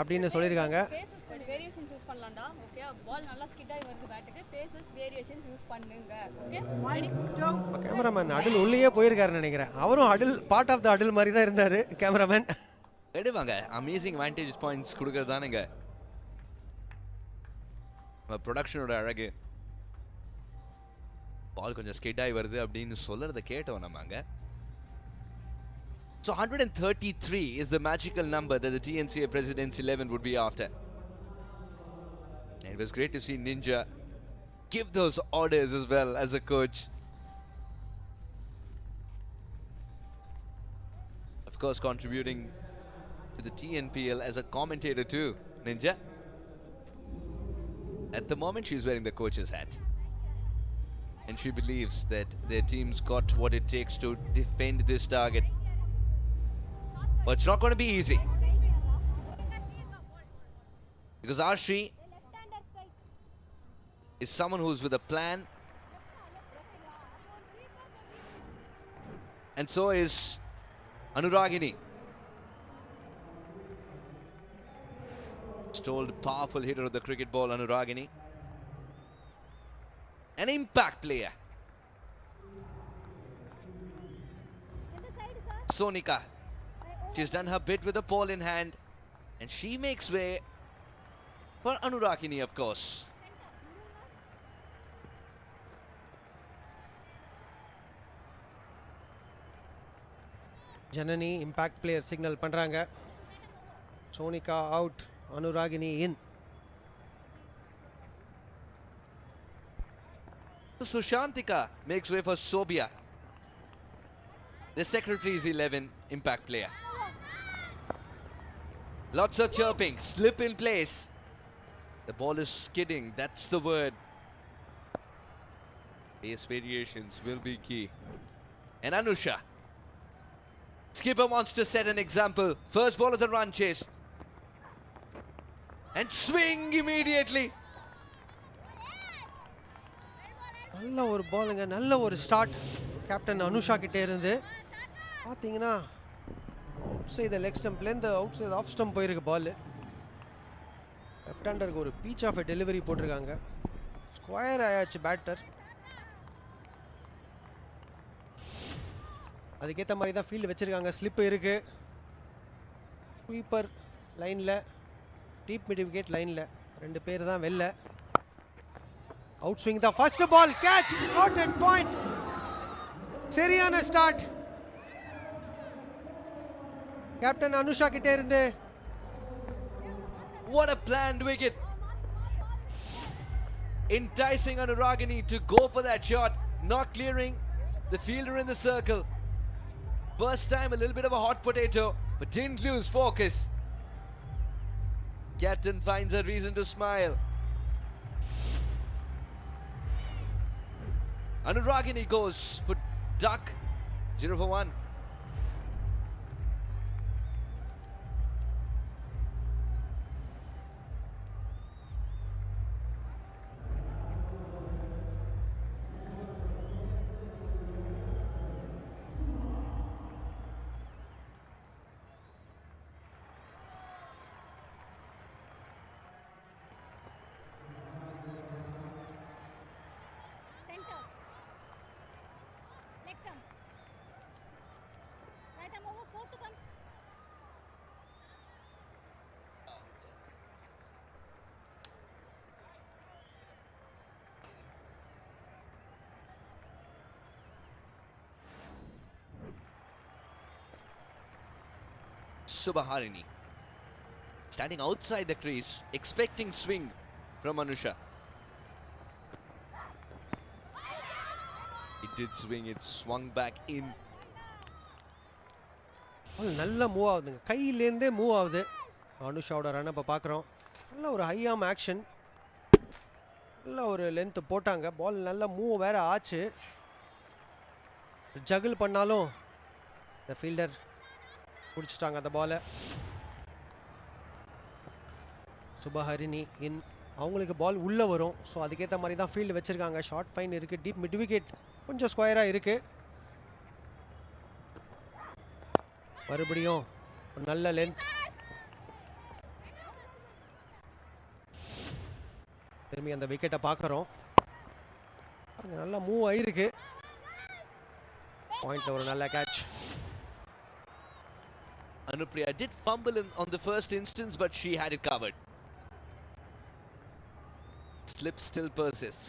அப்படின்னு சொல்லியிருக்காங்க. கேமராமேன் அடில் உள்ளேயே போயிருக்காருன்னு நினைக்கிறேன். அவரும் huddle part of the huddle மாதிரி தான் இருந்தார் கேமராமேன். எடுவாங்க அமேசிங் வாண்டேஜ் பாயிண்ட்ஸ் கொடுக்கறது தானுங்க ப்ரொடக்ஷனோட அழகு. பால் கொஞ்சம் ஸ்கிட் ஆகி வருது அப்படின்னு சொல்றதை கேட்டோம் நம்ம அங்க. So 133 is the magical number that the TNCA President's 11 would be after. And it was great to see Ninja give those orders as well as a coach. Of course, contributing to the TNPL as a commentator too, Ninja. At the moment, she's wearing the coach's hat. And she believes that their team's got what it takes to defend this target. But it's not going to be easy. Because Arshi is someone who's with a plan. And so is Anuragini. Stoled powerful hitter of the cricket ball, Anuragini. An impact player. Sonika. She's done her bit with the ball in hand. And she makes way for Anuragini, of course. Janani impact player signal பண்ணுறாங்க. Sonika out, Anuragini in. Sushantika makes way for Sobia, the Secretary's 11 impact player. Lots of chirping, slip in place. The ball is skidding, that's the word. Pace variations will be key. And Anusha. Skipper wants to set an example. First ball of the run chase. And swing immediately. நல்ல ஒரு பாலுங்க, நல்ல ஒரு start captain Anusha கிட்டே இருந்து. பார்த்தீங்கன்னா out side leg ஸ்டம்ப்லேருந்து out side off stump போயிருக்கு பால். லெஃப்ட் ஹேண்டருக்கு ஒரு பீச் ஆஃப் டெலிவரி போட்டிருக்காங்க. ஸ்கொயர் ஆயாச்சு பேட்டர். அதுக்கேற்ற மாதிரி தான் ஃபீல்டு வச்சுருக்காங்க. ஸ்லிப்பு இருக்குது. ஸ்வீப்பர் லைனில், டீப் மிட் விக்கெட் லைனில், 2 பேர் தான் வெளில. அவுட் ஸ்விங் தான். First ball catch, out at point. சரியான ஸ்டார்ட் கேப்டன் அனுஷா கிட்டே இருந்து. What a planned wicket. Enticing Anuragini to go for that shot, not clearing the fielder in the circle. First time a little bit of a hot potato, but didn't lose focus. Captain finds a reason to smile. Anuragini goes for duck, 0 for 1. Subharini standing outside the crease, expecting swing from Anusha. It did swing, it swung back in. நல்ல move ஆகுதுங்க, கையிலேருந்தே move ஆகுது. அனுஷாவோட run அப்போ பார்க்குறோம். நல்ல ஒரு high arm action, நல்ல ஒரு length போட்டாங்க. பால் நல்ல மூவ் வேற ஆச்சு. ஜகிள் பண்ணாலும் இந்த ஃபீல்டர் பிடிச்சிட்டாங்க அந்த பாலை. சுபஹரிணி இன். அவங்களுக்கு பால் உள்ளே வரும், ஸோ அதுக்கேற்ற மாதிரி தான் ஃபீல்டு வச்சுருக்காங்க. ஷார்ட் ஃபைன் இருக்குது, டீப் மிட் விக்கெட் கொஞ்சம் ஸ்கொயராக இருக்குது. மறுபடியும் ஒரு நல்ல லென்த். திரும்பி அந்த விக்கெட்டை பார்க்குறோம். நல்லா மூவ் ஆகிருக்கு. பாயிண்ட்ல ஒரு நல்ல catch. Anupriya did fumble on the first instance, but she had it covered. Slip still persists.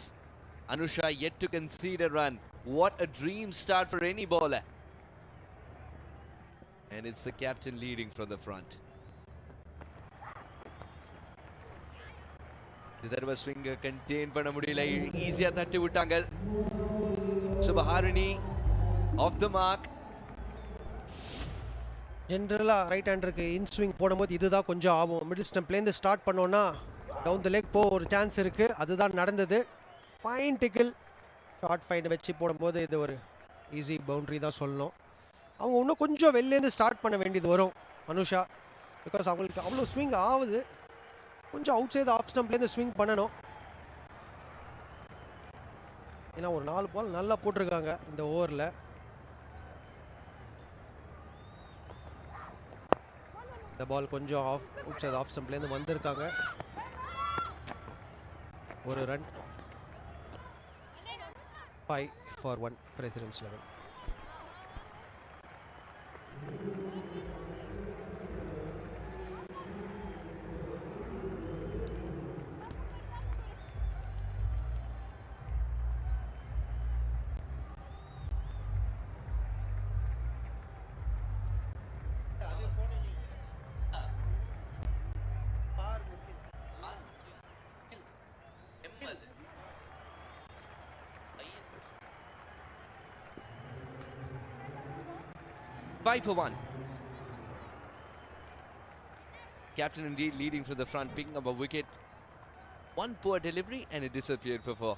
Anusha yet to concede a run. What a dream start for any bowler. And it's the captain leading from the front. That was swinger contained பண்ண முடியல, ஈஸியா தட்டி விட்டாங்க. Subharini off the mark. ஜென்ரலாக right ஹேண்டருக்கு இன் swing போடும்போது இதுதான் கொஞ்சம் ஆகும். மிடில் ஸ்டம்ப்லேருந்து ஸ்டார்ட் பண்ணோன்னா டவுன் த லெக் போக ஒரு சான்ஸ் இருக்குது. அதுதான் நடந்தது. ஃபைன் டிக்கிள் ஷார்ட் ஃபைன் வச்சு போடும்போது இது ஒரு ஈஸி பவுண்ட்ரி தான் சொல்லணும். அவங்க இன்னும் கொஞ்சம் வெளிலேருந்து ஸ்டார்ட் பண்ண வேண்டியது வரும் அனுஷா, பிகாஸ் அவங்களுக்கு அவ்வளோ ஸ்விங் ஆகுது. கொஞ்சம் அவுட் சைடு ஆஃப் ஸ்டம்ப்லேருந்து ஸ்விங் பண்ணணும். ஏன்னா ஒரு 4 பால் நல்லா போட்டிருக்காங்க இந்த ஓவரில். இந்த பால் கொஞ்சம் அவுட் சைடு ஆஃப் ஸ்டம்ப்லேருந்து வந்திருக்காங்க. ஒரு run. 5 for 1 President's 11. 5 for 1. Captain indeed leading from the front, picking up a wicket. One poor delivery and it disappeared for 4.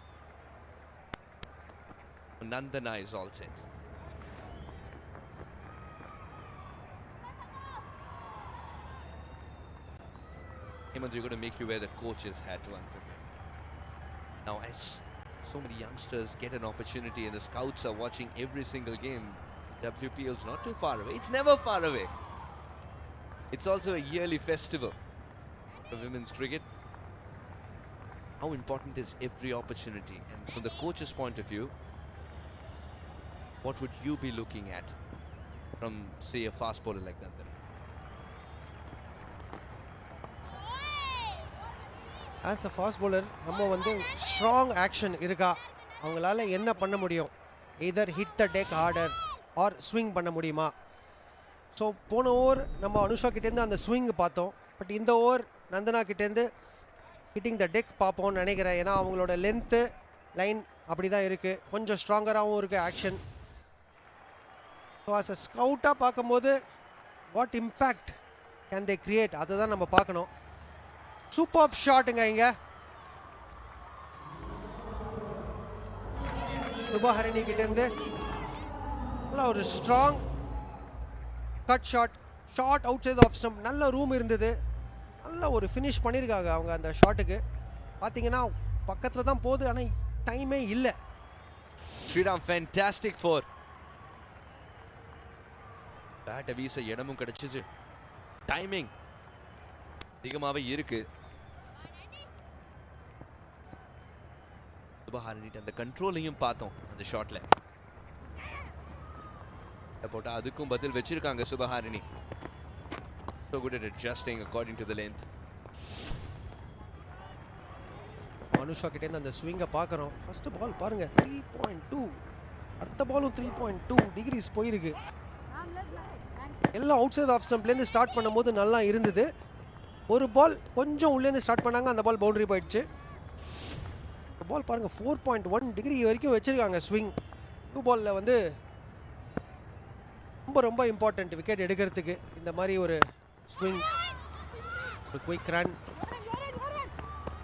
Nandana is all set. Hemant, we're going to make you wear the coach's hat once again. Now, as so many youngsters get an opportunity and the scouts are watching every single game, WPL is not too far away. It's never far away. It's also a yearly festival for women's cricket. How important is every opportunity? And from the coach's point of view, what would you be looking at from, say, a fast bowler like Nandana? As a fast bowler நம்ம வந்து strong action இருக்கா, அவங்களால என்ன பண்ண முடியும், either hit the deck harder or swing பண்ண முடியுமா. So போன ஓவர் நம்ம அனுஷா கிட்டேருந்து அந்த ஸ்விங் பார்த்தோம், பட் இந்த ஓவர் நந்தனா கிட்டேருந்து ஹிட்டிங் த டெக் பார்ப்போம்னு நினைக்கிறேன். ஏன்னா அவங்களோட லென்த்து லைன் அப்படி தான் இருக்குது, கொஞ்சம் ஸ்ட்ராங்கராகவும் இருக்குது ஆக்ஷன். ஸோ ஆஸ் அ ஸ்கவுட்டாக பார்க்கும்போது what impact can they create, அதை தான் நம்ம பார்க்கணும். சூப்பர் ஷாட்டுங்க இங்க. சுபஹரணி கிட்ட இருந்து நல்ல ஒரு strong cut shot, short out side off stump. நல்ல ரூம் இருந்தது, நல்ல ஒரு ஃபினிஷ் பண்ணியிருக்காங்க அவங்க அந்த ஷாட்டுக்கு. பார்த்தீங்கன்னா பக்கத்தில் தான் போகுது, ஆனால் டைமே இல்லை. Sriram fantastic four. பேட்டை வீச இடமும் கிடைச்சிச்சு, டைமிங் அதிகமாகவே இருக்கு. சுபஹாரனிட்டு அந்த கண்ட்ரோலையும் பார்த்தோம் அந்த ஷாட்ல. போட்டா அதுக்கும் பதில் வச்சிருக்காங்க சுபஹாரினி. So good at adjusting according to the length. Anusha கிட்டே அந்த ஸ்விங்கை பார்க்குறோம். ஃபர்ஸ்ட் பால் பாருங்க 3.2, அடுத்த பாலும் 3.2 டிகிரிஸ் போயிருக்கு. எல்லாம் அவுட் சைட் ஆஃப் ஸ்டம்ப்லேருந்து ஸ்டார்ட் பண்ணும்போது நல்லா இருந்தது. ஒரு பால் கொஞ்சம் உள்ளேருந்து ஸ்டார்ட் பண்ணாங்க, அந்த பால் பவுண்டரி போயிடுச்சு. பால் பாருங்கள் 4.1 டிகிரி வரைக்கும் வச்சுருக்காங்க ஸ்விங். நியூ பாலில் வந்து ரொம்ப ரொம்ப இம்பார்ட்டண்ட் விக்கெட் எடுக்கிறதுக்கு இந்த மாதிரி ஒரு ஸ்விங், ஒரு குயிக் ரன்,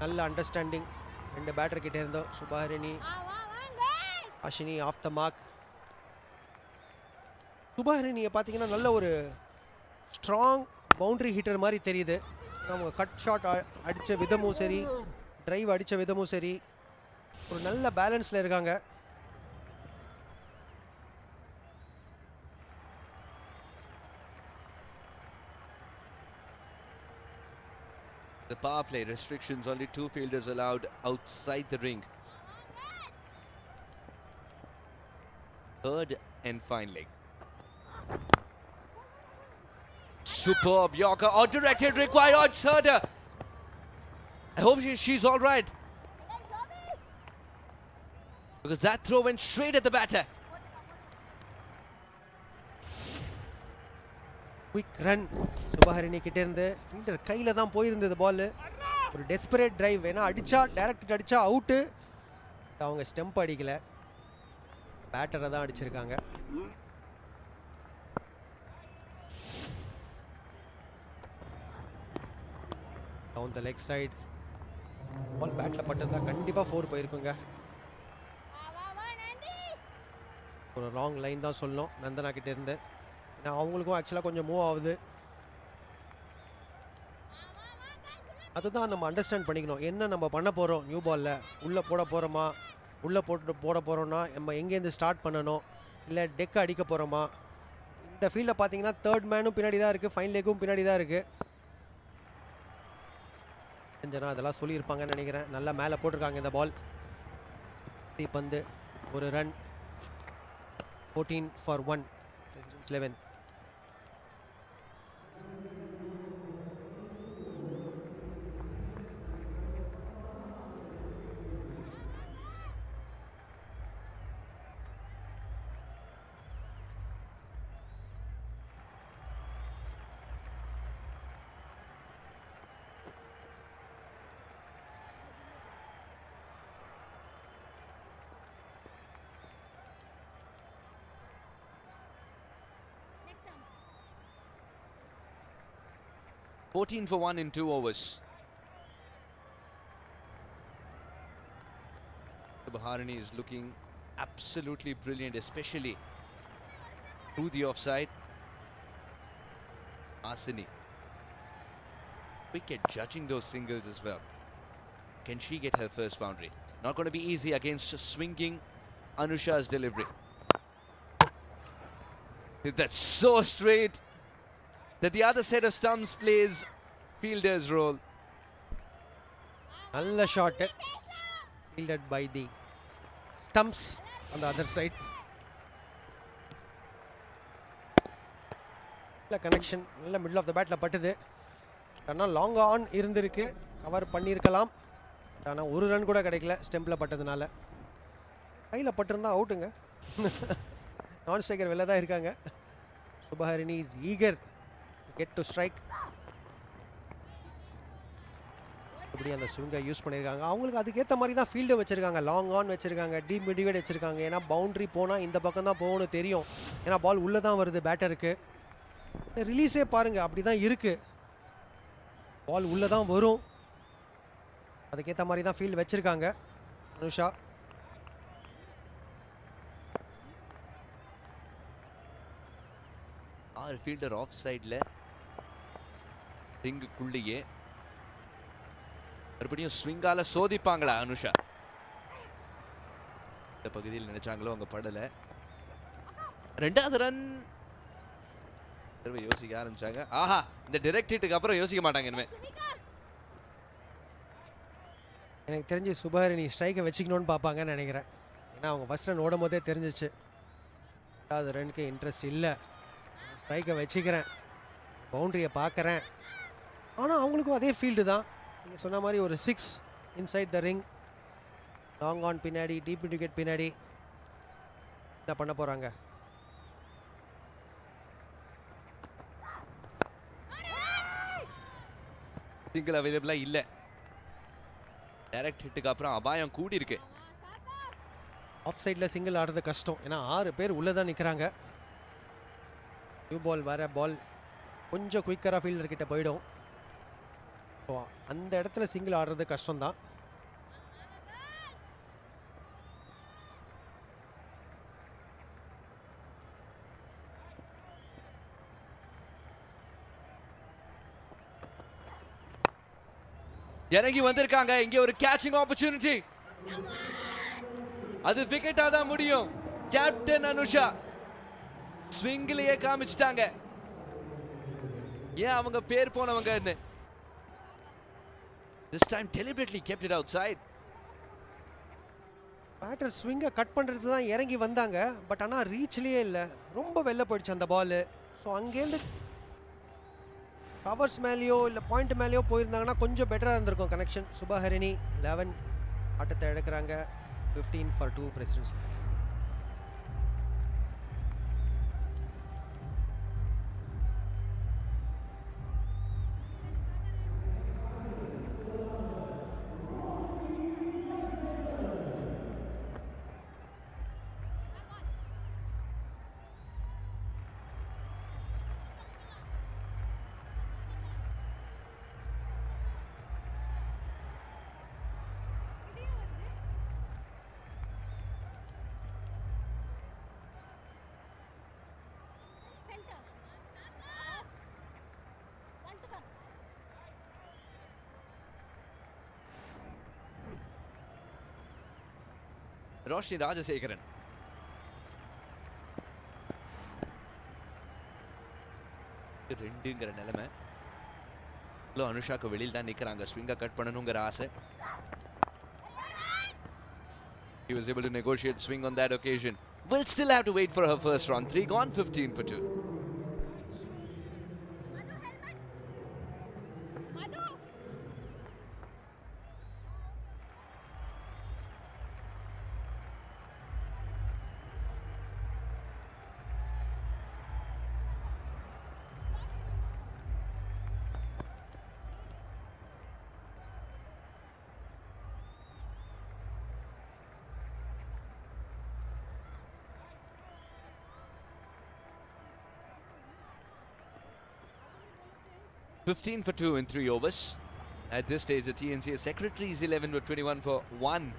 நல்ல அண்டர்ஸ்டாண்டிங் ரெண்டு பேட்டர் கிட்டே இருந்தோம். சுபஹரிணி, அஷினி ஆஃப் த மார்க். சுபஹரிணியை பார்த்தீங்கன்னா நல்ல ஒரு ஸ்ட்ராங் பவுண்டரி ஹிட்டர் மாதிரி தெரியுது. அவங்க கட் ஷாட் அடித்த விதமும் சரி, டிரைவ் அடித்த விதமும் சரி, ஒரு நல்ல பேலன்ஸில் இருக்காங்க. The power play restrictions, only 2 fielders allowed outside the ring. Third and fine leg. Superb Yorker, or directed required on Serda. I hope she's all right, because that throw went straight at the batter. Quick run Subaharini கிட்டே இருந்து. Fielder கையில் தான் போயிருந்தது பால். ஒரு desperate drive, ஏன்னா அடித்தா direct அடித்தா out. அவங்க ஸ்டெம்ப் அடிக்கலை, பேட்டரை தான் அடிச்சிருக்காங்க. Down the leg side ball பேட்டில் பட்டதா கண்டிப்பாக 4 போயிருக்குங்க. ஒரு ராங் லைன் தான் சொல்லணும் நந்தனா கிட்டே இருந்து. ஏன்னா அவங்களுக்கும் ஆக்சுவலாக கொஞ்சம் மூவ் ஆகுது. அதுதான் நம்ம அண்டர்ஸ்டாண்ட் பண்ணிக்கணும், என்ன நம்ம பண்ண போகிறோம் நியூ பாலில். உள்ளே போட போகிறோமா, உள்ளே போட போகிறோன்னா நம்ம எங்கேருந்து ஸ்டார்ட் பண்ணணும், இல்லை டெக் அடிக்க போகிறோமா. இந்த ஃபீல்டில் பார்த்தீங்கன்னா தேர்ட் மேனும் பின்னாடி தான் இருக்குது, ஃபைன் லெக்கும் பின்னாடி தான் இருக்குது. செஞ்சனா அதெல்லாம் சொல்லியிருப்பாங்கன்னு நினைக்கிறேன். நல்லா மேலே போட்டிருக்காங்க இந்த பால். பந்து ஒரு run. 14 for 1 11. 14 for 1 in 2 overs. Baharani is looking absolutely brilliant, especially through the offside. Asini, quick at judging those singles as well. Can she get her first boundary? Not going to be easy against swinging Anusha's delivery. That's so straight that the other set of stumps plays fielder's role. Nalla shot fielded by the stumps on the other side. Connection நல்ல middle of the batல பட்டது. ஆனா long on இருந்திருக்கு, cover பண்ணியிருக்கலாம். ஆனா ஒரு run கூட கிடைக்கல ஸ்டெம்ப்ல பட்டதுனால. கையில பட்டிருந்தா அவுட்டுங்க. நான் ஸ்ட்ரைக்கர் வெளில தான் இருக்காங்க. Subaharini is eager to get to strike. இப்படி அந்த ஸ்விங்கை யூஸ் பண்ணியிருக்காங்க. அவங்களுக்கு அதுக்கேற்ற மாதிரி தான் ஃபீல்டு வச்சுருக்காங்க. லாங் ஆன் வச்சுருக்காங்க, டீப் மிடிவேட் வச்சுருக்காங்க. ஏன்னா பவுண்ட்ரி போனால் இந்த பக்கம் தான் போகணும் தெரியும். ஏன்னா பால் உள்ளே தான் வருது பேட்டருக்கு. ரிலீஸே பாருங்கள் அப்படி தான் இருக்குது. பால் உள்ளே தான் வரும். அதுக்கேற்ற மாதிரி தான் ஃபீல்டு வச்சுருக்காங்க அனுஷா. ஆறு ஃபீல்டர் ஆஃப் சைடில் ரிங்குக்குள்ளேயே மறுபடியும் ஸ்விங்கால சோதிப்பாங்களா அனுஷா? இந்த பகுதியில் நினைச்சாங்களோ அவங்க படல. ரெண்டாவது ரன் யோசிக்க ஆரம்பிச்சாங்க. ஆஹா, இந்த டைரக்ட் ஹிட்டுக்கு அப்புறம் யோசிக்க மாட்டாங்க இனிமே. எனக்கு தெரிஞ்சு சுபஹரிணி ஸ்ட்ரைக்கை வச்சுக்கணும்னு பார்ப்பாங்கன்னு நினைக்கிறேன். ஏன்னா அவங்க ஃபஸ்ட் ரன் ஓடும் போதே தெரிஞ்சிச்சு ரெண்டாவது ரனுக்கு இன்ட்ரெஸ்ட் இல்லை, ஸ்ட்ரைக்கை வச்சுக்கிறேன், பவுண்ட்ரியை பார்க்குறேன். ஆனால் அவங்களுக்கும் அதே ஃபீல்டு தான். நீங்கள் சொன்ன மாதிரி ஒரு 6 inside the ring, long on பின்னாடி, டீப் விக்கெட் பின்னாடி என்ன பண்ண போகிறாங்க? சிங்கிள் அவைலபிளாக இல்லை. டைரக்ட் ஹிட்டுக்கு அப்புறம் அபாயம் கூடி இருக்கு. ஆஃப் சைடில் சிங்கிள் ஆடுறது கஷ்டம். ஏன்னா 6 பேர் உள்ளே தான் நிற்கிறாங்க. நியூ பால் வர பால் கொஞ்சம் குயிக்கராக ஃபீல்டர்கிட்ட போயிடும். ஸோ அந்த இடத்துல சிங்கிள் ஆடுறது கஷ்டம்தான். இறங்கி வந்திருக்காங்க. இங்கே ஒரு கேட்சிங் ஆப்பர்ச்சுனிட்டி. அது விக்கெட்டா தான் முடியும். கேப்டன் அனுஷா ஸ்விங்கிலேயே காமிச்சிட்டாங்க ஏன் அவங்க பேர் போனவங்கன்னு. This time deliberately kept it outside. Batter ஸ்விங்கை கட் பண்ணுறது தான் இறங்கி வந்தாங்க. பட் ஆனால் ரீச்லேயே இல்லை, ரொம்ப வெளில போயிடுச்சு அந்த பால். ஸோ அங்கேருந்து கவர்ஸ் மேலேயோ இல்லை பாயிண்ட் மேலேயோ போயிருந்தாங்கன்னா கொஞ்சம் பெட்டராக இருந்திருக்கும் கனெக்ஷன். சுபஹரிணி 11 ஆட்டத்தை எடுக்கிறாங்க. 15 for 2 பிரசிடென்ட்ஸ். ரோஷினி ராஜசேகரன் ரெண்டுங்கிற நிலைமை. அனுஷாக்கு வெளியில் தான் நிற்கிறாங்க. ஸ்விங்கை கட் பண்ணணுங்கிற ஆசை. He was able to negotiate swing on that occasion. Will still have to wait for her first run. 3 gone, 15 for 2. 15 for 2 in 3 overs. At this stage, the TNCA Secretaries 11 were 21 for 1.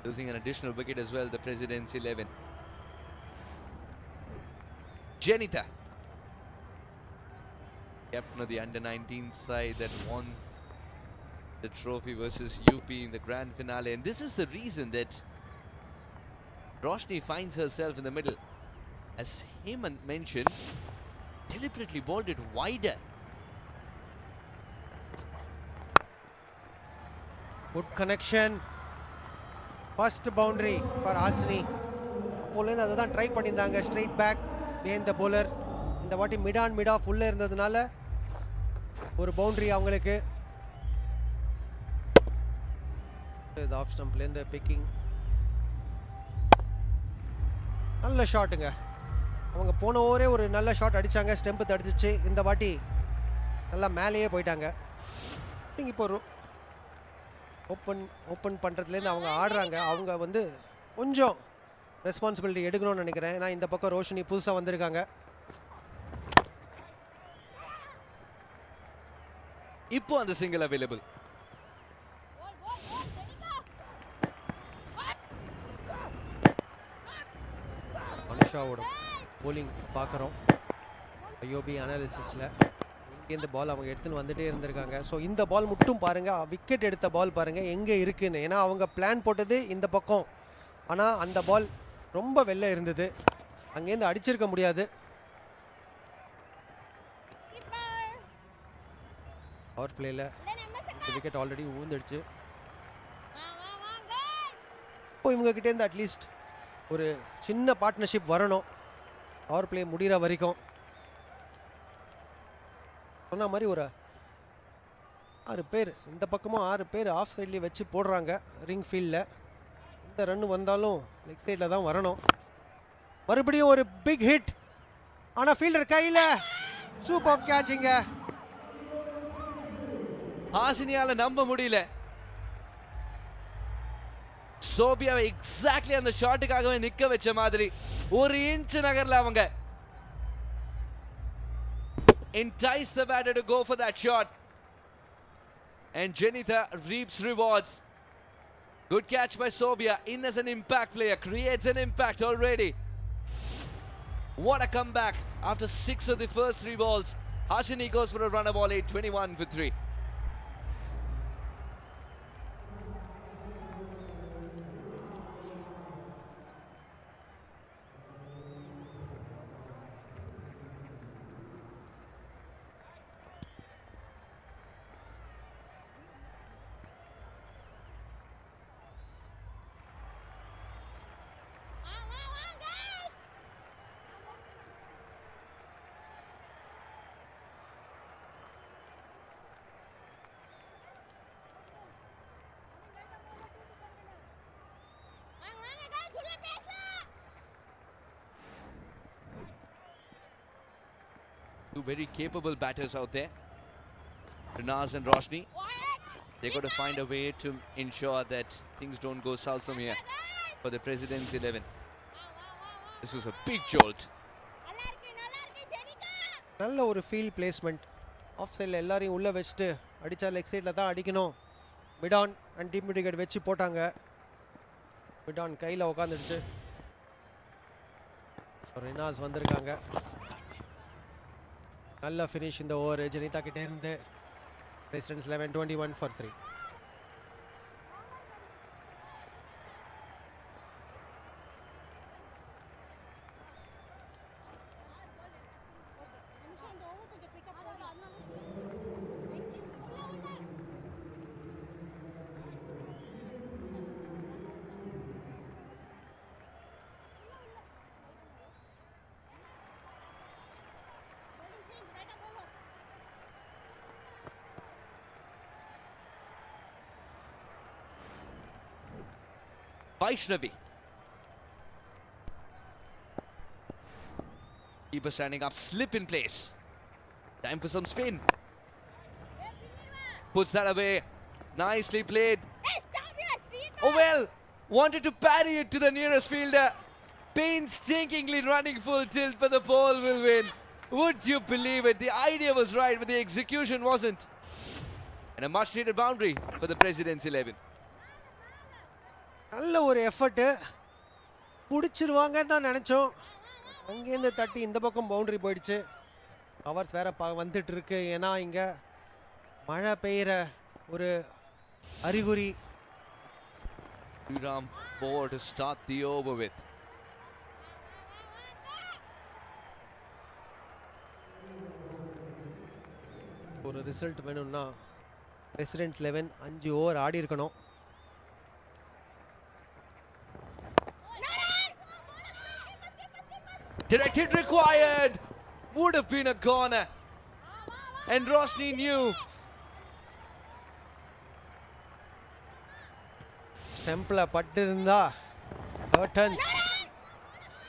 Losing an additional wicket as well, the Presidents 11. Janita, captain of the under-19 side that won the trophy versus UP in the grand finale. And this is the reason that Roshni finds herself in the middle. As Hemant mentioned, deliberately bowled it wider. Good connection. First boundary for Hasini. அப்போலேருந்து அதை தான் try பண்ணியிருந்தாங்க. Straight back behind the bowler. இந்த வாட்டி mid of உள்ளே இருந்ததுனால ஒரு boundary அவங்களுக்கு. இது ஆஃப் ஸ்டம்ப்லேருந்து பிக்கிங். நல்ல ஷாட்டுங்க. அவங்க போன ஓவரே ஒரு நல்ல ஷாட் அடித்தாங்க. ஸ்டெம்பு தடுத்துச்சு. இந்த வாட்டி நல்லா மேலேயே போயிட்டாங்க. இப்போ ஓப்பன் பண்ணுறதுலேருந்து அவங்க ஆடுறாங்க. அவங்க வந்து கொஞ்சம் ரெஸ்பான்சிபிலிட்டி எடுக்கணும்னு நினைக்கிறேன். ஏன்னா இந்த பக்கம் ரோஷினி புதுசாக வந்திருக்காங்க. இப்போ அந்த சிங்கிள் அவைலபிள். மனுஷாவோட போலிங் பார்க்குறோம் ஐஓபி அனாலிசிஸில். இங்கேருந்து பால் அவங்க எடுத்துன்னு வந்துட்டே இருந்திருக்காங்க. ஸோ இந்த பால் மட்டும் பாருங்கள், விக்கெட் எடுத்த பால் பாருங்கள் எங்கே இருக்குன்னு. ஏன்னா அவங்க பிளான் போட்டது இந்த பக்கம், ஆனால் அந்த பால் ரொம்ப வெளில இருந்தது. அங்கேருந்து அடிச்சிருக்க முடியாது. பவர் பிளேயில் விக்கெட் ஆல்ரெடி ஊந்துடுச்சு. இப்போ இவங்ககிட்டேருந்து அட்லீஸ்ட் ஒரு சின்ன பார்ட்னர்ஷிப் வரணும் பவர் பிளே முடிகிற வரைக்கும். சொன்ன மாதிரி ஒரு 6 பேர் இந்த பக்கமும் 6 பேர் ஆஃப் சைட்லேயே வச்சு போடுறாங்க ரிங் ஃபீல்டில். இந்த ரன் வந்தாலும் லெக் சைடில் தான் வரணும். மறுபடியும் ஒரு பிக் ஹிட், ஆனால் ஃபீல்டர் கையில். Super catching. ஹாசினியால நம்ப முடியல. சோபியாவை எக்ஸாக்ட்லி அந்த ஷாட்டுக்காகவே நிக்க வச்ச மாதிரி ஒரு இன்ச் நகர்ல அவங்க. Entice the batter to go for that shot. And Janita reaps rewards. Good catch by Sobia. In as an impact player. Creates an impact already. What a comeback. After 6 of the first 3 balls. Hashini goes for a run of all 8. 21 for 3. Two very capable batters out there, Rinaz and Roshni. They've got to find a way to ensure that things don't go south from here for the President's 11. This was a big jolt. நல்ல ஒரு field placement. Of சைடில் எல்லாரையும் உள்ளே வச்சுட்டு அடித்தா leg சைடில் தான் அடிக்கணும். மிடான் அண்ட் டீம் விக்கெட் வச்சு போட்டாங்க. மிடான் கையில் உட்காந்துடுச்சு. ரினாஸ் வந்திருக்காங்க. நல்ல ஃபினிஷ் இந்த ஓவர் ஜெனிதா கிட்டே இருந்து. Presidents 11 21 for 3. Vaishnavi. Keeper standing up, slip in place. Time for some spin. Puts that away. Nicely played. Oh well, wanted to parry it to the nearest fielder. Painstakingly running full tilt, but the ball will win. Would you believe it? The idea was right, but the execution wasn't. And a much needed boundary for the President's 11. நல்ல ஒரு effort, பிடிச்சிருவாங்கன்னு தான் நினச்சோம். அங்கேருந்து தட்டி இந்த பக்கம் boundary போயிடுச்சு. Covers வேற வந்துட்டு இருக்கு. ஏன்னா இங்கே மழை பெய்கிற ஒரு அறிகுறி. Sriram 4 to start the over with. ஒரு ரிசல்ட் வேணும்னா பிரசிடென்ட் 11 5 ஓவர் ஆடி இருக்கணும். Direct hit required. Would have been a corner. And Roshni knew. ஸ்டெம்பில் பட்டு இருந்தா கர்டன்ஸ்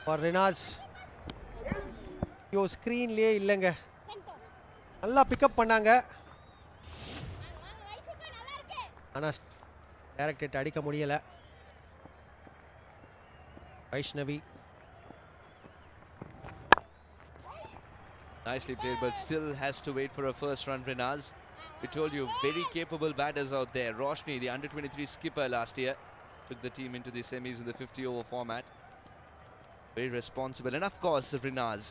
ஃபார் ரினாஸ். ஐயோ ஸ்க்ரீன்லேயே இல்லைங்க. நல்லா பிக்கப் பண்ணாங்க. ஆனால் டைரக்ட் ஹிட் அடிக்க முடியலை. Vaishnavi Nicely played, but still has to wait for a first run, Rinaz. We told you, very capable batters out there. Roshni, the under-23 skipper last year, took the team into the semis in the 50-over format. Very responsible. And of course, Rinaz.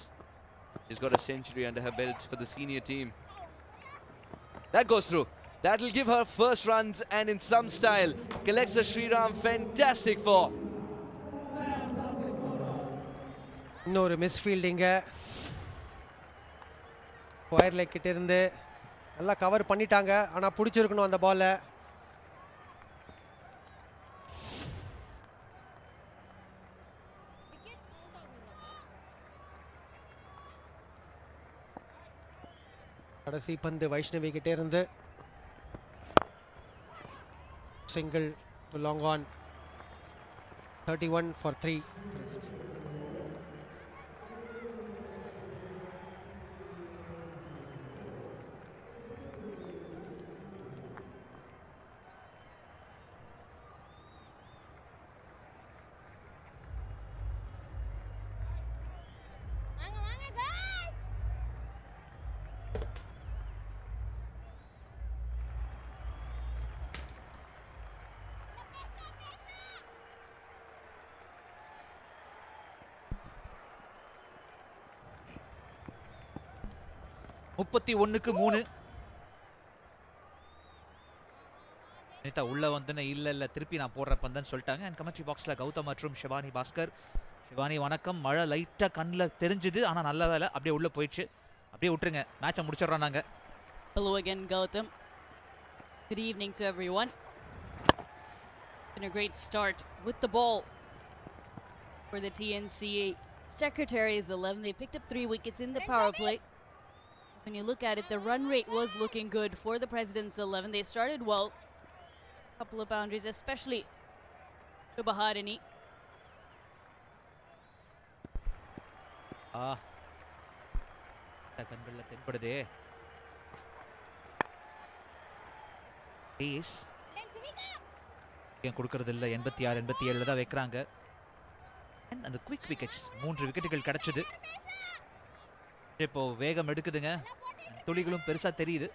She's got a century under her belt for the senior team. That goes through. That will give her first runs and in some style. Collects the Sriram. Fantastic for. இன்னொரு மிஸ்ஃபீல்டிங்க. Square leg கிட்ட இருந்து நல்லா cover பண்ணிட்டாங்க. ஆனால் பிடிச்சிருக்கணும் அந்த பாலை. கடைசி பந்து வைஷ்ணவி கிட்டே இருந்து single to long on. 31 for 3. முப்பத்தி 3 நேதா உள்ள வந்துன்னு இல்ல திருப்பி நான் போடுற பந்தன்னு சொல்லிட்டாங்க. அண்ட் கமெண்ட்ரி பாக்ஸ்ல கௌதம் மற்றும் ஷிவானி பாஸ்கர். ஷிவானி வணக்கம். மழை லைட்டா கண்ணில் தெரிஞ்சுது, ஆனா நல்ல வேலை அப்படியே உள்ள போயிடுச்சு. அப்படியே விட்டுருங்க, மேட்சை முடிச்சிடறோம் நாங்க. Hello again, Gautam. Good evening to everyone. Been a great start with the ball for the TNCA Secretaries 11. They picked up 3 wickets in the power play. When you look at it, the run rate was looking good for the President's 11. They started well. A couple of boundaries, especially Shubhaharini. கண்கள்ல தென்படுதே. Base ஏன் கொடுக்கறது இல்லை. 86 87 தான் வைக்கிறாங்க. அந்த quick wickets 3 விக்கெட்டுகள் கிடைச்சது. இப்போ வேகம் எடுக்குதுங்க. துளிகளும் பெருசா தெரியுது.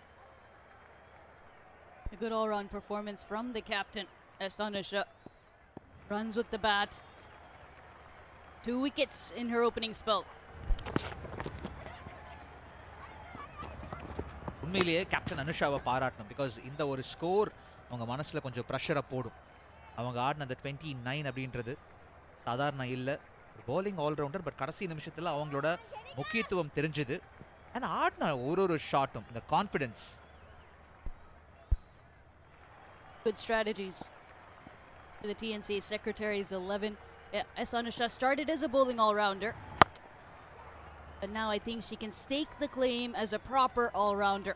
A good all-round performance from the captain, Asanusha. Runs with the bat. 2 wickets in her opening spell. உண்மையிலேயே கேப்டன் அனுஷாவை பாராட்டணும். பிகாஸ் இந்த ஒரு ஸ்கோர் அவங்க மனசுல கொஞ்சம் ப்ரெஷரை போடும். அவங்க ஆடின அந்த 29 அப்படின்றது சாதாரண இல்லை. bowling ஆல்ரவுண்டர், பட் கடைசி நிமிஷத்தில் அவங்களோட முக்கியத்துவம் தெரிஞ்சது. அண்ட் ஆடின ஒரு ஷாட்டும் இந்த confidence. Good strategies for the TNCA Secretaries 11. Asanusha started as a bowling all-rounder, but now I think she can stake the claim as a proper all-rounder.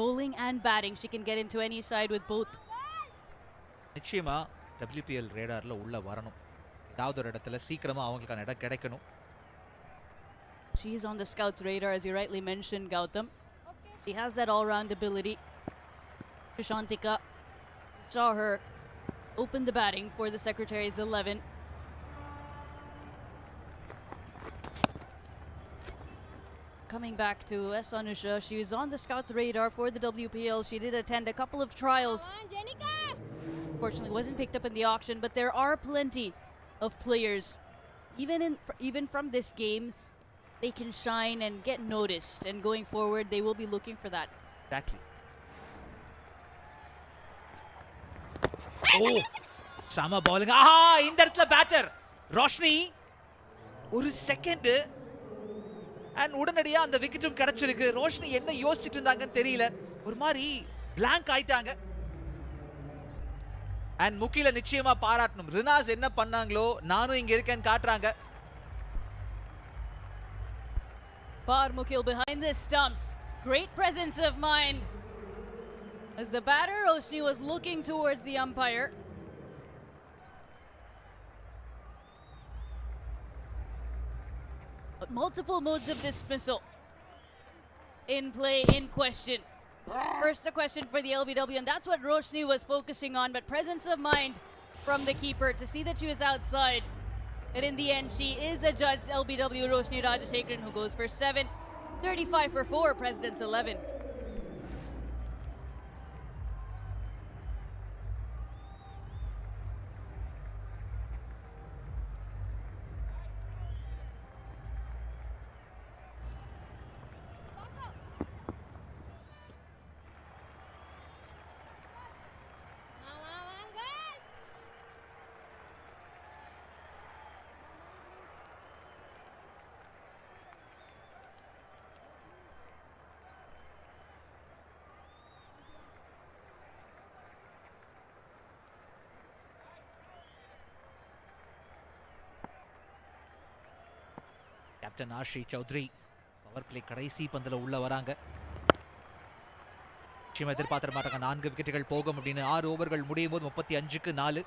Bowling and batting, she can get into any side with both. நிச்சயமா WPL ரேடார்ல உள்ள வரணும். ஏதாவது ஒரு இடத்துல சீக்கிரமா அவங்களுக்கான இடம் கிடைக்கணும். She's on the scouts radar, as you rightly mentioned, Gautam. She has that all-round ability. Krishantika, saw her open the batting for the Secretaries 11. coming back to S. Anusha. She was on the scouts' radar for the WPL. She did attend a couple of trials. Unfortunately, wasn't picked up in the auction, but there are plenty of players. Even from this game, they can shine and get noticed. And going forward, they will be looking for that. Exactly. Oh, sama bowling. ஆஹா, இந்த இடத்துல batter Roshini ஒரு second and உடனடியா அந்த விக்கெட்டும் கிடைச்சிருக்கு. ரோஷினி என்ன யோசிச்சுட்டு இருந்தாங்கன்னு தெரியல, ஒரு மாதிரி blank ஆயிட்டாங்க. அண்ட் முகில நிச்சயமா பாராட்டணும். ரினாஸ் என்ன பண்ணாங்களோ நானும் இங்க இருக்கேன்னு காட்டுறாங்க. Par Mukil behind the stumps. Great presence of mind. As the batter, Roshni was looking towards the umpire. But multiple modes of dismissal in play, in question. First a question for the LBW, and that's what Roshni was focusing on, but presence of mind from the keeper to see that she was outside. And in the end, she is adjudged LBW Roshni Rajashekharan, who goes for 7, 35 for 4, President's 11. Captain Ashi Chaudhary power play கடைசி பந்தில் உள்ள வராங்க. நிச்சயமா எதிர்பார்த்த மாட்டாங்க 4 விக்கெட்டுகள் போகும் அப்படின்னு. 6 ஓவர்கள் முடியும் போது 35க்கு 4.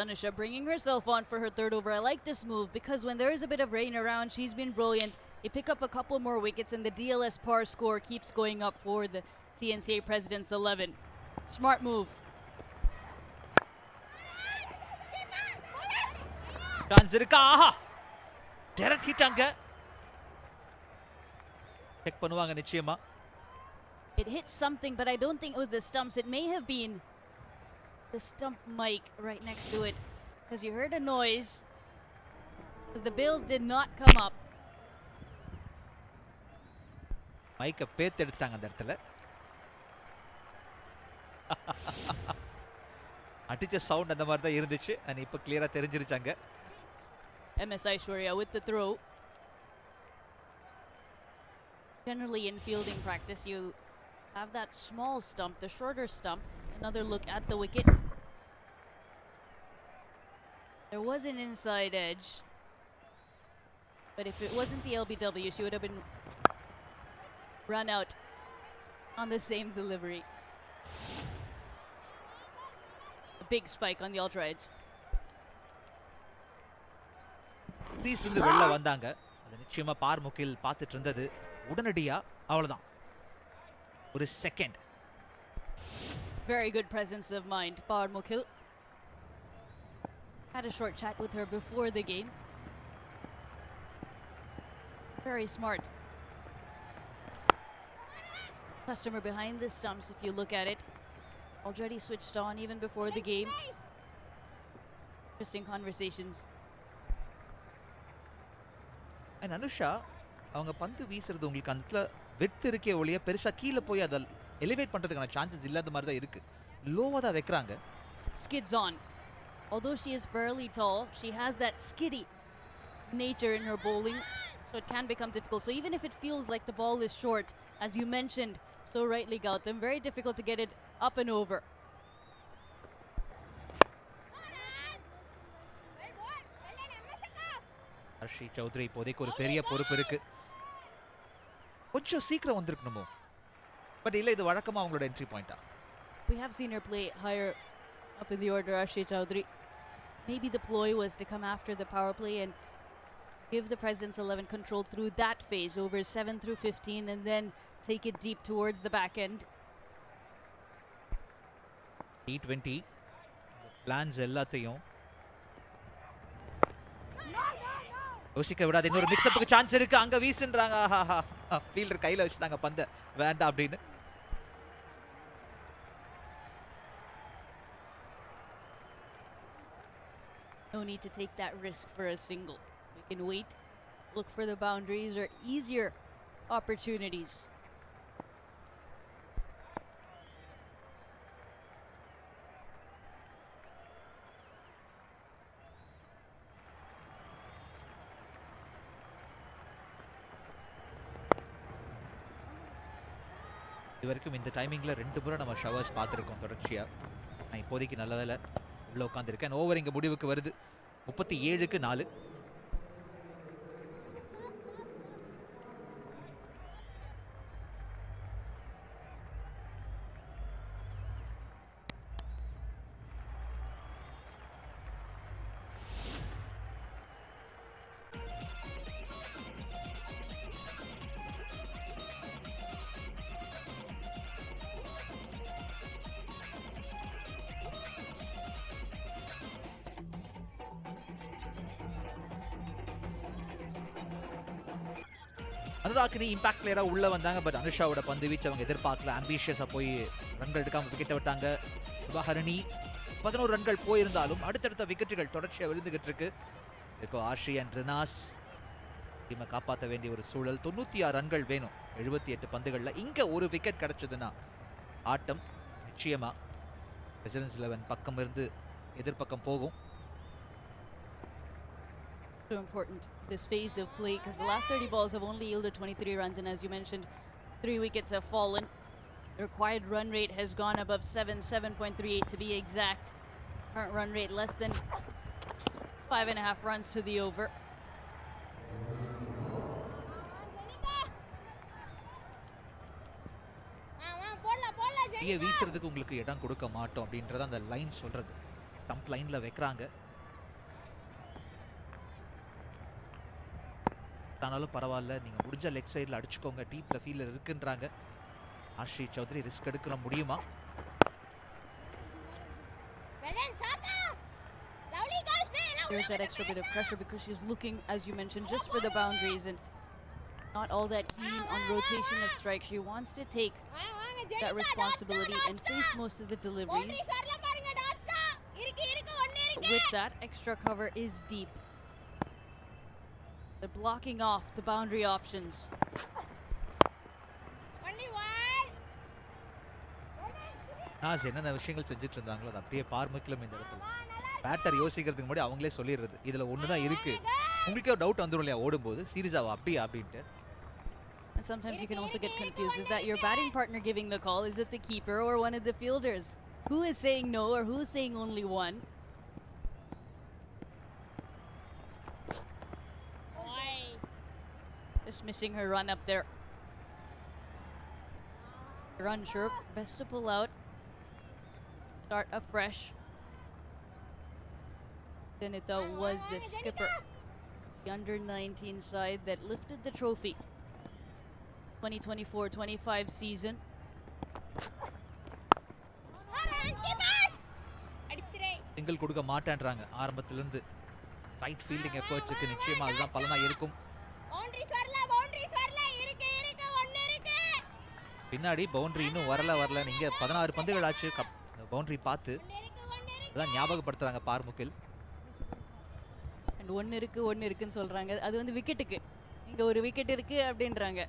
Anusha bringing herself on for her third over. I like this move because when there is a bit of rain around, she's been brilliant. They pick up a couple more wickets and the DLS par score keeps going up for the TNCA President's 11. Smart move. Chance இருக்கா? ஆஹா, direct hit அங்க. Check பண்ணுவாங்க நிச்சயமா. It hit something, but I don't think it was the stumps. It may have been the stump mic right next to it, because you heard a noise, because the bills did not come up. மைக்க பேத்து எடுத்தாங்க அந்த இடத்துல. அடிச்ச sound அந்த மாதிரி தான் இருந்துச்சு. and இப்ப கிளியரா தெரிஞ்சிருச்சாங்க. MS Aishwarya with the throw. Generally in fielding practice, you have that small stump, the shorter stump. Another look at the wicket. There was an inside edge, but if it wasn't the LBW, she would have been run out on the same delivery. A big spike on the ultra edge. க்ரீஸ்ல இருந்து வெளில வந்தாங்க. அது நிச்சயமா பார் முகில் பார்த்துட்டு இருந்தது. உடனடியா அவ்வளவுதான். ஒரு second. Very good presence of mind, Par Mukil. Had a short chat with her before the game. Very smart. Customer behind the stumps, if you look at it. Already switched on even before the game. Interesting conversations. And Anusha, அவங்க பந்து வீசுறது உங்களுக்கு அந்த வெட்டு இருக்கே ஒழிய பெருசா கீழே போய் அதை எலிவேட் பண்றதுக்கான சான்சஸ் இல்லாத மாதிரி தான் இருக்கு. லோவா தான் வைக்கறாங்க. Skids on. Although she is fairly tall, she has that skiddy nature in her bowling, so it can become difficult. So even if it feels like the ball is short, as you mentioned so rightly, Gautam, very difficult to get it up and over. ஹர்ஷி Chowdhury இப்போதைக்கு ஒரு பெரிய பொறுப்பு இருக்கு. கொஞ்சம் சீக்கிரம் வந்திருக்கணுமோ, but இல்ல இது வழக்கமா அவங்களோட என்ட்ரி பாயிண்டா? We have seen her play higher up in the order, Arshi Chaudhary. Maybe the ploy was to come after the power play and give the President's 11 control through that phase over 7 through 15 and then take it deep towards the back end. T20 plans எல்லாத்தையும் யோசிக்க விடாது. இன்னொரு மிக்ஸ்அப்புக்கு chance இருக்கு. அங்க வீசுன்றாங்க. Fielder கையில வச்சுட்டாங்க பந்த, வேண்டாம் அப்படின்னு. No need to take that risk for a single. We can wait, look for the boundaries or easier opportunities. இது வரைக்கும் இந்த டைமிங்ல 2 முறை நம்ம ஷவர்ஸ் பார்த்துருக்கோம் தொடர்ச்சியா. நான் இப்போதைக்கு நல்ல வேலை உள்ள உட்காந்துருக்கேன். ஓவர் இங்க முடிவுக்கு வருது. 37க்கு 4. அனுராக்கினி இம்பாக்ட் பிளேயரா உள்ள வந்தாங்க. பட் அனுஷாவோட பந்து வீச்சு அவங்க எதிர்பார்க்கல. ஆம்பிஷியஸா போய் ரன்கள் எடுக்காம விக்கெட்டை விட்டாங்க. சுபஹரணி 11 ரன்கள் போயிருந்தாலும் அடுத்தடுத்த விக்கெட்டுகள் தொடர்ச்சியா விழுந்துகிட்டு இருக்கு. இப்போ ஆர்ஷி அண்ட் ரினாஸ் டீமை காப்பாற்ற வேண்டிய ஒரு சூழல். 96 ரன்கள் வேணும் 78 பந்துகள்ல. இங்க ஒரு விக்கெட் கிடைச்சதுன்னா ஆட்டம் நிச்சயமா பிரசிடென்ட்ஸ் 11 பக்கம் இருந்து எதிர்பக்கம் போகும். So important this phase of play because the last 30 balls have only yielded 23 runs and as you mentioned 3 wickets have fallen. The required run rate has gone above 7.38 to be exact. Current run rate less than 5.5 runs to the over. வீசுறதுக்கு உங்களுக்கு இடம் கொடுக்க மாட்டோம் அப்படின்றத அந்த line சொல்றது. Stump லைன்ல வைக்கிறாங்க. ஆனாலும் பரவாயில்ல, நீங்க முடிஞ்ச லெக் சைடில் அடிச்சுக்கோங்க, டீப்ல ஃபீல்டர் இருக்குன்றாங்க. ஆர்ஷி சௌத்ரி ரிஸ்க் எடுக்க முடியுமா? There's that extra bit of pressure because she's looking, as you mentioned, just for the boundaries and not all that keen on rotation of strike. She wants to take that responsibility and face most of the deliveries. With that, extra cover is deep. They're blocking off the boundary options. நாஸ் என்னென்ன விஷயங்கள் செஞ்சுட்டு இருந்தாங்களோ அது அப்படியே பார்முக்கிலும் இந்த இடத்துல batter யோசிக்கிறதுக்கு முன்னாடி அவங்களே சொல்லிடுறது. இதுல ஒண்ணுதான் இருக்கு. உங்களுக்கு ஒரு டவுட் வந்துடும் இல்லையா ஓடும்போது, சீரியஸாவா அப்படியா அப்படின்ட்டு. And sometimes you can also get confused. Is that your batting partner giving the call? Is it the keeper or one of the fielders? Who is saying no or who is saying only one? Just missing her run up there. Run sure, best to pull out. Start afresh. Denita was the skipper. The under-19 side that lifted the trophy. 2024-25 season. Single கொடுக்க மாட்டேன்றாங்க ஆரம்பத்துல இருந்து. Right fielding எஃபர்ட்ஸ்க்கு நிச்சயமா அதுதான் பலனா இருக்கும். பின்னாடி boundary இன்னும் வரல. நீங்க 16 பந்துகள் ஆச்சு பவுண்டரி பார்த்து அதான் ஞாபகப்படுத்துறாங்க பார்முக்கில். அண்ட் ஒன்னு இருக்குன்னு சொல்றாங்க. அது வந்து விக்கெட்டுக்கு. இங்க ஒரு விக்கெட் இருக்கு அப்படின்றாங்க.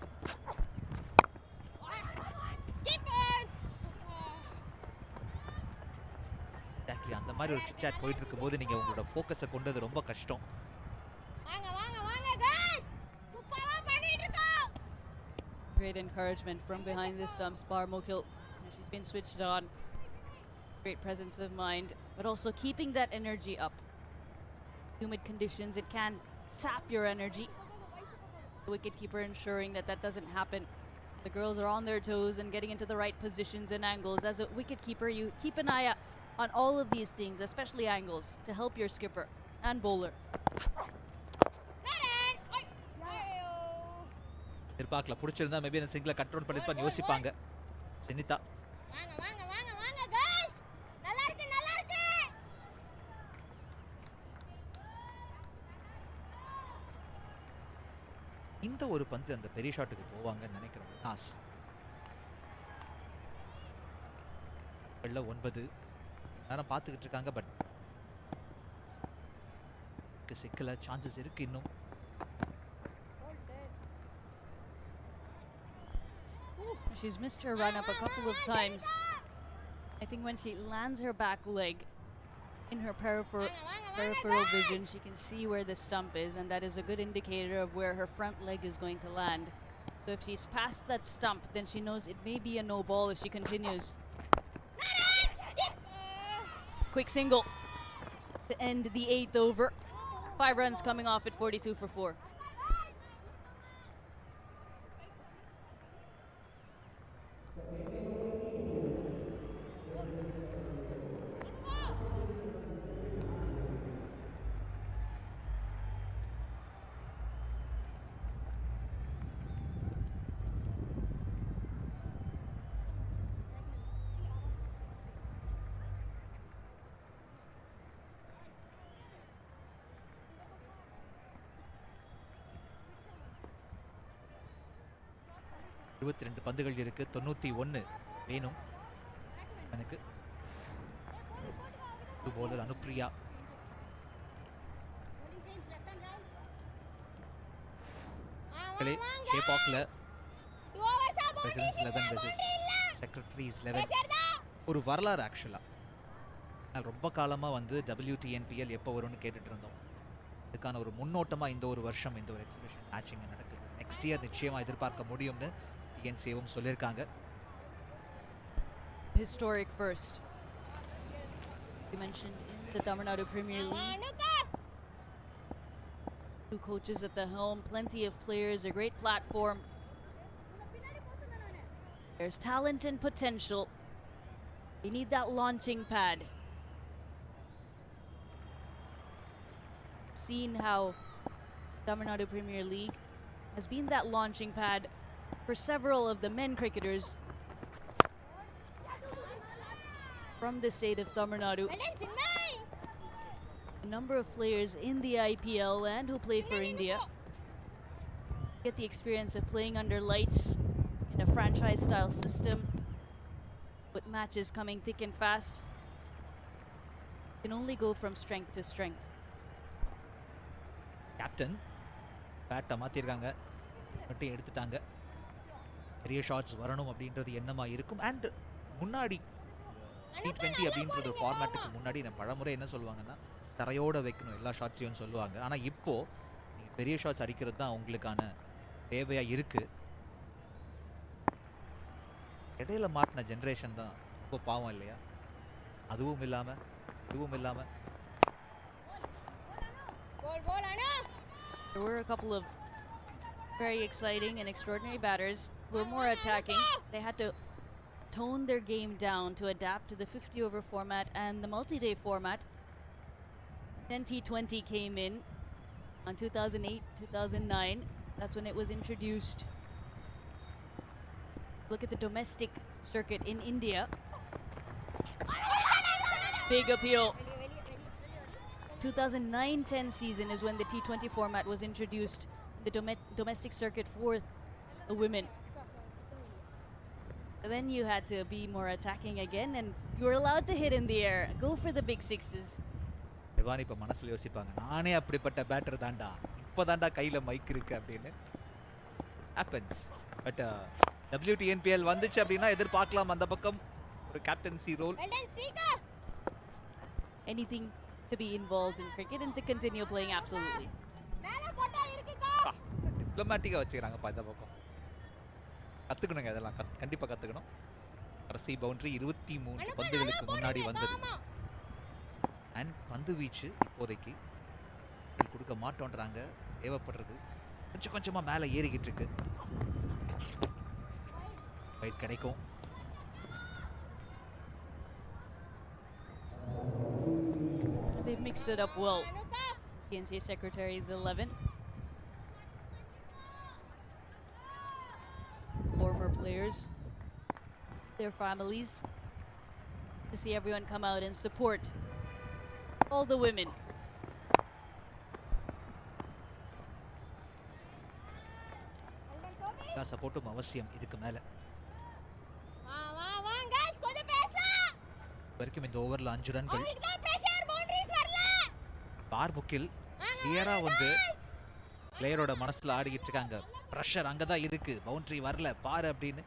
எக்ஸாக்ட்லி அந்த மாதிரி ஒரு சிட் போயிட்டு இருக்கும்போது நீங்க உங்களோட ஃபோக்கஸை கொண்டது ரொம்ப கஷ்டம். Great encouragement from behind the stumps, Barmokil. She's been switched on. Great presence of mind, but also keeping that energy up. Humid conditions, it can sap your energy. The wicketkeeper ensuring that that doesn't happen. The girls are on their toes and getting into the right positions and angles. As a wicketkeeper, you keep an eye on all of these things, especially angles, to help your skipper and bowler. எதிர்பார்க்கல பிடிச்சிருந்தா maybe அந்த சிங்கிளை control பண்ணிருப்பான்னு யோசிப்பாங்க சென்னிதா. இந்த ஒரு பந்து அந்த பெரிய ஷாட்டுக்கு போவாங்கன்னு நினைக்கிறேன். நாஸ் வெள்ள 9 நேரம் பார்த்துக்கிட்டு இருக்காங்க. பட் சிக்கல சான்சஸ் இருக்கு இன்னும். She's missed her run up a couple of times. I think when she lands her back leg in her peripheral vision, she can see where the stump is, and that is a good indicator of where her front leg is going to land. So if she's past that stump, then she knows it may be a no ball if she continues. Quick single to end the 8th over. 5 runs coming off at 42 for 4. இருபத்தி 2 பந்துகள் இருக்கு. 91 வேணும் எனக்கு. Bowler Anupriya ஷேபாக்ல president's 11 versus secretary's 11 ஒரு வரலாறு ஆக்சுவலா. ரொம்ப காலமா வந்து WTNPL எப்போ வரும்னு கேட்டுட்டு இருந்தோம். இதுக்கான ஒரு முன்னோட்டமா இந்த ஒரு வருஷம் இந்த ஒரு எக்ஸிபிஷன் மேட்சிங் நடக்குது. நெக்ஸ்ட் இயர் நிச்சயமா எதிர்பார்க்க முடியும்னு TNCAவும் சொல்லியிருக்காங்க. Historic first. You mentioned in the Tamil Nadu Premier League. 2 coaches at the helm, plenty of players, a great platform. There's talent and potential. You need that launching pad. Seen how Tamil Nadu Premier League has been that launching pad for several of the men cricketers from the state of Tamil Nadu. A number of players in the IPL and who play for India get the experience of playing under lights in a franchise style system with matches coming thick and fast. Can only go from strength to strength. Captain பேட்டை மாற்றிருக்காங்க, மட்டும் எடுத்துட்டாங்க. பெரிய shots வரணும் அப்படின்றது என்னமா இருக்கும். And முன்னாடி T20 அப்படின்றது ஃபார்மேட்டுக்கு முன்னாடி நம்ம பழமுறை என்ன சொல்லுவாங்கன்னா தரையோட வைக்கணும் எல்லா ஷாட்ஸையும் சொல்லுவாங்க. ஆனால் இப்போ நீங்கள் பெரிய ஷாட்ஸ் அடிக்கிறது தான் உங்களுக்கான தேவையாக இருக்குது. இடையில மாட்டின ஜென்ரேஷன் தான் ரொம்ப பாவம் இல்லையா? அதுவும் இல்லாமல் இதுவும் இல்லாமல் There were a couple of very exciting and extraordinary batters who were more attacking. They had to tone their game down to adapt to the 50-over format and the multi-day format. Then T20 came in on 2008-2009. That's when it was introduced. Look at the domestic circuit in India. Big appeal. 2009-10 season is when the T20 format was introduced in the domestic circuit for the women. Then you had to be more attacking again and you were allowed to hit in the air. Go for the big sixes. எவான் இப்போ மனசில் யோசிப்பாங்க, நானே அப்படிப்பட்ட batter தாண்டா, இப்போ தாண்டா கையில் mic இருக்கு அப்படின்னு. ஹேப்பன்ஸ். பட் WTNPL வந்துச்சு அப்படின்னா எதிர்பார்க்கலாம் அந்த பக்கம் ஒரு captaincy role. Anything to be involved in cricket and to continue playing, absolutely. டிப்ளமேட்டிக்காக வச்சுக்கிறாங்கப்பா இந்த பக்கம். கற்றுக்கணுங்க, இதெல்லாம் கண்டிப்பாக கற்றுக்கணும். கடைசி பவுண்டரி 23 பந்துகளுக்கு முன்னாடி வந்தது. அண்ட் பந்து வீச்சு இப்போதைக்கு கொடுக்க மாட்டோன்றாங்க. தேவைப்படுறது கொஞ்சம் கொஞ்சமாக மேலே ஏறிக்கிட்டு இருக்கு. ரைட் கிடைக்கும். They've mixed it up well. TNCA Secretaries 11. Former players, their families, to see everyone come out and support all the women. சப்போர்ட்டும் அவசியம் இதுக்கு மேலே. வரைக்கும் இந்த ஓவரில் 5 ரன்கள். பார் புக்கில் கிளியரா வந்து பிளேயரோட மனசுல ஆடிக்கிட்டு இருக்காங்க. ப்ரெஷர் அங்கதான் இருக்கு, பவுண்டரி வரல பாரு அப்படின்னு.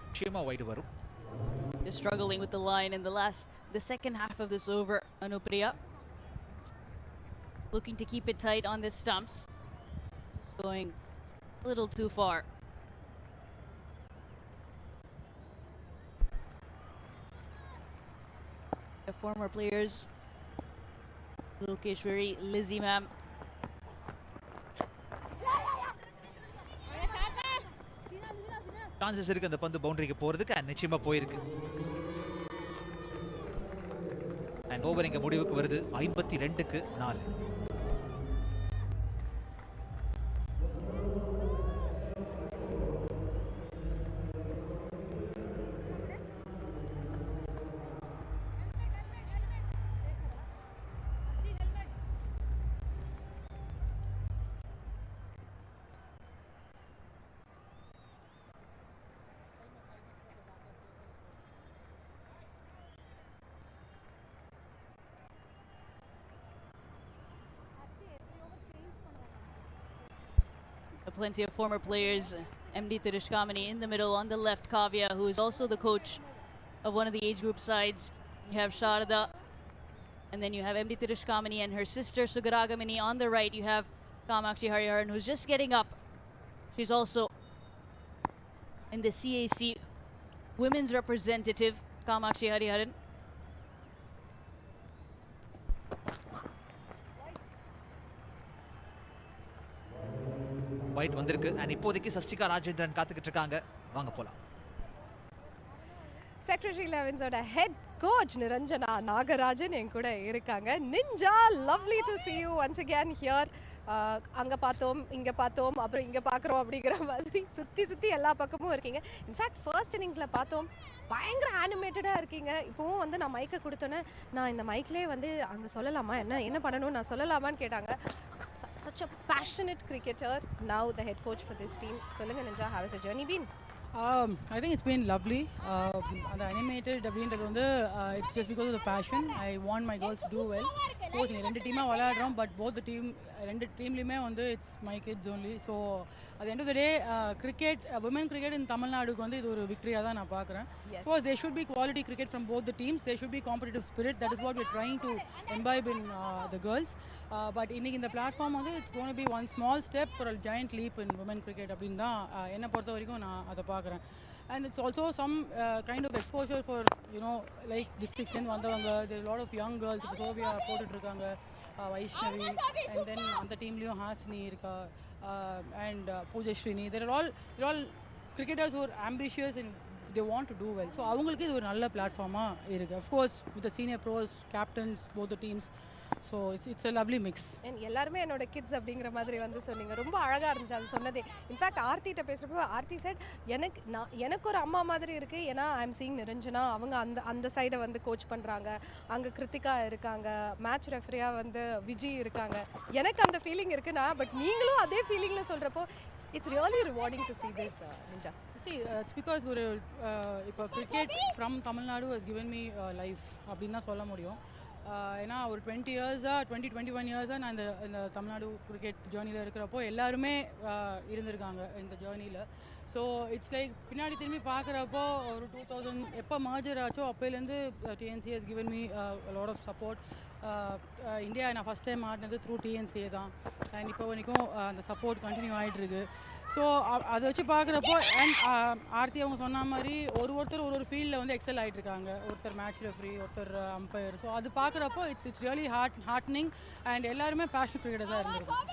நிச்சயமா வைடு வரும். They're struggling with the line in the second half of this over. Anupriya looking to keep it tight on the stumps. Just going a little too far. The former players, Lokeshwari, Lizzie ma'am. Chances இருக்கு அந்த பந்து பவுண்டரிக்கு போறதுக்கு, நிச்சயமா போயிருக்கு. And over இங்க முடிவுக்கு வருது 52க்கு 4. Plenty of former players. MD Tirishkamani in the middle, on the left Kavya, who is also the coach of one of the age group sides. You have Sharada, and then you have MD Tirishkamani and her sister Sugaragamini. On the right you have Kamakshi Hariharan, who's just getting up. She's also in the CAC women's representative, Kamakshi Hariharan. Wide வந்திருக்கு. And இப்போதைக்கு சஸ்டிகா ராஜேந்திரன் காத்துக்கிட்டு இருக்காங்க. வாங்க போலாம். Secretary 11's oda head coach Niranjana Nagarajan en kuda irukanga. Ninja, lovely to see you once again here. அங்க பார்த்தோம், இங்க பார்த்தோம், அப்புறம் இங்க பார்க்குறோம் அப்படிங்கிற மாதிரி சுற்றி சுற்றி எல்லா பக்கமும் இருக்கீங்க. இன்ஃபேக்ட் ஃபர்ஸ்ட் இன்னிங்ஸில் பார்த்தோம், பயங்கர ஆனிமேட்டடாக இருக்கீங்க. இப்போவும் வந்து நான் மைக்கை கொடுத்தோன்னே, நான் இந்த மைக்லேயே வந்து அங்கே சொல்லலாமா, என்ன பண்ணணும் நான் சொல்லலாமான்னு கேட்டாங்க. Such a passionate cricketer, now the head coach for this team. சொல்லுங்க ninja, how has the journey been? I think it's been lovely. The animated அப்படின்றது வந்து it's just because of the passion. I want my girls to do well. Of course ரெண்டு டீமாக விளையாடுறோம், but both the team ரெண்டு டீம்லையுமே வந்து it's my kids only. So at the end of the day, cricket, women cricket in Tamil Naduக்கு வந்து இது ஒரு victory-ஆ தான் நான் பார்க்குறேன். Of course there should be quality cricket from both the teams. There should be competitive spirit. That is what we're trying to imbibe in the girls. But இன்னைக்கு இந்த platform வந்து it's going to be one small step for a giant leap in women cricket அப்படின்னு தான் என்னை பொறுத்த வரைக்கும் நான் அதை பார்க்குறேன். And it's also some kind of exposure for, you know, like districts in வந்தவங்க. There are a lot of young girls. இப்போ சோபியா போட்டுட்ருக்காங்க, வைஷ்ணவி, and then அந்த டீம்லேயும் ஹாசினி இருக்கா, and பூஜஸ்ரீனி. They're all cricketers who are ambitious and they want to do well. So அவங்களுக்கு இது ஒரு நல்ல பிளாட்ஃபார்மாக இருக்குது. Of course with the senior pros, captains, both the teams. So it's a lovely mix. And எல்லாருமே என்னோட kids அப்படிங்கிற மாதிரி வந்து சொன்னீங்க. ரொம்ப அழகாக இருந்துச்சு அது சொன்னதே. இன்ஃபேக்ட் ஆர்த்திகிட்ட பேசுகிறப்போ ஆர்த்தி சைட் எனக்கு ஒரு அம்மா மாதிரி இருக்குது. ஏன்னா ஐ எம் சீயிங் நிரஞ்சனா, அவங்க அந்த சைடை வந்து கோச் பண்ணுறாங்க. அங்கே கிருத்திகா இருக்காங்க, மேட்ச் ரெஃபரியாக வந்து விஜி இருக்காங்க. எனக்கு அந்த ஃபீலிங் இருக்குண்ணா, பட் நீங்களும் அதே ஃபீலிங்கில் சொல்கிறப்போ it's really rewarding to see this, நிஞ்சா. See, it's because ஒரு இப்போ cricket from Tamil Nadu has given me life அப்படின்னு தான் சொல்ல முடியும். ஏன்னா ஒரு 21 இயர்ஸாக நான் இந்த தமிழ்நாடு கிரிக்கெட் ஜேர்னியில் இருக்கிறப்போ எல்லாருமே இருந்திருக்காங்க இந்த ஜேர்னியில். ஸோ இட்ஸ் லைக் பின்னாடி திரும்பி பார்க்குறப்போ ஒரு 2000 எப்போ மர்ஜர் ஆச்சோ அப்போலேருந்து TNCA has given me lot of support. India நான் ஃபஸ்ட் டைம் ஆடினது த்ரூ டிஎன்சிஏ தான். அண்ட் இப்போ வரைக்கும் அந்த சப்போர்ட் கண்டினியூ ஆகிட்டு இருக்கு. ஸோ அதை வச்சு பார்க்குறப்போ அண்ட் ஆர்த்தி அவங்க சொன்ன மாதிரி ஒருத்தர் ஒரு ஃபீல்டில் வந்து எக்ஸல் ஆகிட்டு இருக்காங்க. ஒருத்தர் மேட்ச் ரெஃப்ரி, ஒருத்தர் அம்பையர். ஸோ அது பார்க்குறப்போ இட்ஸ் ரியலி ஹார்ட்னிங் அண்ட் எல்லாருமே பேஷன் கிரிக்கெட்டர் தான் இருந்திருக்கும்.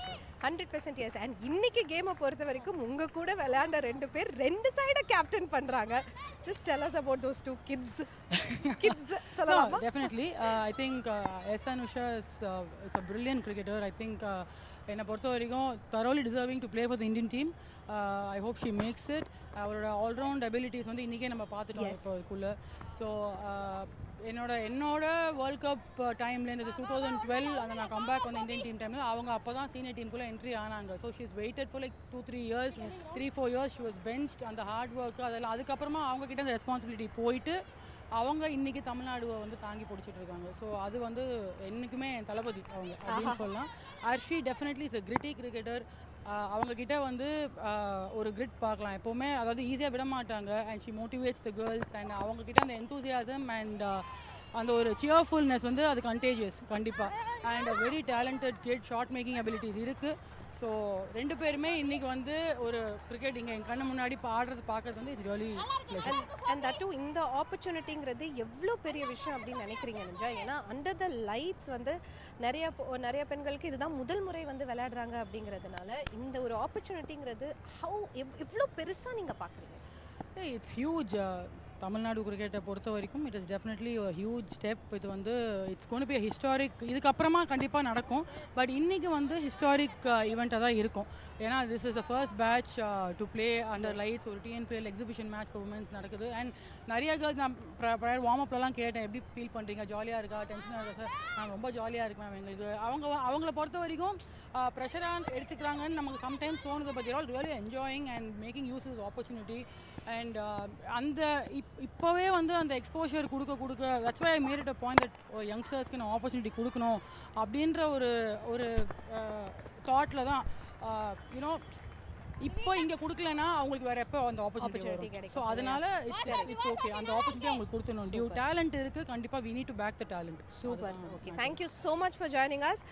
100% எஸ். அண்ட் இன்னைக்கு கேமை பொறுத்த வரைக்கும் உங்க கூட விளையாண்ட 2 பேர் 2 சைட கேப்டன் பண்றாங்க. Just tell us about those 2 kids. சொல்லலாமா? Definitely. I think S. Anusha is a brilliant cricketer. I think என்னை பொறுத்த வரைக்கும் thoroughly deserving to play for the Indian team. I hope she makes it. அவரோட all-round abilities வந்து இன்றைக்கே நம்ம பார்த்துட்டோம் இப்போ அதுக்குள்ளே. ஸோ என்னோட வேர்ல்ட் கப் டைம்லேருந்து 2012 அந்த நான் கம்பேக் வந்து இந்தியன் டீம் டைமில் அவங்க அப்போ தான் சீனியர் டீமுக்குள்ளே என்ட்ரி ஆனாங்க. So she is waited for like 2-3 years, 3-4 years she was benched. அந்த ஹார்ட் ஒர்க்கு அதெல்லாம் அதுக்கப்புறமா அவங்கக்கிட்ட அந்த ரெஸ்பான்சிபிலிட்டி போயிட்டு அவங்க இன்றைக்கி தமிழ்நாடுவை வந்து தாங்கி பிடிச்சிட்டு இருக்காங்க. ஸோ அது வந்து என்றைக்குமே என் தளபதி அவங்க அப்படின்னு சொல்லலாம். Arshi definitely is a gritty cricketer. அவங்கக்கிட்ட வந்து ஒரு கிரிட் பார்க்கலாம் எப்போவுமே. அதாவது ஈஸியாக விட மாட்டாங்க. And she motivates the girls. And அவங்கக்கிட்ட அந்த எந்தூசியாசம் அண்ட் அந்த ஒரு சியர்ஃபுல்னஸ் வந்து அது கண்டேஜியஸ் கண்டிப்பாக. And very talented kid, shot making abilities இருக்குது. ஸோ 2 பேருமே இன்றைக்கி வந்து ஒரு கிரிக்கெட் இங்கே என் கண்ணு முன்னாடி ஆடுறது பார்க்குறது வந்து இட்ஸ் ரியலி ப்ளஷர். அண்ட் தட்டும் இந்த ஆப்பர்ச்சுனிட்டிங்கிறது எவ்வளோ பெரிய விஷயம் அப்படின்னு நினைக்கிறீங்க நிஜா? ஏன்னா அண்டர் த லைட்ஸ் வந்து நிறைய பெண்களுக்கு இதுதான் முதல் முறை வந்து விளையாடுறாங்க அப்படிங்கிறதுனால இந்த ஒரு ஆப்பர்ச்சுனிட்டிங்கிறது எவ்வளோ பெருசாக நீங்கள் பார்க்குறீங்க? It's huge. தமிழ்நாடு கிரிக்கெட்டை பொறுத்த வரைக்கும் it is definitely huge step. இது வந்து இட்ஸ் கோன் பி ஹிஸ்டாரிக். இதுக்கப்புறமா கண்டிப்பாக நடக்கும். பட் இன்றைக்கி வந்து ஹிஸ்டாரிக் ஈவெண்ட்டாக தான் இருக்கும். ஏன்னா this is the first batch to play under lights. ஒரு TNPL exhibition match for women's நடக்குது. அண்ட் நிறைய கேர்ள்ஸ் நான் ப்ரையர் வார்ம் அப்லலாம் கேட்டேன், எப்படி ஃபீல் பண்ணுறீங்க, ஜாலியாக இருக்கா, டென்ஷனாக இருக்கா? சார் நான் ரொம்ப ஜாலியாக இருக்கேன் மேம். எங்களுக்கு அவங்கள பொறுத்த வரைக்கும் ப்ரெஷராக எடுத்துக்கிறாங்கன்னு நமக்கு சம்டைம்ஸ் தோணுது. But all really enjoying and making use is opportunity. And அந்த இப்போவே வந்து அந்த எக்ஸ்போஷர் கொடுக்க that's why I made it a point that யங்ஸ்டர்ஸ்க்கு நான் ஆப்பர்ச்சுனிட்டி கொடுக்கணும் அப்படின்ற ஒரு தாட்டில் தான் யூனோ இப்போ இங்கே கொடுக்கலன்னா அவங்களுக்கு வேறு எப்போ அந்த ஆப்பர்ச்சுனிட்டி வரும். ஸோ அதனால இட்ஸ் ஓகே, அந்த ஆப்பர்ச்சுனிட்டி அவங்களுக்கு கொடுத்துடணும். டியூ டேலண்ட் இருக்குது கண்டிப்பாக, we need to back the talent. Super. Okay, thank you so much for joining us.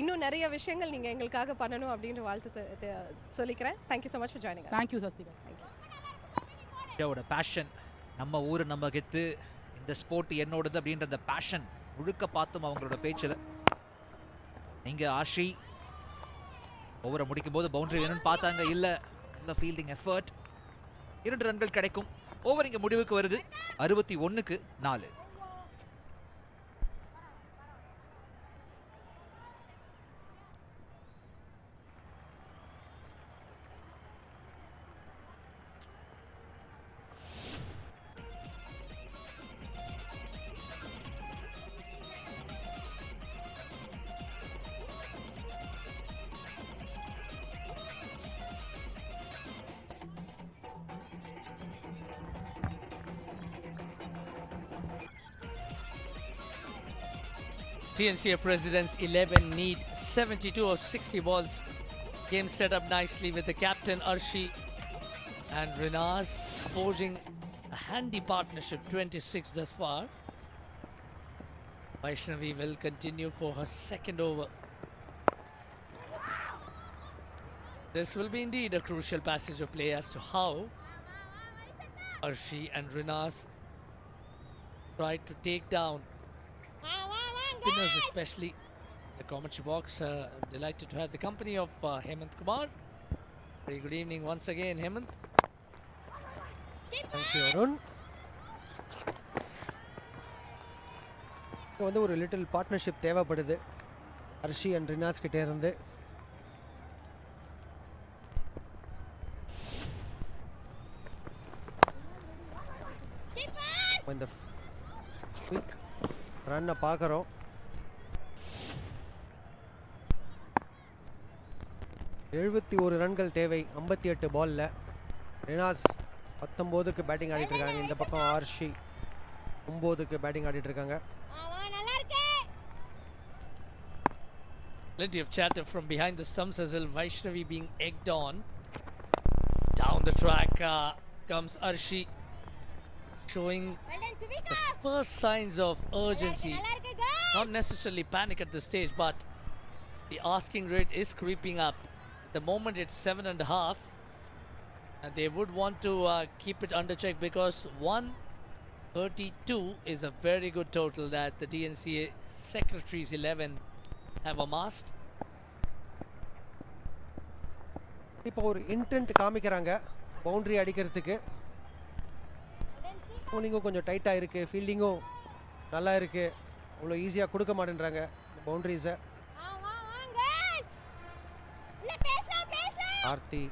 இன்னும் நிறைய விஷயங்கள் நீங்கள் எங்களுக்காக பண்ணணும் அப்படின்ற வாழ்த்து சொல்லிக்கிறேன். Thank you so much for joining us. Thank you Sasthika. இந்தியாவோட பேஷன், நம்ம ஊர் நம்ம கெத்து, இந்த ஸ்போர்ட் என்னோடது அப்படின்ற அந்த பேஷன் முழுக்க பார்த்தோம் அவங்களோட பேச்சில். இங்கே ஆஷி ஓவரை முடிக்கும் போது பவுண்டரி வேணும்னு பார்த்தாங்க, இல்லை நல்ல ஃபீல்டிங் எஃபர்ட். 2 ரன்கள் கிடைக்கும். ஓவர் இங்கே முடிவுக்கு வருது 61-4. TNCA Presidents 11 need 72 of 60 balls. Game set up nicely with the captain Arshi and Rinaz forging a handy partnership, 26 thus far. Vaishnavi will continue for her second over. This will be indeed a crucial passage of play as to how Arshi and Rinaz tried to take down spinners, especially the commentary box. Delighted to have the company of Hemant Kumar. Very good evening once again, Hemant. Thank you, Arun. வந்து ஒரு little partnership தேவைப்படுது Arshi and Rinas கிட்டே இருந்து. இந்த quick ரன்னை பார்க்குறோம். ஒரு ரன்கள் தேவை 58 பால்ல. ரினாஸ் 19க்கு பேட்டிங் ஆடிட்டு இருக்காங்க. இந்த பக்கம் ஆர்ஷி 9க்கு பேட்டிங் ஆடிட்டு இருக்காங்க. Plenty of chatter from behind the stumps as well. Vaishnavi being egged on. Down the track comes Arshi, showing the first signs of urgency. Not necessarily panic at this stage, but the asking rate is creeping up. At the moment it's 7.5, and they would want to keep it under check because 132 is a very good total that the TNCA Secretaries 11 have amassed. இப்போ ஒரு intend காமிக்கிறாங்க boundary அடிக்கிறதுக்கு. bowling கொஞ்சம் டைட்டாக இருக்குது, ஃபீல்டிங்கும் நல்லா இருக்குது, அவ்வளோ ஈஸியாக கொடுக்க மாட்டேன்றாங்க பவுண்டரிஸை. ஆர்த்தி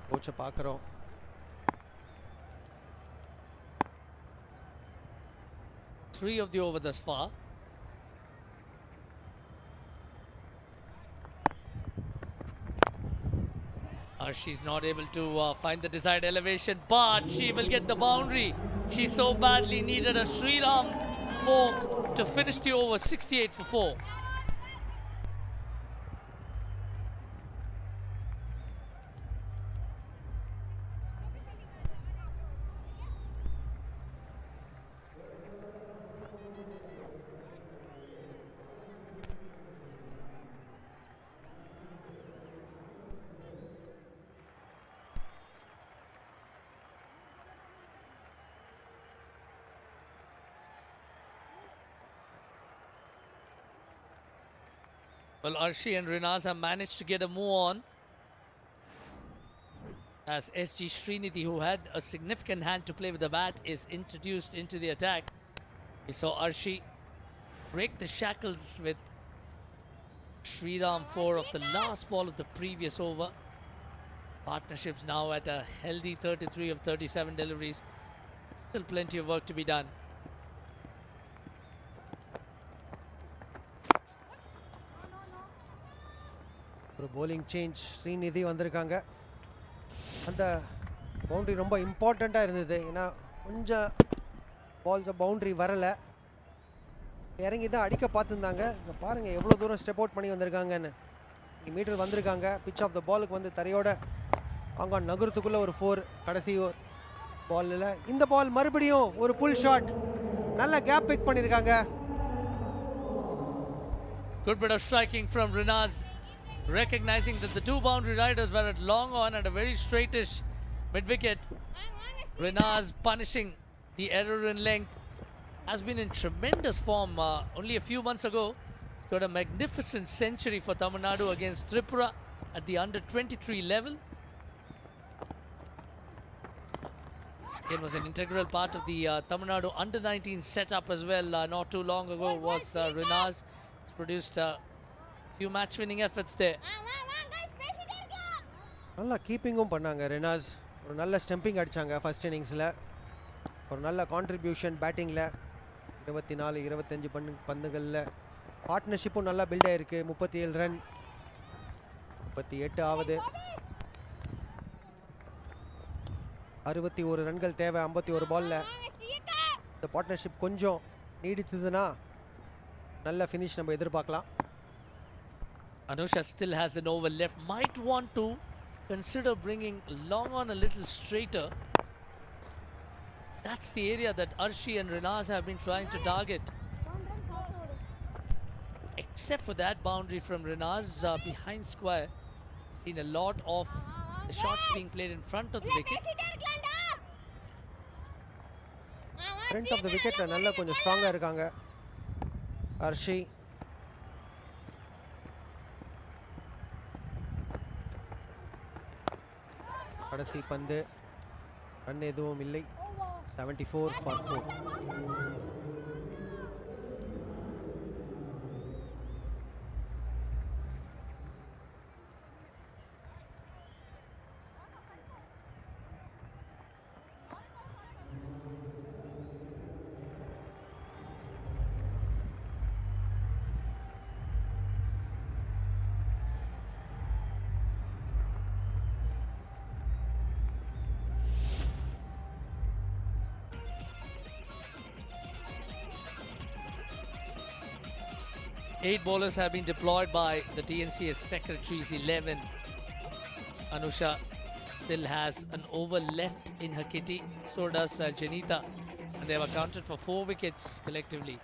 கோச்சை பார்க்குறோம். Three of the over thus far. She's not able to find the desired elevation, but she will get the boundary. She so badly needed a Sriram 4 to finish the over, 68 for 4. Well, Arshi and Rinaz have managed to get a move on as SG Srinidhi, who had a significant hand to play with the bat, is introduced into the attack. We saw Arshi break the shackles with Sriram 4 of the last ball of the previous over. Partnerships now at a healthy 33 of 37 deliveries. Still plenty of work to be done. ஒரு bowling change Srinidhi வந்திருக்காங்க. அந்த boundary ரொம்ப இம்பார்ட்டண்ட்டாக இருந்தது, ஏன்னா கொஞ்சம் balls boundary வரலை, இறங்கி தான் அடிக்க பார்த்துருந்தாங்க. இங்கே பாருங்கள் எவ்வளோ தூரம் ஸ்டெப் அவுட் பண்ணி வந்திருக்காங்கன்னு. மீட்டர் வந்திருக்காங்க. பிச் ஆஃப் த பாலுக்கு வந்து தரையோட அவங்க நகரத்துக்குள்ளே ஒரு 4 கடைசி பாலில். இந்த பால் மறுபடியும் ஒரு புல் ஷாட், நல்ல கேப் பிக் பண்ணியிருக்காங்க. Good bit of striking from Rinaz, recognizing that the two boundary riders were at long on at a very straightish mid-wicket. Rinaz punishing the error in length. Has been in tremendous form only a few months ago. He's got a magnificent century for Tamil Nadu against Tripura at the under-23 level. Again, was an integral part of the Tamil Nadu under-19 setup as well. Not too long ago was Rinaz. He's produced few match-winning efforts there. நல்லா கீப்பிங்கும் பண்ணாங்க ரெனாஸ். ஒரு நல்ல stumping அடித்தாங்க first இன்னிங்ஸில். ஒரு நல்ல contribution பேட்டிங்கில். 24-25 பந்துகளில் பார்ட்னர்ஷிப்பும் நல்லா பில்ட் ஆகிருக்கு. 37 ரன், 38 ஆகுது. 61 ரன்கள் தேவை 51 பாலில். இந்த பார்ட்னர்ஷிப் கொஞ்சம் நீடிச்சதுன்னா நல்ல ஃபினிஷ் நம்ம எதிர்பார்க்கலாம். Anusha still has an over left. Might want to consider bringing long on a little straighter. That's the area that Arshi and Rinaz have been trying to target. Except for that boundary from Rinaz behind square. We've seen a lot of the shots being played in front of the wicket. Front of the விக்கெட்டில் நல்லா கொஞ்சம் ஸ்ட்ராங்காக இருக்காங்க அர்ஷி. கடைசி பந்து, run எதுவும் இல்லை. 74 for 4. Eight bowlers have been deployed by the TNCA Secretaries 11. Anusha still has an over left in her kitty. So does Janita. And they have accounted for 4 wickets collectively.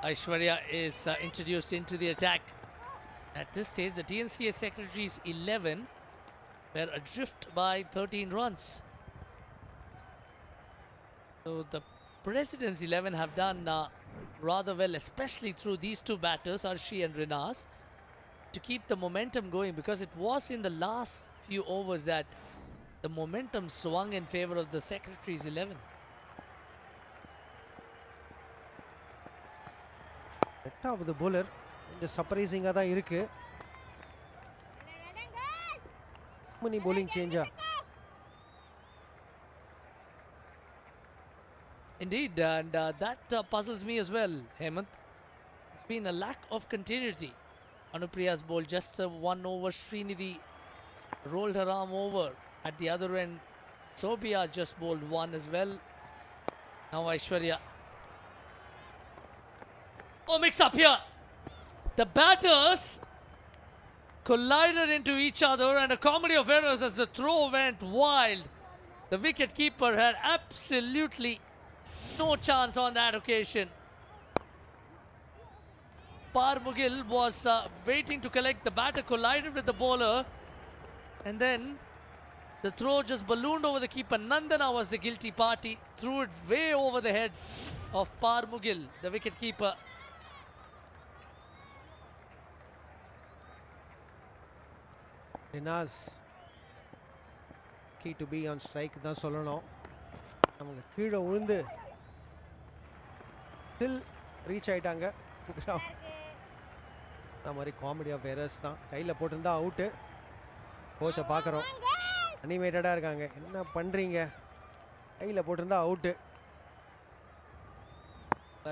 Aishwarya is introduced into the attack. At this stage, the TNCA Secretaries 11 were adrift by 13 runs. So the Presidents 11 have done rather well, especially through these two batters, Arshi and Rinaz, to keep the momentum going, because it was in the last few overs that the momentum swung in favor of the Secretaries 11. எட்டாவது bowler கொஞ்சம் சர்ப்ரைசிங்காக தான் இருக்கு. மணி bowling change. Indeed, and that puzzles me as well, Hemant. There's been a lack of continuity. Anupriya's ball just one over. Srinidhi rolled her arm over. At the other end, Sobia just bowled one as well. Now Aishwarya. Oh, mix up here. The batters collided into each other, and a comedy of errors as the throw went wild. The wicket keeper had absolutely no chance on that occasion. Parmugil was waiting to collect. The batter collided with the bowler, and then the throw just ballooned over the keeper. Nandana was the guilty party, threw it way over the head of Parmugil, the wicket keeper. Rinaz key to be on strike தான் சொல்லணும். அவங்க கீழே விழுந்து still reach ஆயிட்டாங்க. இந்த மாதிரி comedy of errors தான். கையில் போட்டிருந்தா அவுட்டு. கோச்சை பார்க்குறோம், அனிமேட்டடாக இருக்காங்க. என்ன பண்ணுறீங்க? கையில் போட்டிருந்தா out.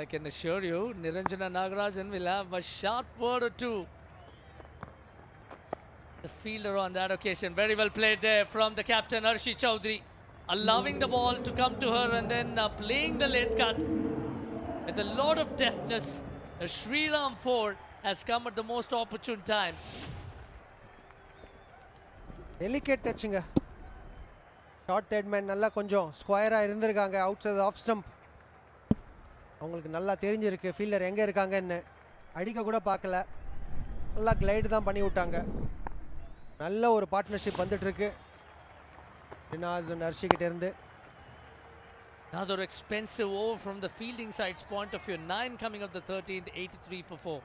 I can assure you, Niranjana Nagarajan will have a sharp word or two. The fielder on that occasion, very well played there from the captain Arshi Chaudhary, allowing the ball to come to her and then playing the late cut with a lot of deftness. The Sriram 4 has come at the most opportune time. Delicate டச்சுங்க. Short third man நல்லா கொஞ்சம் ஸ்கொயராக இருந்திருக்காங்க. Out side off stump. அவங்களுக்கு நல்லா தெரிஞ்சிருக்கு fielder எங்கே இருக்காங்கன்னு. அடிக்க கூட பார்க்கல, நல்லா கிளைடு தான் பண்ணி விட்டாங்க. நல்ல ஒரு பார்ட்னர்ஷிப் வந்துட்டு இருக்கு ரினாஸ் அண்ட் ஹர்ஷி கிட்ட இருந்து. Another expensive over from the fielding side's point of view. 9 coming of the 13th, 83 for 4.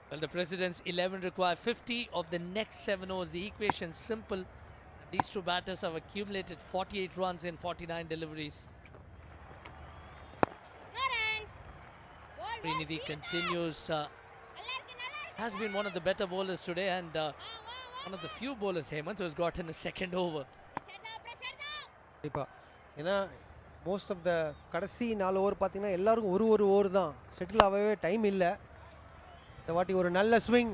Well, the Presidents 11 require 50 of the next 7 overs. The equation simple. These two batters have accumulated 48 runs in 49 deliveries. Srinidhi continues, has been one of the better bowlers today, and one of the few bowlers, Hemant, who has gotten a second over. கண்டிப்பாக. ஏன்னா most of த கடைசி 4 over பார்த்தீங்கன்னா எல்லாருக்கும் ஒரு over தான். Settle ஆகவே time இல்லை. இந்த வாட்டி ஒரு நல்ல ஸ்விங்,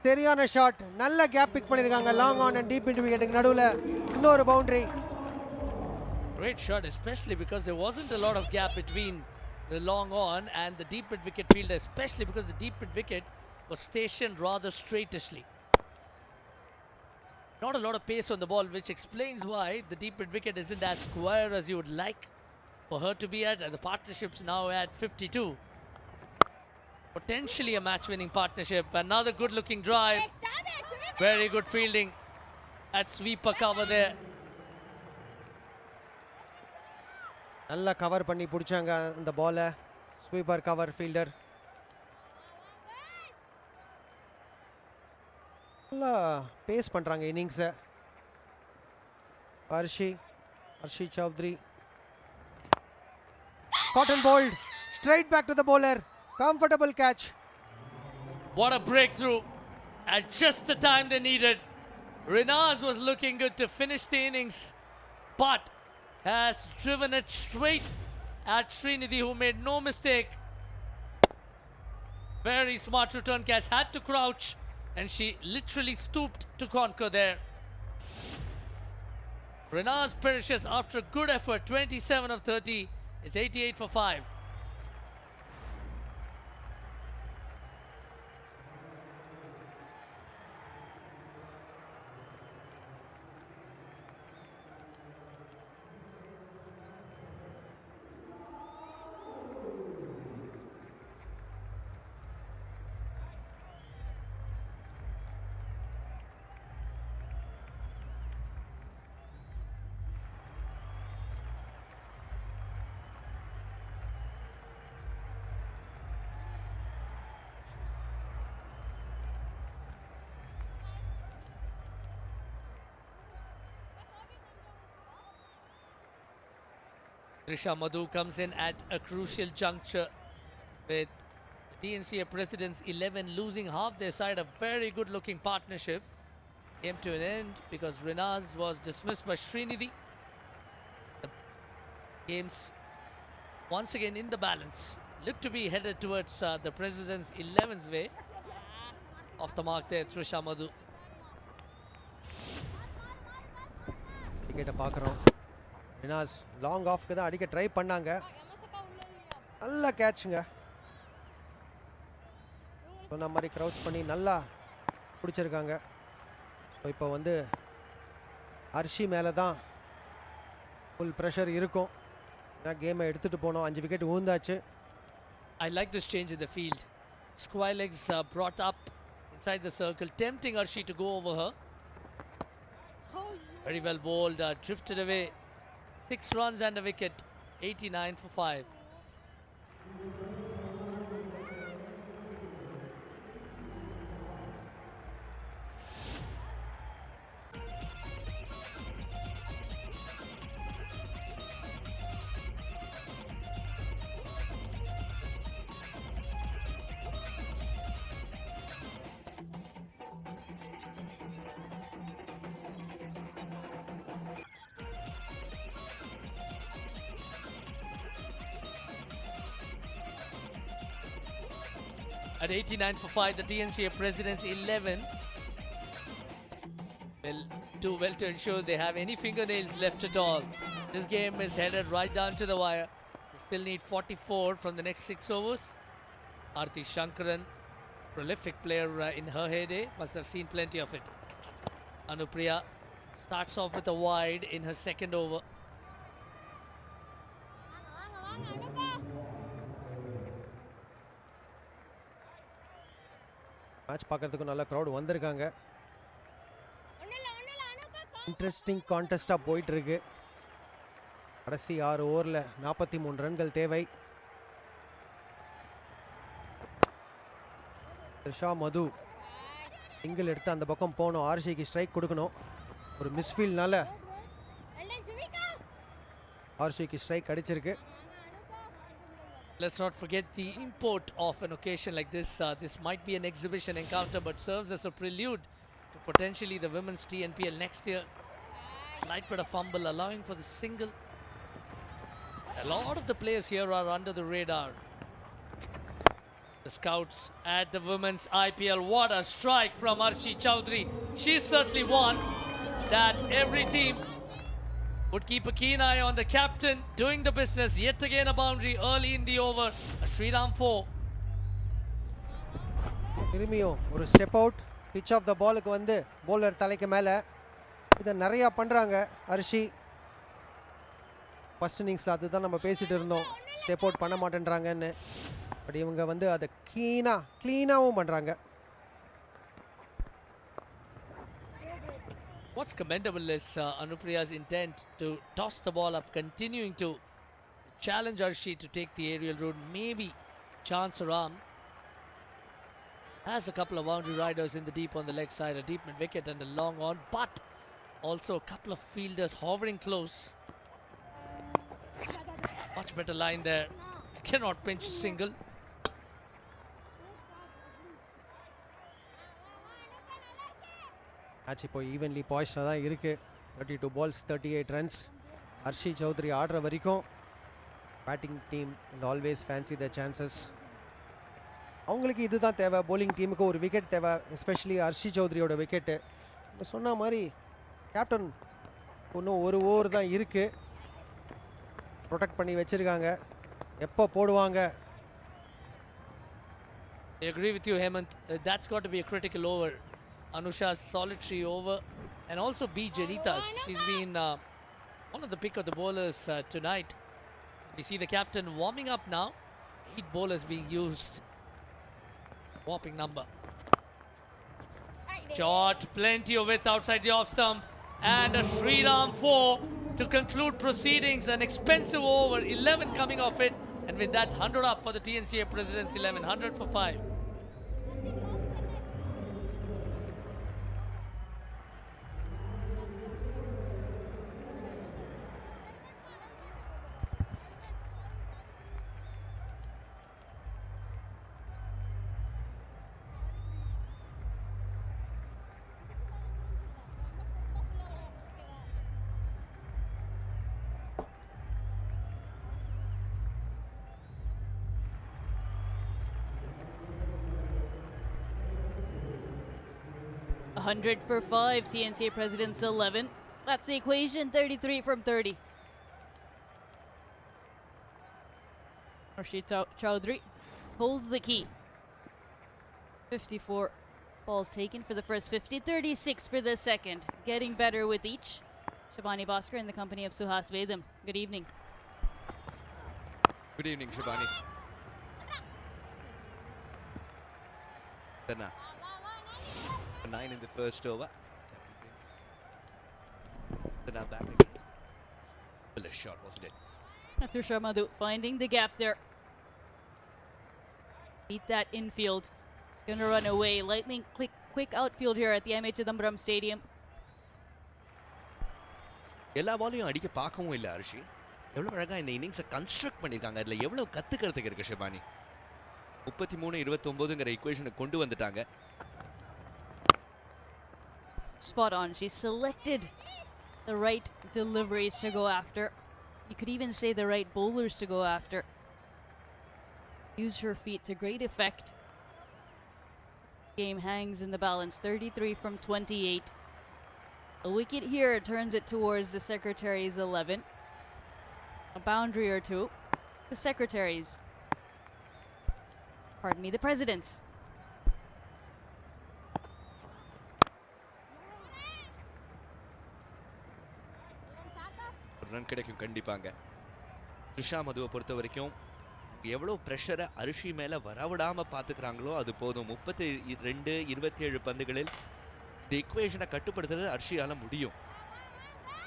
சரியான ஷாட், நல்ல கேப் பிக் பண்ணியிருக்காங்க. Long on and deep into விக்கெட்டுக்கு நடுவில் இன்னொரு boundary. Great shot, especially because there wasn't a lot of gap between the long on and the deep mid wicket fielder, especially because the deep mid wicket was stationed rather straightishly. Not a lot of pace on the ball, which explains why the deep mid wicket isn't as square as you would like for her to be at, and the partnership's now at 52. Potentially a match-winning partnership. Another good-looking drive. Very good fielding at sweeper cover there. நல்லா cover பண்ணி பிடிச்சாங்க அந்த பாலை. Sweeper cover fielder நல்லா pace பண்ணுறாங்க இன்னிங்ஸை. Harshi Chowdhary caught and bowled straight back to the bowler. Comfortable catch. What a breakthrough. at just the time they needed. Rinaz was looking good to finish the innings, but has driven it straight at Srinidhi, who made no mistake. Very smart return catch, had to crouch, and she literally stooped to conquer there. Rinaz perishes after a good effort, 27 of 30. It's 88 for 5. Trisha Madhu comes in at a crucial juncture with the TNCA Presidents 11 losing half their side. A very good looking partnership came to an end because Rinaz was dismissed by Srinidhi. The games once again in the balance. Look to be headed towards the Presidents 11's way. Off the mark there, Trisha Madhu. விக்கெட்டை பார்க்குறோம். Rinas long ஆஃப்க்கு தான் அடிக்க try பண்ணாங்க. நல்ல கேட்சுங்க. சொன்ன மாதிரி crouch பண்ணி நல்லா பிடிச்சிருக்காங்க. ஸோ இப்போ வந்து அர்ஷி மேலே தான் ஃபுல் ப்ரெஷர் இருக்கும். ஏன்னா கேமை எடுத்துகிட்டு போனோம். 5 wicket ஊந்தாச்சு. I like this change in the field. Square legs brought up inside the circle, tempting Arshi to go over her. Very well bowled, drifted away. 6 runs and a wicket, 89 for 5. At 89 for 5, the TNCA Presidents 11 will do well to ensure they have any fingernails left at all. This game is headed right down to the wire. They still need 44 from the next 6 overs. Aarti Shankaran, prolific player in her heyday, must have seen plenty of it. Anupriya starts off with a wide in her second over. Match பார்க்கறதுக்கு நல்ல crowd வந்திருக்காங்க. Interesting கான்டெஸ்டாக போயிட்டுருக்கு. கடைசி 6 ஓவரில் 43 ரன்கள் தேவை. த்ரிஷா மது single எடுத்து அந்த பக்கம் போகணும். ஆர்ஷிக்கு ஸ்ட்ரைக் கொடுக்கணும். ஒரு மிஸ்ஃபீல்ட்னால ஆர்ஷிக்கு ஸ்ட்ரைக் அடிச்சிருக்கு. Let's not forget the import of an occasion like this. This might be an exhibition encounter, but serves as a prelude to potentially the women's TNPL next year. Slight bit of fumble, allowing for the single. A lot of the players here are under the radar. The scouts at the women's IPL. What a strike from Arshi Chowdhury. She's certainly one that every team would keep a keen eye on. The captain doing the business. Yet again a boundary early in the over. A Sriram 4. திரும்பியும் ஒரு step out. Pitch of the பாலுக்கு வந்து bowler தலைக்கு மேலே. இதை நிறையா பண்ணுறாங்க Arshi. First இன்னிங்ஸில் அதுதான் நம்ம பேசிகிட்டு இருந்தோம். ஸ்டெப் அவுட் பண்ண மாட்டேன்றாங்கன்னு. பட் இவங்க வந்து அதை க்ளீனாகவும் பண்ணுறாங்க. What's commendable is Anupriya's intent to toss the ball up, continuing to challenge Arshi to take the aerial route. Maybe chance her arm. Has a couple of boundary riders in the deep on the leg side, a deep mid wicket and a long on, but also a couple of fielders hovering close. Much better line there. Cannot pinch a single. Match இப்போ evenly பாய்ஸ்டாக தான் இருக்குது. 32 balls 38 runs. ஹர்ஷி Chowdhury ஆடுற வரைக்கும் batting team and always fancy the chances. அவங்களுக்கு இதுதான் தேவை. Polling டீமுக்கு ஒரு விக்கெட் தேவை, எஸ்பெஷலி ஹர்ஷி சௌத்ரியோட விக்கெட்டு. சொன்ன மாதிரி கேப்டன் இன்னும் ஒரு ஓவர் தான் இருக்குது, ப்ரொடெக்ட் பண்ணி வச்சுருக்காங்க. எப்போ போடுவாங்க? I agree with you, Hemant. That's got to be a critical over. Anusha's solitary over, and also B. Janita's. She's been one of the pick of the bowlers tonight. We see the captain warming up now. 8 bowlers being used. Whopping number. Shot, plenty of width outside the off stump, and a Sriram 4 to conclude proceedings. An expensive over, 11 coming off it, and with that 100 up for the TNCA Presidents 11, 100 for 5. A 100 for 5, TNCA Presidents 11. That's the equation, 33 from 30. Harshit Chaudhary holds the key. 54 balls taken for the first 50, 36 for the second. Getting better with each. Shabani Bhaskar in the company of Suhas Vedam. Good evening. Good evening, Shabani. Dana. 9 in the first over. Dana back again. Well, a shot, wasn't it? Trisha Madhu finding the gap there. Beat that infield. It's going to run away. Lightning quick outfield here at the M. Chidambaram Stadium. எல்லா பாலையும் அடிக்க பார்க்கவும் இல்லை ஹர்ஷி. எவ்வளோ அழகாக இந்த இன்னிங்ஸை construct பண்ணியிருக்காங்க. அதில் எவ்வளோ கற்றுக்கிறதுக்கு இருக்குது ஷபானி. 33-29ங்கிற ஈக்குவேஷனை கொண்டு வந்துட்டாங்க. Spot on. She selected the right deliveries to go after. You could even say the right bowlers to go after. Use her feet to great effect. Game hangs in the balance. 33 from 28. A wicket here turns it towards the Secretaries 11. A boundary or two. The Secretaries. Pardon me, the Presidents. Run கிடைக்கும் கண்டிப்பாங்க. த்ரிஷா மதுவை பொறுத்த வரைக்கும் எவ்வளோ ப்ரெஷரை அரிஷி மேலே வரவிடாமல் பார்த்துக்கிறாங்களோ அது போதும். 32 27 பந்துகளில் இந்த இக்குவேஷனை கட்டுப்படுத்துறது அரிஷியால் முடியும்.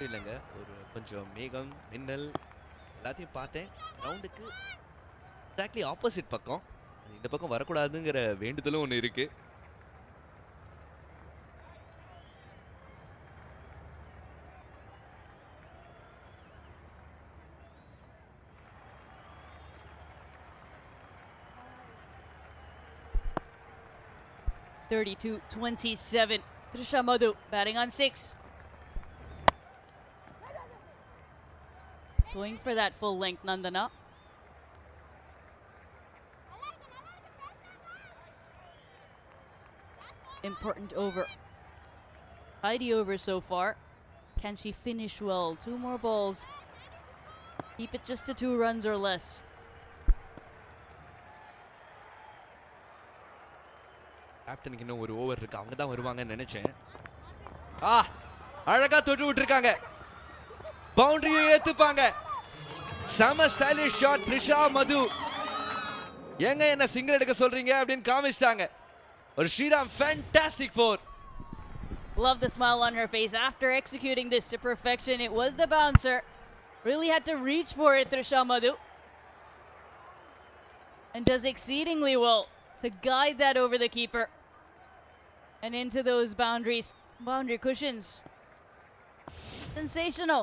இல்லைங்க, ஒரு கொஞ்சம் மேகம் மின்னல் எல்லாத்தையும் பார்த்தேன். கிரவுண்டுக்கு எக்ஸாக்ட்லி ஆப்போசிட் பக்கம், இந்த பக்கம் வரக்கூடாதுங்கிற வேண்டுதலும் ஒன்று இருக்குது. (32-27). Trisha Madhu batting on 6. Going for that full length, Nandana. Important over. Tidy over so far. Can she finish well? 2 more balls. Keep it just to 2 runs or less. கேப்டனுக்கு இன்னும் ஒரு over இருக்கு. அவங்க தான் வருவாங்கன்னு நினைச்சேன். அழகா தொட்டு விட்டுருக்காங்க. பவுண்டரியை ஏத்துப்பாங்க. சம ஸ்டைலிஷ் ஷாட் த்ரிஷா மது. எங்க என்ன சிங்கிள் எடுக்க சொல்றீங்க அப்படின்னு காமிச்சிட்டாங்க. ஒரு Sriram fantastic 4. Love the smile on her face after executing this to perfection. It was the bouncer. Really had to reach for it, Trisha Madhu. And does exceedingly well to guide that over the keeper and into those boundary cushions. Sensational.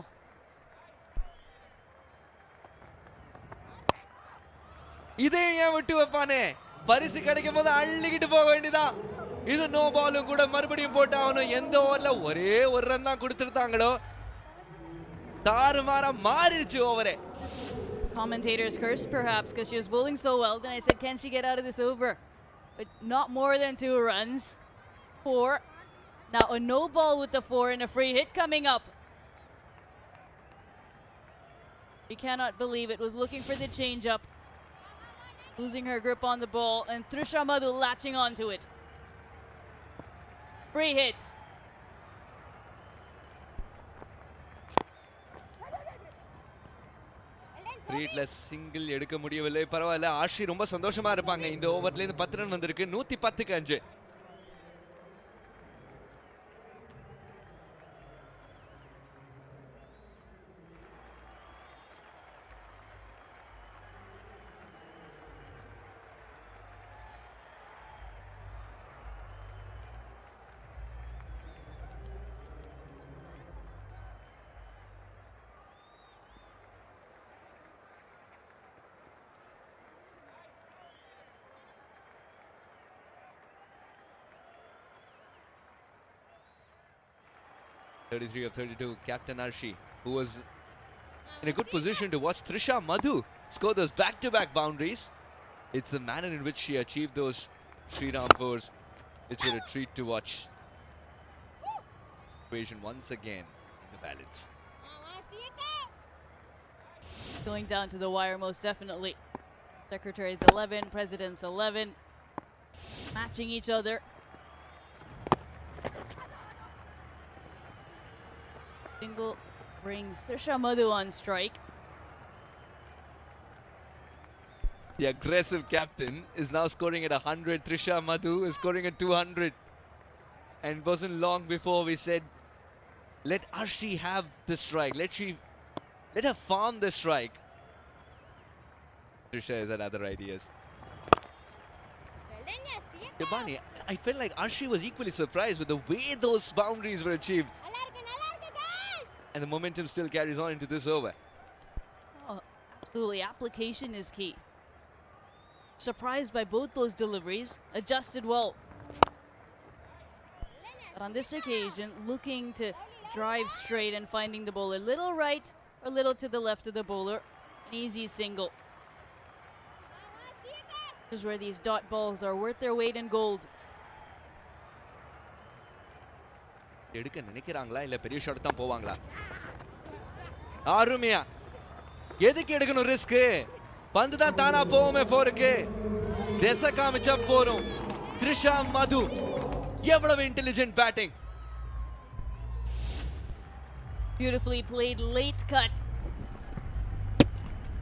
இதே ஏன் விட்டு வைப்பானே? பரிசு கிடைக்கும் போது அள்ளிக்கிட்டு போக வேண்டியதான். இது no பாலும் கூட மறுபடியும் போட்டாகணும். எந்த ஓவர்ல ஒரே ஒரு ரன் தான் கொடுத்துருந்தாங்களோ தாறுமாறா மாறிடுச்சு ஓவரே. Commentators curse perhaps because she was bowling so well. Then I said, can she get out of this over? But not more than 2 runs. 4. Now a no ball with the 4 and a free hit coming up. She cannot believe it. Was looking for the change up. Losing her grip on the ball, and Trisha Madhu latching onto it. Free hit. த்ரீட்ல single எடுக்க முடியவில்லை. பரவாயில்ல, ஆஷி ரொம்ப சந்தோஷமா இருப்பாங்க. இந்த ஓவர்ல இருந்து 10 ரன் வந்திருக்கு. 110க்கு 5. (33 of 32), Captain Arshi, who was in a good position to watch Trisha Madhu score those back-to-back boundaries. It's the manner in which she achieved those 3-round fours. It's a treat to watch. Equation once again in the balance. Going down to the wire most definitely. Secretaries 11, Presidents 11, matching each other. Single brings Trisha Madhu on strike. The aggressive captain is now scoring at 100. Trisha Madhu is scoring at 200. And wasn't long before we said, let Arshi have the strike. Let her farm the strike. Trisha is at other ideas. Devani, I felt like Arshi was equally surprised with the way those boundaries were achieved. And the momentum still carries on into this over. Oh, absolutely. Application is key. Surprised by both those deliveries. Adjusted well. But on this occasion, looking to drive straight and finding the bowler. Little right or little to the left of the bowler. An easy single. This is where these dot balls are worth their weight in gold. எடுக்க நினைக்கிறாங்களா இல்ல பெரிய shot தான் போவாங்களா? அருமையா. எதுக்கு எடுக்கணும் risk? பந்து தான் தானா போவுமே போருக்கு. திசை காமிச்சா போறோம். த்ரிஷா மது எவ்வளவு intelligent batting. Beautifully played late cut.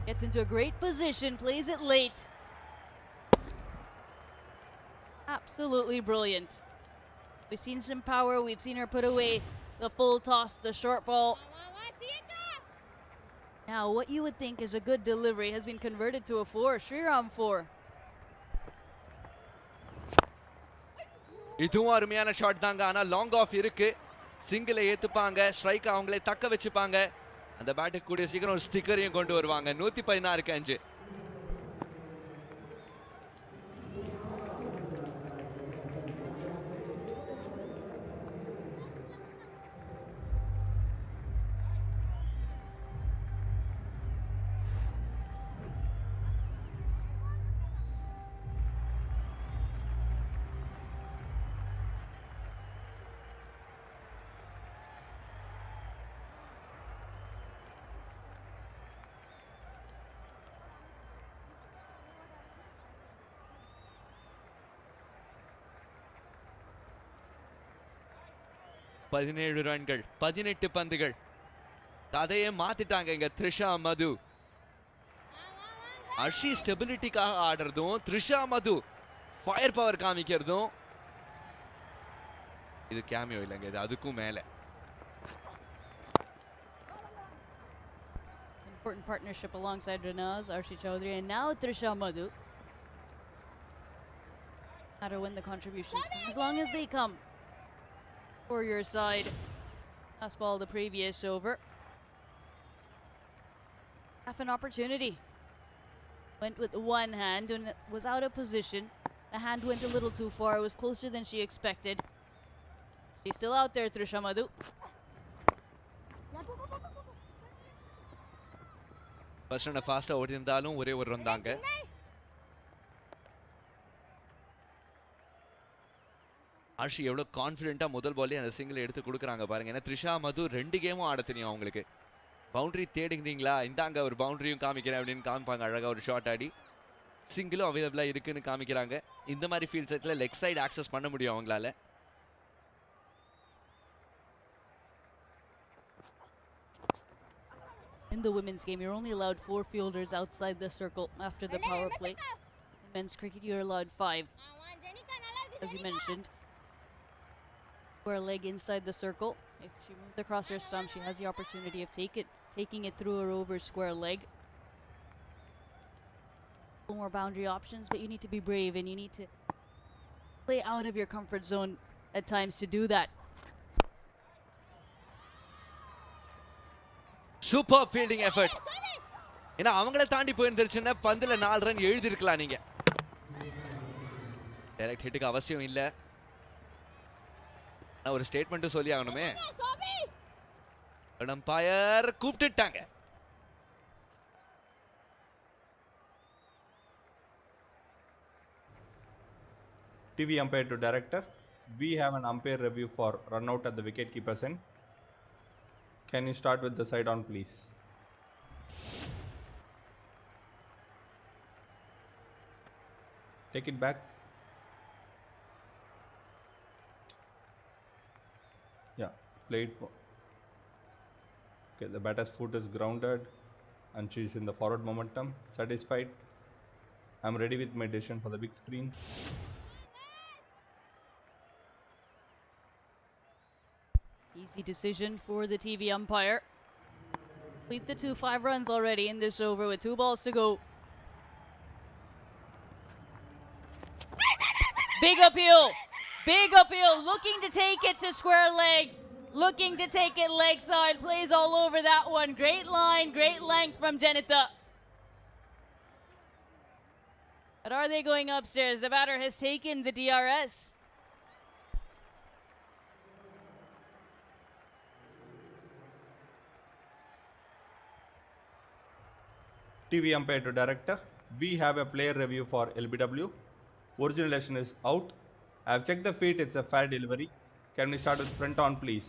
Gets into a great position, plays it late. Absolutely brilliant. We've seen some power. We've seen her put away the full toss, the short ball. Now, what you would think is a good delivery has been converted to a 4. Sriram 4. இதுவும் அருமையான shot தாங்க. ஆனா long off இருக்கு. சிங்கிளை ஏத்துப்பாங்க, strike அவங்களே தக்க வச்சுப்பாங்க. அந்த பேட்டுக்கு கூடிய சீக்கிரம் ஒரு ஸ்டிக்கரையும் கொண்டு வருவாங்க. 116க்கு 5. பதினேழு ரன்கள், 18 பந்துகள். கதையை மாத்திட்டாங்க இங்க த்ரிஷா மது. அர்ஷி ஸ்டெபிலிட்டிக்காக ஆடுறதும், த்ரிஷா மது ஃபயர் பவர் காமிக்கிறதும், இது கேமியோ இல்லைங்க, இது அதுக்கும் மேல. Important partnership alongside Ranaz, Arshi Chaudhary, and now Trisha Madhu. No matter when the contributions come, as long as they come for your side. Last ball the previous over. Half an opportunity. Went with one hand and was out of position. The hand went a little too far. It was closer than she expected. She's still out there, Trisha Madhu. First run ஃபாஸ்டா ஓடி இருந்தாலும் ஒரே ஒரு run தாங்க. ஆர்ஷி எவ்வளவு கான்ஃபிடென்ட்டா முதல் பால்லே அந்த single எடுத்து கொடுக்குறாங்க பாருங்க. ஏன்னா த்ரிஷா மது 2 கேமும் ஆட தெரியும் அவங்களுக்கு. பவுண்டரி தேடுகிறீங்களா, இந்தாங்க ஒரு பவுண்டரியும் காமிக்கிறேன் அப்படின்னு காமிப்பாங்க. அழகா ஒரு ஷாட் ஆடி சிங்கிளும் அவைலபிளா இருக்குன்னு காமிக்கிறாங்க. இந்த மாதிரி ஃபீல்ட் செட்ல லெக் சைடு ஆக்சஸ் பண்ண முடியும் அவங்களால. In the women's game, you're only allowed 4 fielders outside the circle after the power play. In men's cricket, you're allowed 5. As you mentioned, square leg inside the circle. If she moves across her stump, she has the opportunity of taking it through or over square leg. More boundary options, but you need to be brave and you need to play out of your comfort zone at times to do that. Super fielding effort. ஏன்னா அவங்கள தாண்டி போயிருந்துச்சுன்னா பந்துல 4 run எழுதிருக்கலாம் நீங்க. Direct ஹிட்டுக்கு அவசியம் இல்ல. நான் ஒரு statement சொல்லி ஆகணுமே. Umpire கூப்பிட்டுட்டாங்க. TV umpire to director. We have an umpire review for run out at the wicket keeper's end. Can you start with the side on, please? Take it back. Yeah, play it. Okay, the batter's foot is grounded and she's in the forward momentum. Satisfied? I'm ready with my decision for the big screen. Easy decision for the TV umpire. Complete the 2-5 runs already in this over with 2 balls to go. Big appeal. Big appeal. Looking to take it to square leg. Looking to take it leg side. Plays all over that one. Great line, great length from Janitha. But are they going upstairs? The batter has taken the DRS. TV umpire to director. We have a player review for LBW. Original lesson is out. I have checked the feet. It's a fair delivery. Can we start with front on, please?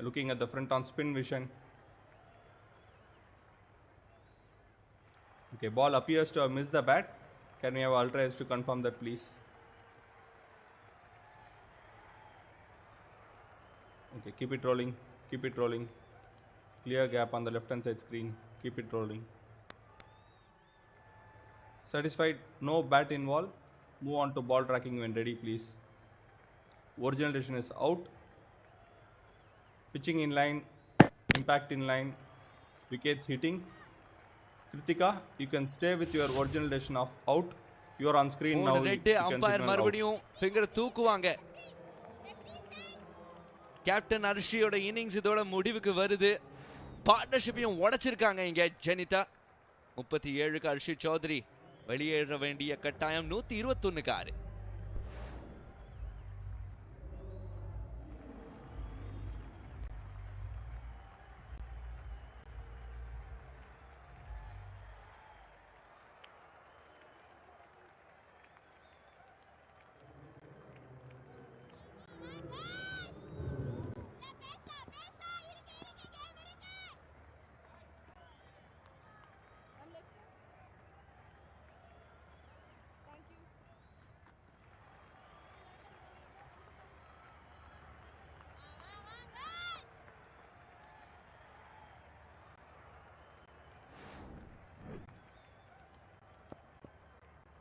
Looking at the front on spin vision. Okay, ball appears to have missed the bat. Can we have ultra edge to confirm that, please? Okay, keep it rolling. Keep it rolling. Clear gap on the left hand side screen. Keep it rolling. Satisfied? No bat involved. Move on to ball tracking when ready, please. Original decision is out. Pitching in line. Impact in line. Wickets hitting. Kritika, you can stay with your original decision of out. You are on screen now. Red umpire மறுபடியும் finger தூக்குவாங்க. Captain அர்ஷியோட innings இதோட முடிவுக்கு வருது. பார்ட்னர்ஷிப்பையும் உடைச்சிருக்காங்க இங்க ஜெனிதா. 37க்கு அர்ஷி சௌத்ரி வெளியேற வேண்டிய கட்டாயம் 121க்கு 6.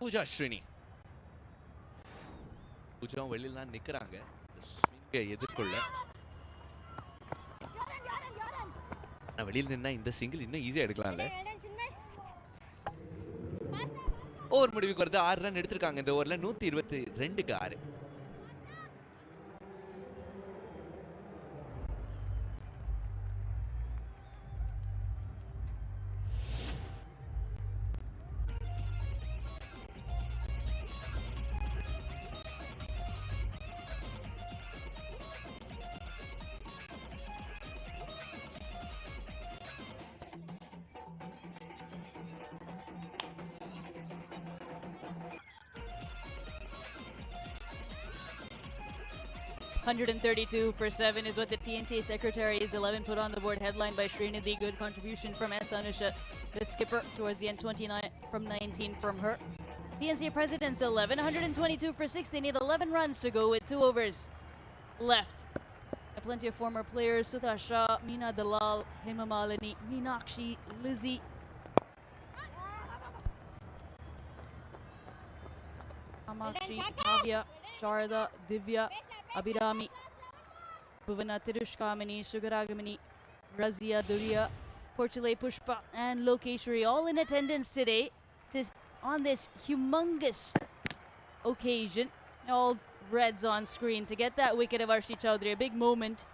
பூஜா ஸ்ரீனி. பூஜா வெளியில நிக்கிறாங்க ஸ்விங்கை எதிர்கொள்ள. நான் வெளியில நின்னா இந்த சிங்கிள் இன்னும் ஈஸியா எடுக்கலாம்ல. ஓவர் முடிவுக்கு வருது. 6 ரன் எடுத்திருக்காங்க இந்த ஓவர்ல. 122க்கு 6. 132 for 7 is what the TNCA Secretary's 11 put on the board, headlined by Srinidhi. Good contribution from S. Anusha, the skipper, towards the end, 29 from 19 from her. TNCA President's 11, 122 for 6. They need 11 runs to go with 2 overs left. Plenty of former players: Sudha Shah, Meena Dalal, Hema Malini, Meenakshi, Lizzie. Kamakshi, Kavya, Sharda, Divya, Abhirami, Bhuvana Tirushkamani, Sugaragamani, Razia, Duriya, Porchale Pushpa, and Lokeshwari, all in attendance today on this humongous occasion. All Reds on screen to get that wicket of Arshi Chaudhary, a big moment.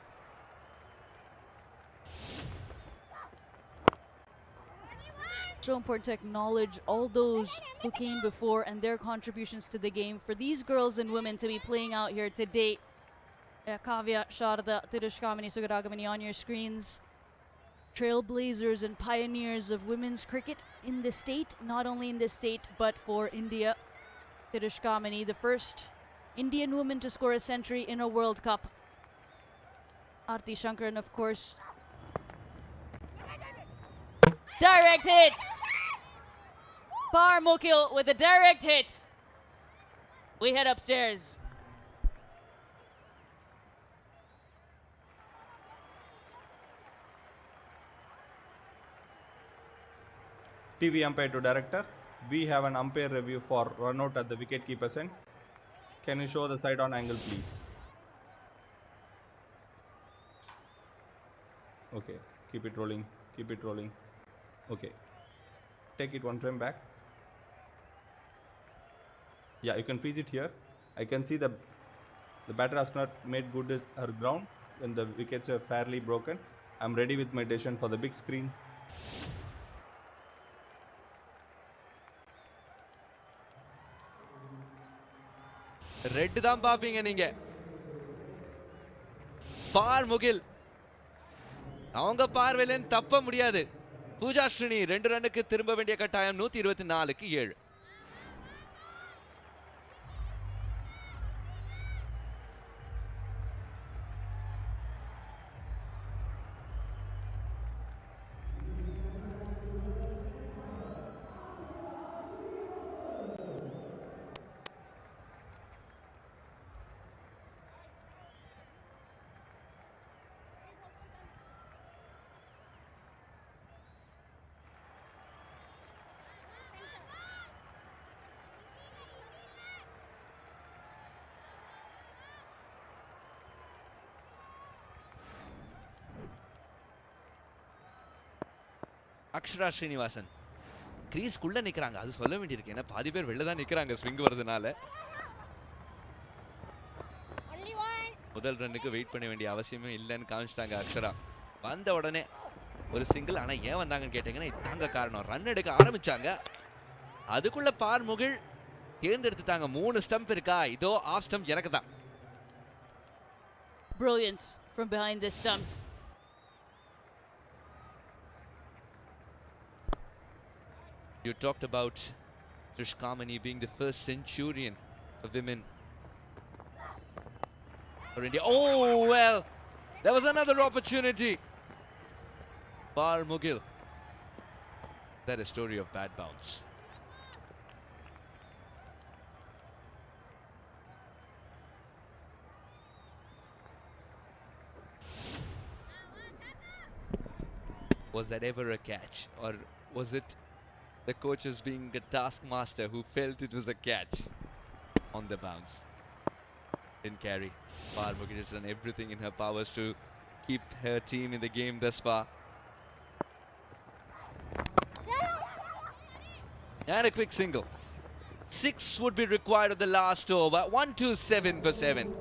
So important to acknowledge all those who came before and their contributions to the game. For these girls and women to be playing out here today, Kavya, Sharda, Tirushkamani, Sugaragamani on your screens. Trailblazers and pioneers of women's cricket in the state, not only in the state but for India. Tirushkamani, the first Indian woman to score a century in a World Cup. Aarti Shankaran, of course. Direct hit! Par Mukil with a direct hit. We head upstairs. TV umpire to director. We have an umpire review for run out at the wicket keeper's end. Can you show the side on angle, please? Okay, keep it rolling, keep it rolling. Okay, take it one frame back. Yeah, you can freeze it here. I can see the batter has not made good her ground when the wickets are fairly broken. I'm ready with my decision for the big screen. Red தான் பாப்பீங்க நீங்க. பார் முகில் அவங்க பார்வையில தப்ப முடியாது. பூஜா ஸ்ரீனி 2 ரன்னுக்கு திரும்ப வேண்டிய கட்டாயம். 124க்கு 7. அக்ஷரா ஸ்ரீனிவாசன் கிரீஸ்க்குள்ள நிக்கிறாங்க. அது சொல்ல வேண்டியிருக்கு, ஏன்னா பாதி பேர் வெளில தான் நிக்கிறாங்க ஸ்விங் வரதுனால. முதல் ரன்னுக்கு வெயிட் பண்ண வேண்டிய அவசியமே இல்லைன்னு காமிச்சிட்டாங்க அக்ஷரா. வந்த உடனே ஒரு சிங்கிள். ஆனா ஏன் வந்தாங்கன்னு கேட்டீங்கன்னா இதாங்க காரணம். ரன் எடுக்க ஆரம்பிச்சாங்க, அதுக்குள்ள பார் முகில் தேர்ந்தெடுத்துட்டாங்க. 3 ஸ்டம்ப் இருக்கா, இதோ ஆஃப் ஸ்டம்ப் எனக்கு தான். Brilliance from behind the stumps. You talked about Trishkamani being the first centurion for women for India. Oh, well, there was another opportunity. Par Mugil. That is a story of bad bounce. Was that ever a catch, or was it the coach is being a taskmaster who felt it was a catch on the bounce? Didn't carry. Par Mugil has done everything in her powers to keep her team in the game thus far. And a quick single. 6 would be required of the last over. 127 for 7.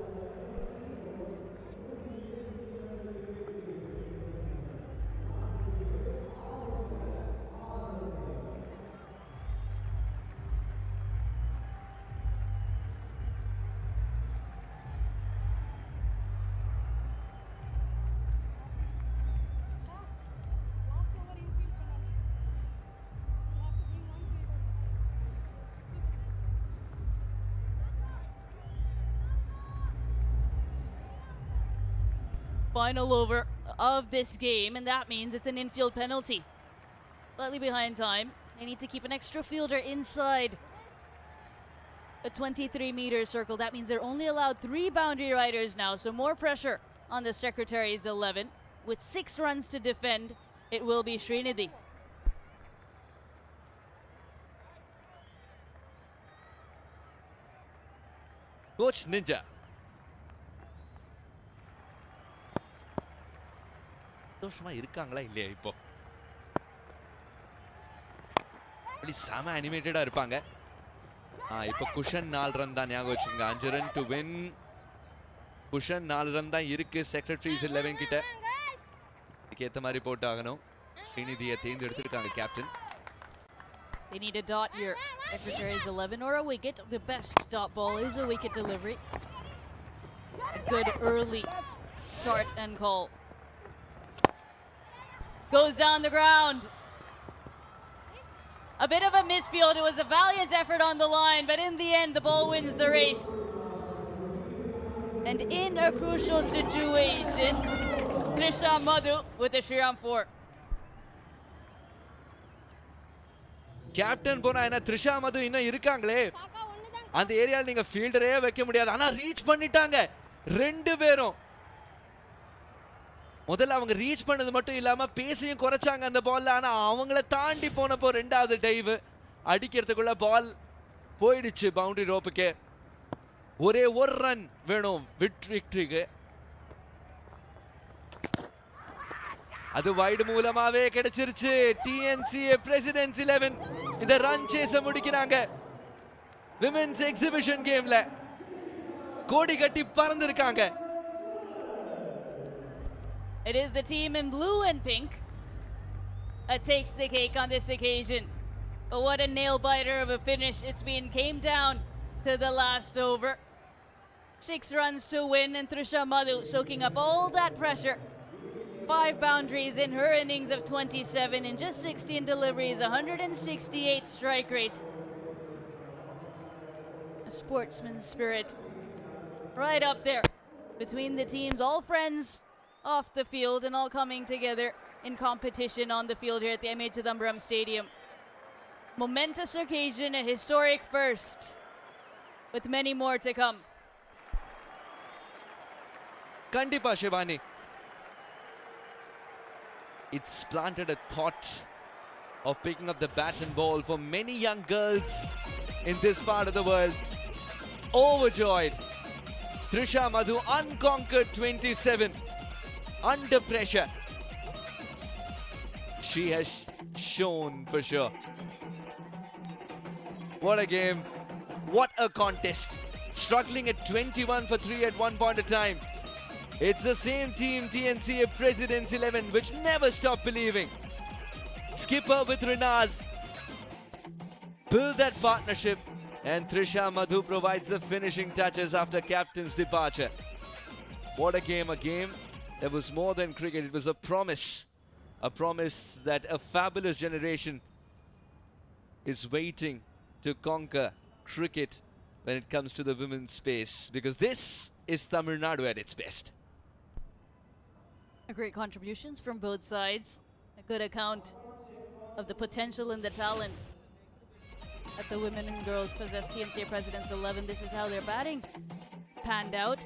final over of this game, and that means it's an infield penalty. Slightly behind time. They need to keep an extra fielder inside a 23-meter circle. That means they're only allowed 3 boundary riders now, so more pressure on the Secretary's 11. With 6 runs to defend, it will be Srinidhi. Coach Ninja. சந்தோஷமா இருக்காங்களா இல்லையா இப்போ? அப்படி செம அனிமேட்டடா இருப்பாங்க. இப்போ cushion 4 run தான் ஞாபகம் வச்சுங்க. 5 run to win. Cushion 4 run தான் இருக்கு செக்ரட்டரிஸ் 11 கிட்ட. இதுக்கு ஏத்த மாதிரி போட்டு ஆகணும். ஸ்ரீநிதியை தேர்ந்தெடுத்திருக்காங்க captain. They need a dot here. Secretary's 11 or a wicket. The best dot ball is a wicket delivery. A good early start and call. Goes down the ground. A bit of a misfield. It was a valiant effort on the line, but in the end, the ball wins the race. And in a crucial situation, Trisha Madhu with the Shriram 4. Captain போனா என்ன த்ரிஷா மது இன்னும் இருக்காங்களே அந்த ஏரியால நீங்க ஃபீல்டரே வைக்க முடியாது. ஆனா ரீச் பண்ணிட்டாங்க 2 பேரும். முதல்ல அவங்க ரீச் பண்ணது மட்டும் இல்லாம பேசியும் குறைச்சாங்க அந்த பால்ல. ஆனா அவங்கள தாண்டி போனப்போ 2வது டைவ் அடிக்கிறதுக்குள்ள பால் போயிடுச்சு பவுண்டரி ரோப்புக்கு. ஒரே ஒரு ரன் வேணும் விக்டரிக்கு. அது வைடு மூலமாவே கிடைச்சிருச்சு. TNCA Presidents 11 இந்த ரன் சேஸ முடிக்கிறாங்க. விமென்ஸ் எக்ஸிபிஷன் கேம்ல கோடி கட்டி பறந்திருக்காங்க. It is the team in blue and pink that takes the cake on this occasion. But what a nail-biter of a finish it's been. Came down to the last over. 6 runs to win, and Trisha Madhu soaking up all that pressure. 5 boundaries in her innings of 27 in just 16 deliveries, 168 strike rate. A sportsman's spirit right up there between the teams, all friends off the field and all coming together in competition on the field here at the M. Chidambaram Stadium. Momentous occasion, a historic first, with many more to come. Kandipa Shivani. It's planted a thought of picking up the bat and ball for many young girls in this part of the world. Overjoyed. Trisha Madhu, unconquered 27. Under pressure. She has shown for sure. What a game. What a contest. Struggling at 21 for 3 at one point of time. It's the same team, TNCA Presidents 11, which never stop believing. Skipper with Rinaz. Build that partnership. And Trisha Madhu provides the finishing touches after captain's departure. What a game, a game. It was more than cricket, it was a promise that a fabulous generation is waiting to conquer cricket when it comes to the women's space, because this is Tamil Nadu at its best. Great contributions from both sides. A good account of the potential and the talents that the women and girls possess. TNCA Presidents 11, this is how their batting panned out.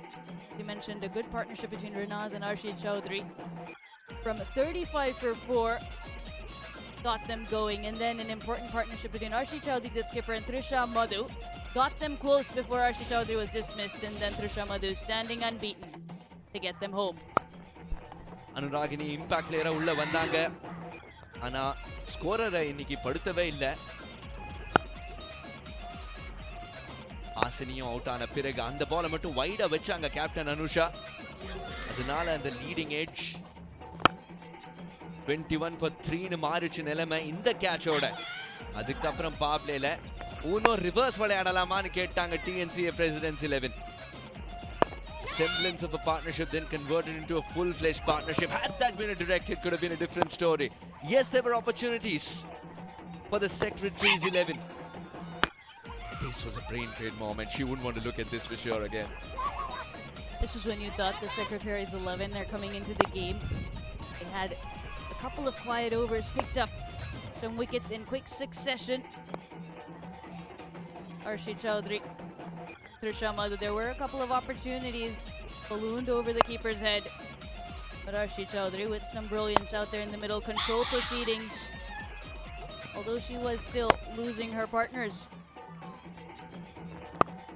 You mentioned a good partnership between Rinaz and Arshid Chaudhary. From 35 for 4, got them going. And then an important partnership between Arshid Chaudhary, the skipper, and Trisha Madhu. Got them close before Arshid Chaudhary was dismissed. And then Trisha Madhu standing unbeaten to get them home. Anuragini impact பிளேயரா உள்ள வந்தாங்க. ஆனா ஸ்கோரரை இன்னைக்கு படுத்தவே இல்லை. ஆசினியும் out ஆன பிறகு அந்த பாலை மட்டும் வைடா வச்சாங்க கேப்டன் அனுஷா. அதனால அந்த லீடிங் எட்ஜ் 21 for 3 மாறிச்சு நிலைமை இந்த கேட்சோட. அதுக்கப்புறம் பாப்லேல இன்னும் ரிவர்ஸ் விளையாடலாமான்னு கேட்டாங்க TNCA Presidents 11. Semblance of a partnership then converted into a full-fledged partnership. Had that been a direct hit, could have been a different story. Yes, there were opportunities for the Secretaries 11. This was a brain trade moment. She wouldn't want to look at this for sure again. This is when you thought the Secretaries 11 are coming into the game. They had a couple of quiet overs, picked up some wickets in quick succession. Arshi Chaudhary, Trisha Madhu, there were a couple of opportunities ballooned over the keeper's head. But Arshi Chaudhary with some brilliance out there in the middle, control proceedings. Although she was still losing her partners.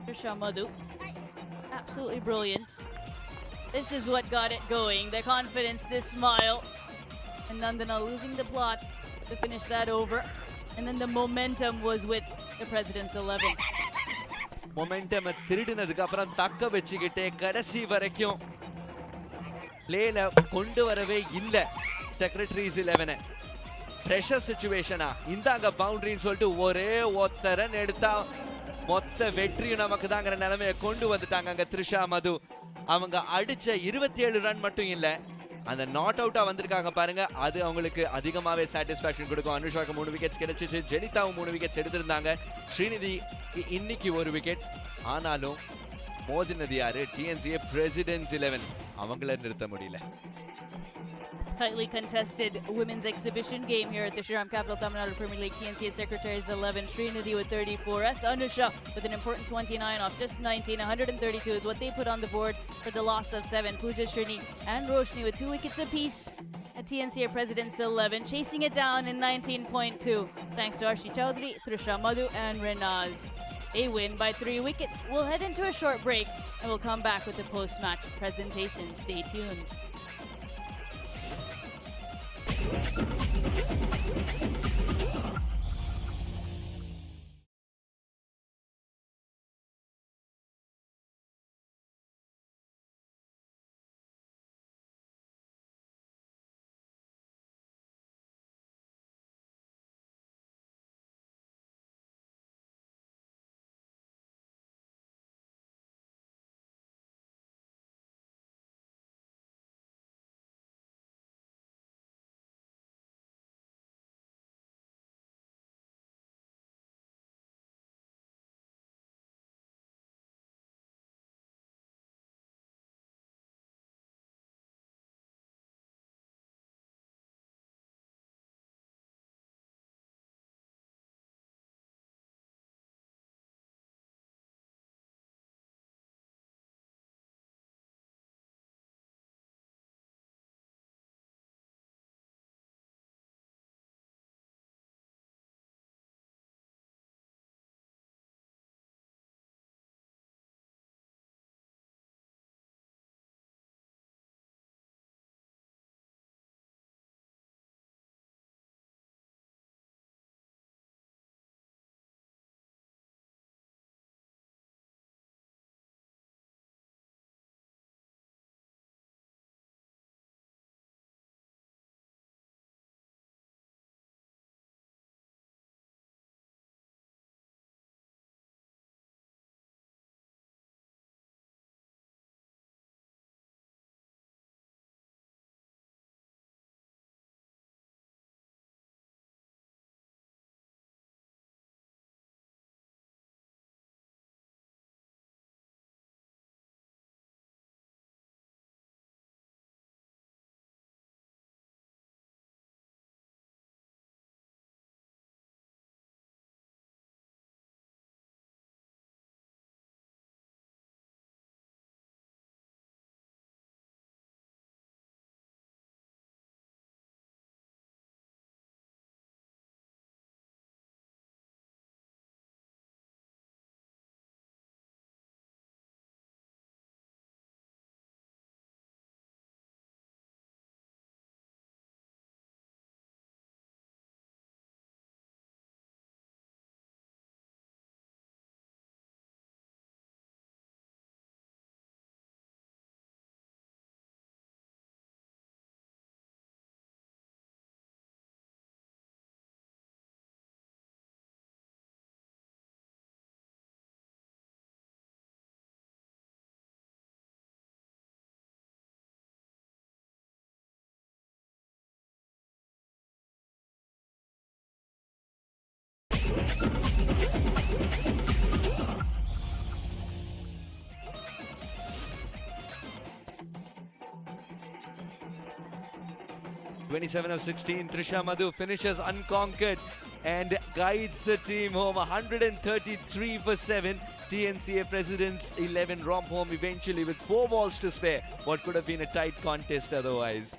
Trisha Madhu, absolutely brilliant. This is what got it going, the confidence, this smile. And Nandana losing the plot to finish that over. And then the momentum was with the President's 11. Momentum திருடினதுக்கு அப்புறம் தக்க வச்சுக்கிட்டே கடைசி வரைக்கும் பிளேல கொண்டு வரவே இல்ல secretaries 11 pressure சிச்சுவேஷனா இந்தாங்க பவுண்டரின்னு சொல்லிட்டு ஒரே ஒத்த ரன் எடுத்தா மொத்த வெற்றியும் நமக்கு தாங்கிற நிலைமையை கொண்டு வந்துட்டாங்க அங்க த்ரிஷா மது. அவங்க அடிச்ச 27 ரன் மட்டும் இல்ல, அந்த நாட் அவுட்டா வந்திருக்காங்க பாருங்க, அது அவங்களுக்கு அதிகமாவே சாட்டிஸ்பாக்சன் கொடுக்கும். அனுஷாக்கு 3 விக்கெட்ஸ் கிடைச்சிச்சு, ஜெனிதாவும் 3 விக்கெட்ஸ் எடுத்திருந்தாங்க, ஸ்ரீநிதி இன்னைக்கு 1 விக்கெட். ஆனாலும் மோதினது யாரு? TNCA Presidents 11. அவங்கள நிறுத்த முடியல. Tightly contested women's exhibition game here at the Shriram Capital Tamil Nadu Premier League. TNCA Secretaries 11, Srinidhi with 34, S. Anusha with an important 29 off just 19. 132 is what they put on the board for the loss of 7. Pooja Srini and Roshni with 2 wickets apiece at TNCA Presidents 11, chasing it down in 19.2. Thanks to Arshi Chaudhary, Trisha Madhu and Renaz. A win by 3 wickets. We'll head into a short break and we'll come back with the post-match presentation. Stay tuned. 27 of 16, Trisha Madhu finishes unconquered and guides the team home. 133 for 7. TNCA Presidents 11 romp home eventually with 4 balls to spare. What could have been a tight contest otherwise.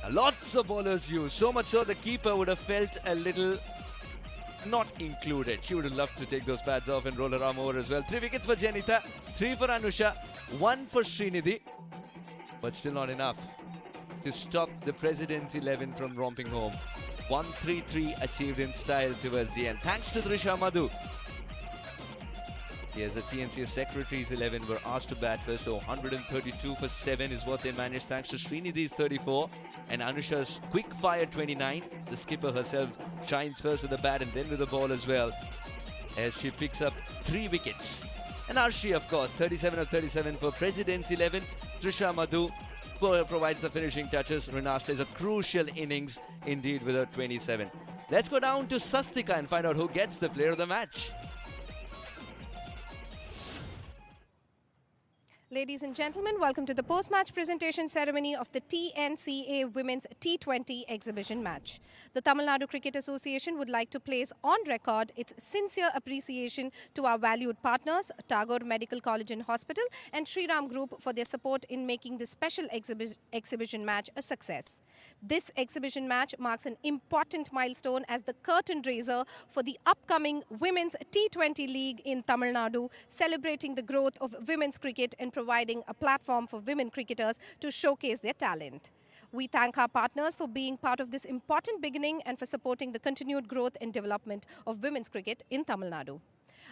Lots of bowlers used, so much so the keeper would have felt a little not included. She would have loved to take those pads off and roll her arm over as well. 3 wickets for Janita, 3 for Anusha, 1 for Srinidhi, but still not enough to stop the President's 11 from romping home. 133 achieved in style towards the end. Thanks to Trisha Madhu. Here's the TNCA Secretaries 11 were asked to bat first, so 132 for 7 is what they managed thanks to Srinidhi's 34 and Anusha's quick fire 29. The skipper herself shines first with the bat and then with the ball as well as she picks up 3 wickets. And Arshi, of course, 37 of 37 for Presidents 11. Trisha Madhu provides the finishing touches. Rinas plays a crucial innings indeed with her 27. Let's go down to Sastika and find out who gets the player of the match. Ladies and gentlemen, welcome to the post-match presentation ceremony of the TNCA Women's T20 exhibition match. The Tamil Nadu Cricket Association would like to place on record its sincere appreciation to our valued partners, Tagore Medical College and Hospital and Sri Ram Group for their support in making this special exhibition match a success. This exhibition match marks an important milestone as the curtain raiser for the upcoming Women's T20 League in Tamil Nadu, celebrating the growth of women's cricket and providing a platform for women cricketers to showcase their talent. We thank our partners for being part of this important beginning and for supporting the continued growth and development of women's cricket in Tamil Nadu.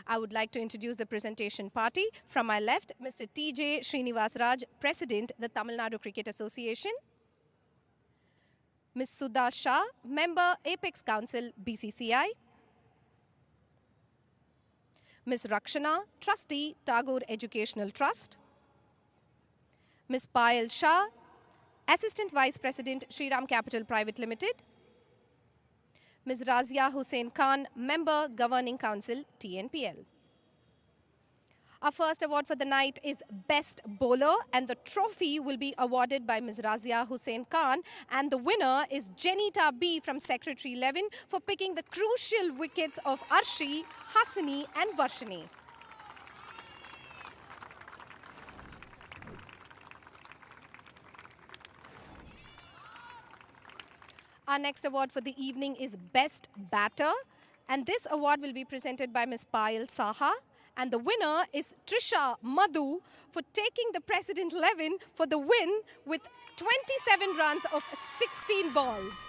I would like to introduce the presentation party. From my left, Mr. T.J. Srinivas Raj, President, the Tamil Nadu Cricket Association. Ms. Sudha Shah, Member, Apex Council, BCCI. Ms. Rakshana, Trustee, Tagore Educational Trust. Ms. Payal Shah, Assistant Vice President, Sri Ram Capital Private Limited. Ms. Razia Hussain Khan, Member, Governing Council, TNPL. Our first award for the night is Best Bowler, and the trophy will be awarded by Ms. Razia Hussain Khan, and the winner is Janita B from Secretary 11 for picking the crucial wickets of Arshi, Hasani and Varshini. Our next award for the evening is Best Batter, and this award will be presented by Ms. Payal Saha. And the winner is Trisha Madhu for taking the President 11 for the win with 27 runs of 16 balls.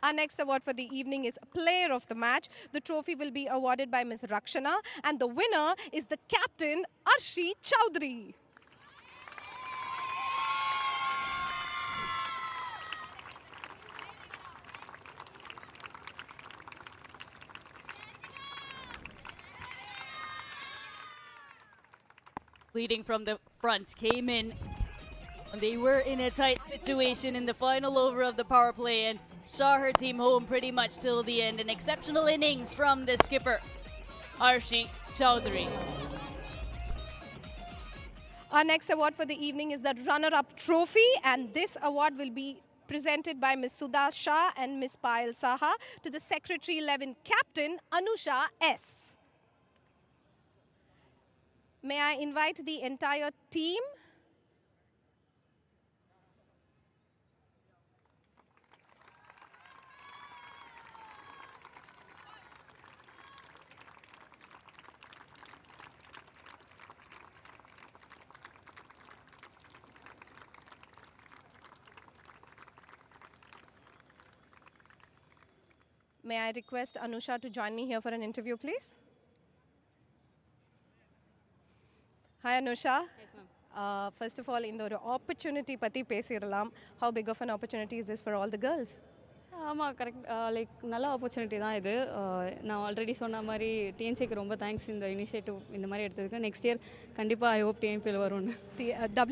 Our next award for the evening is Player of the Match. The trophy will be awarded by Ms. Rakshana, and the winner is the captain, Arshi Chowdhury. Leading from the front, came in. They were in a tight situation in the final over of the power play and saw her team home pretty much till the end. An exceptional innings from the skipper, Arshi Chowdhury. Our next award for the evening is the runner-up trophy, and this award will be presented by Ms. Sudha Shah and Ms. Payal Saha to the Secretary 11 captain, Anusha S. May I invite the entire team? May I request Anusha to join me here for an interview, please? Hi, Anusha. Yes, ma'am. First of all, in the opportunity pati pesiram, how big of an opportunity is this for all the girls? ஆமாம் correct like நல்ல opportunity தான் இது நான் already சொன்ன மாதிரி டிஎன்சிக்கு ரொம்ப thanks இந்த initiative இந்த மாதிரி எடுத்ததுக்கு நெக்ஸ்ட் இயர் கண்டிப்பாக ஐ ஹோப் டிஎன்பிஎல் வரும்னு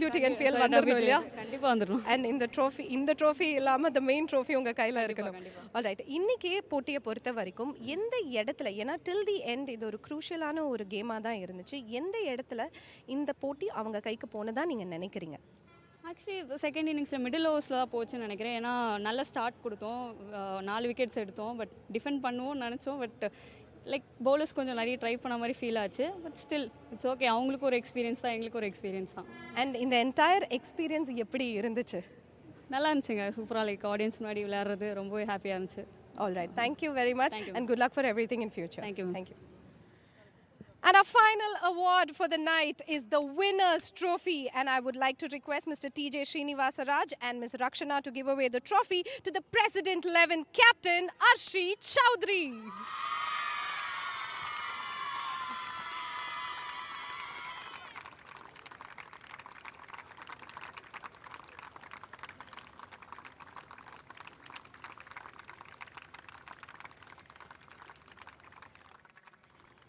WTNPL வந்துடணும் இல்லையா? கண்டிப்பாக வந்துடும். அண்ட் இந்த ட்ரோஃபி இல்லாமல் the மெயின் ட்ரோஃபி உங்கள் கையில் இருக்கணும். ஆல்ரைட், இன்னைக்கு போட்டியை பொறுத்த வரைக்கும் எந்த இடத்துல, ஏன்னா டில் தி எண்ட் இது ஒரு க்ரூஷியலான ஒரு கேமாக தான் இருந்துச்சு, எந்த இடத்துல இந்த போட்டி அவங்க கைக்கு போனதா நீங்கள் நினைக்கிறீங்க? ஆக்சுவலி செகண்ட் இன்னிங்ஸில் மிடில் ஓவர்ஸில் தான் போச்சுன்னு நினைக்கிறேன். ஏன்னா நல்ல ஸ்டார்ட் கொடுத்தோம், 4 விக்கெட்ஸ் எடுத்தோம், பட் டிஃபெண்ட் பண்ணுவோம்னு நினச்சோம். பட் லைக் பவுலர்ஸ் கொஞ்சம் நிறைய ட்ரை பண்ண மாதிரி ஃபீல் ஆச்சு. பட் ஸ்டில் இட்ஸ் ஓகே, அவங்களுக்கு ஒரு எக்ஸ்பீரியன்ஸ் தான், எங்களுக்கு ஒரு எக்ஸ்பீரியன்ஸ் தான். அண்ட் இந்த என்டையர் எக்ஸ்பீரியன்ஸ் எப்படி இருந்துச்சு? நல்லா இருந்துச்சுங்க, சூப்பராக லைக் ஆடியன்ஸ் முன்னாடி விளையாடுறது ரொம்பவே ஹாப்பியாக இருந்துச்சு. Alright, thank you very much and good luck for everything in future. Thank you. And our final award for the night is the winner's trophy. And I would like to request Mr. TJ Srinivasaraj and Ms. Rakshana to give away the trophy to the President 11 captain, Arshi Chowdhury.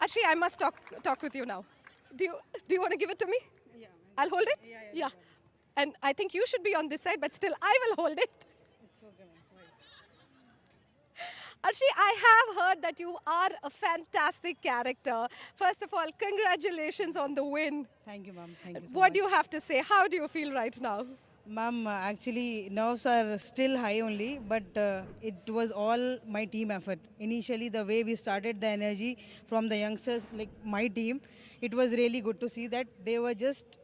Arshi, I must talk with you now. Do you want to give it to me? Yeah. I'll hold it? Yeah. And I think you should be on this side, but still I will hold it. It's okay, ma'am. Sorry. Arshi, I have heard that you are a fantastic character. First of all, congratulations on the win. Thank you, ma'am. Thank you so What much. do you have to say? How do you feel right now? Ma'am, actually nerves are still high only, but it was all my team effort. Initially, the way we started, the energy from the youngsters, like my team, it was really good to see that they were just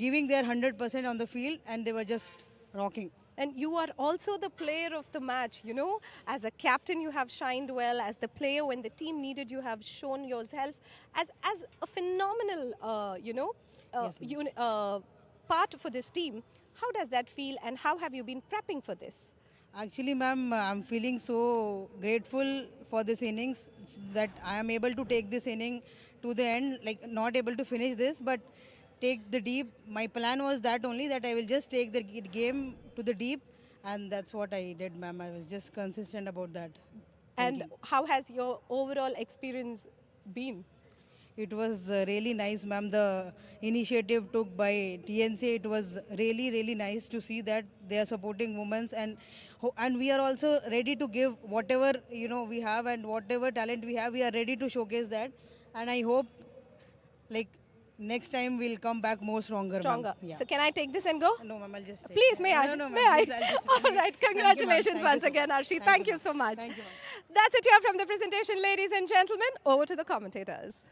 giving their 100% on the field and they were just rocking. And you are also the player of the match, you know. As a captain, you have shined well. As the player, when the team needed, you have shown yourself as a phenomenal, part for this team. How does that feel and how have you been prepping for this? Actually, ma'am, I'm feeling so grateful for this innings that I am able to take this inning to the end, like not able to finish this, but take the deep. My plan was that only, that I will just take the game to the deep, and that's what I did, ma'am. I was just consistent about that. And how has your overall experience been? It was really nice, ma'am. The initiative took by TNCA, it was really, really nice to see that they are supporting women, and we are also ready to give whatever we have, and whatever talent we have, we are ready to showcase that. And I hope like next time we'll come back more stronger. Yeah. So can I take this and go? No, ma'am, I'll just take Please, it. may I? No, May I? please, I'll just All right, congratulations once again, Arshi. Thank you so much. Thank you, ma'am. That's it here from the presentation, ladies and gentlemen. Over to the commentators.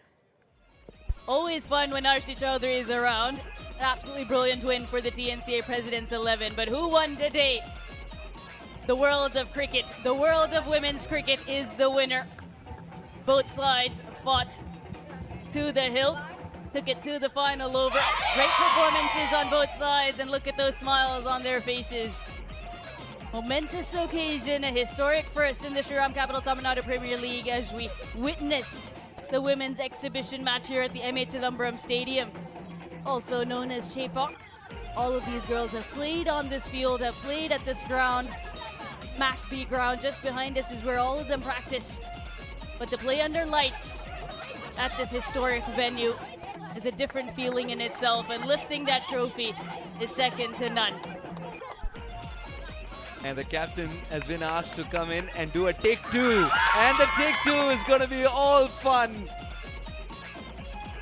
Always fun when Arshi Chowdhury is around. An absolutely brilliant win for the TNCA Presidents 11. But who won today? The world of cricket. The world of women's cricket is the winner. Both sides fought to the hilt, took it to the final over. Great performances on both sides, and look at those smiles on their faces. Momentous occasion, a historic first in the Shriram Capital Tamil Nadu Premier League as we witnessed the women's exhibition match here at the M. Chidambaram Stadium, also known as Chepauk. All of these girls have played on this field, have played at this ground. MacB ground just behind us is where all of them practice. But to play under lights at this historic venue is a different feeling in itself, and lifting that trophy is second to none. And the captain has been asked to come in and do a take two. And the take two is going to be all fun.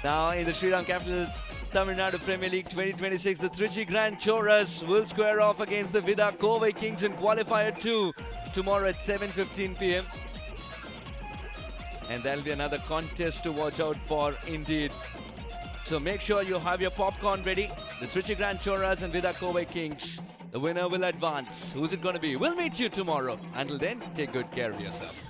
Now in the Shriram Capital Tamil Nadu Premier League 2026, the Trichy Grand Choras will square off against the Vida Kovai Kings in Qualifier 2 tomorrow at 7:15 p.m. And there'll be another contest to watch out for indeed. So make sure you have your popcorn ready. The Trichy Grand Choras and Vida Kovai Kings. The winner will advance. Who's it going to be? We'll meet you tomorrow. Until then, take good care of yourself.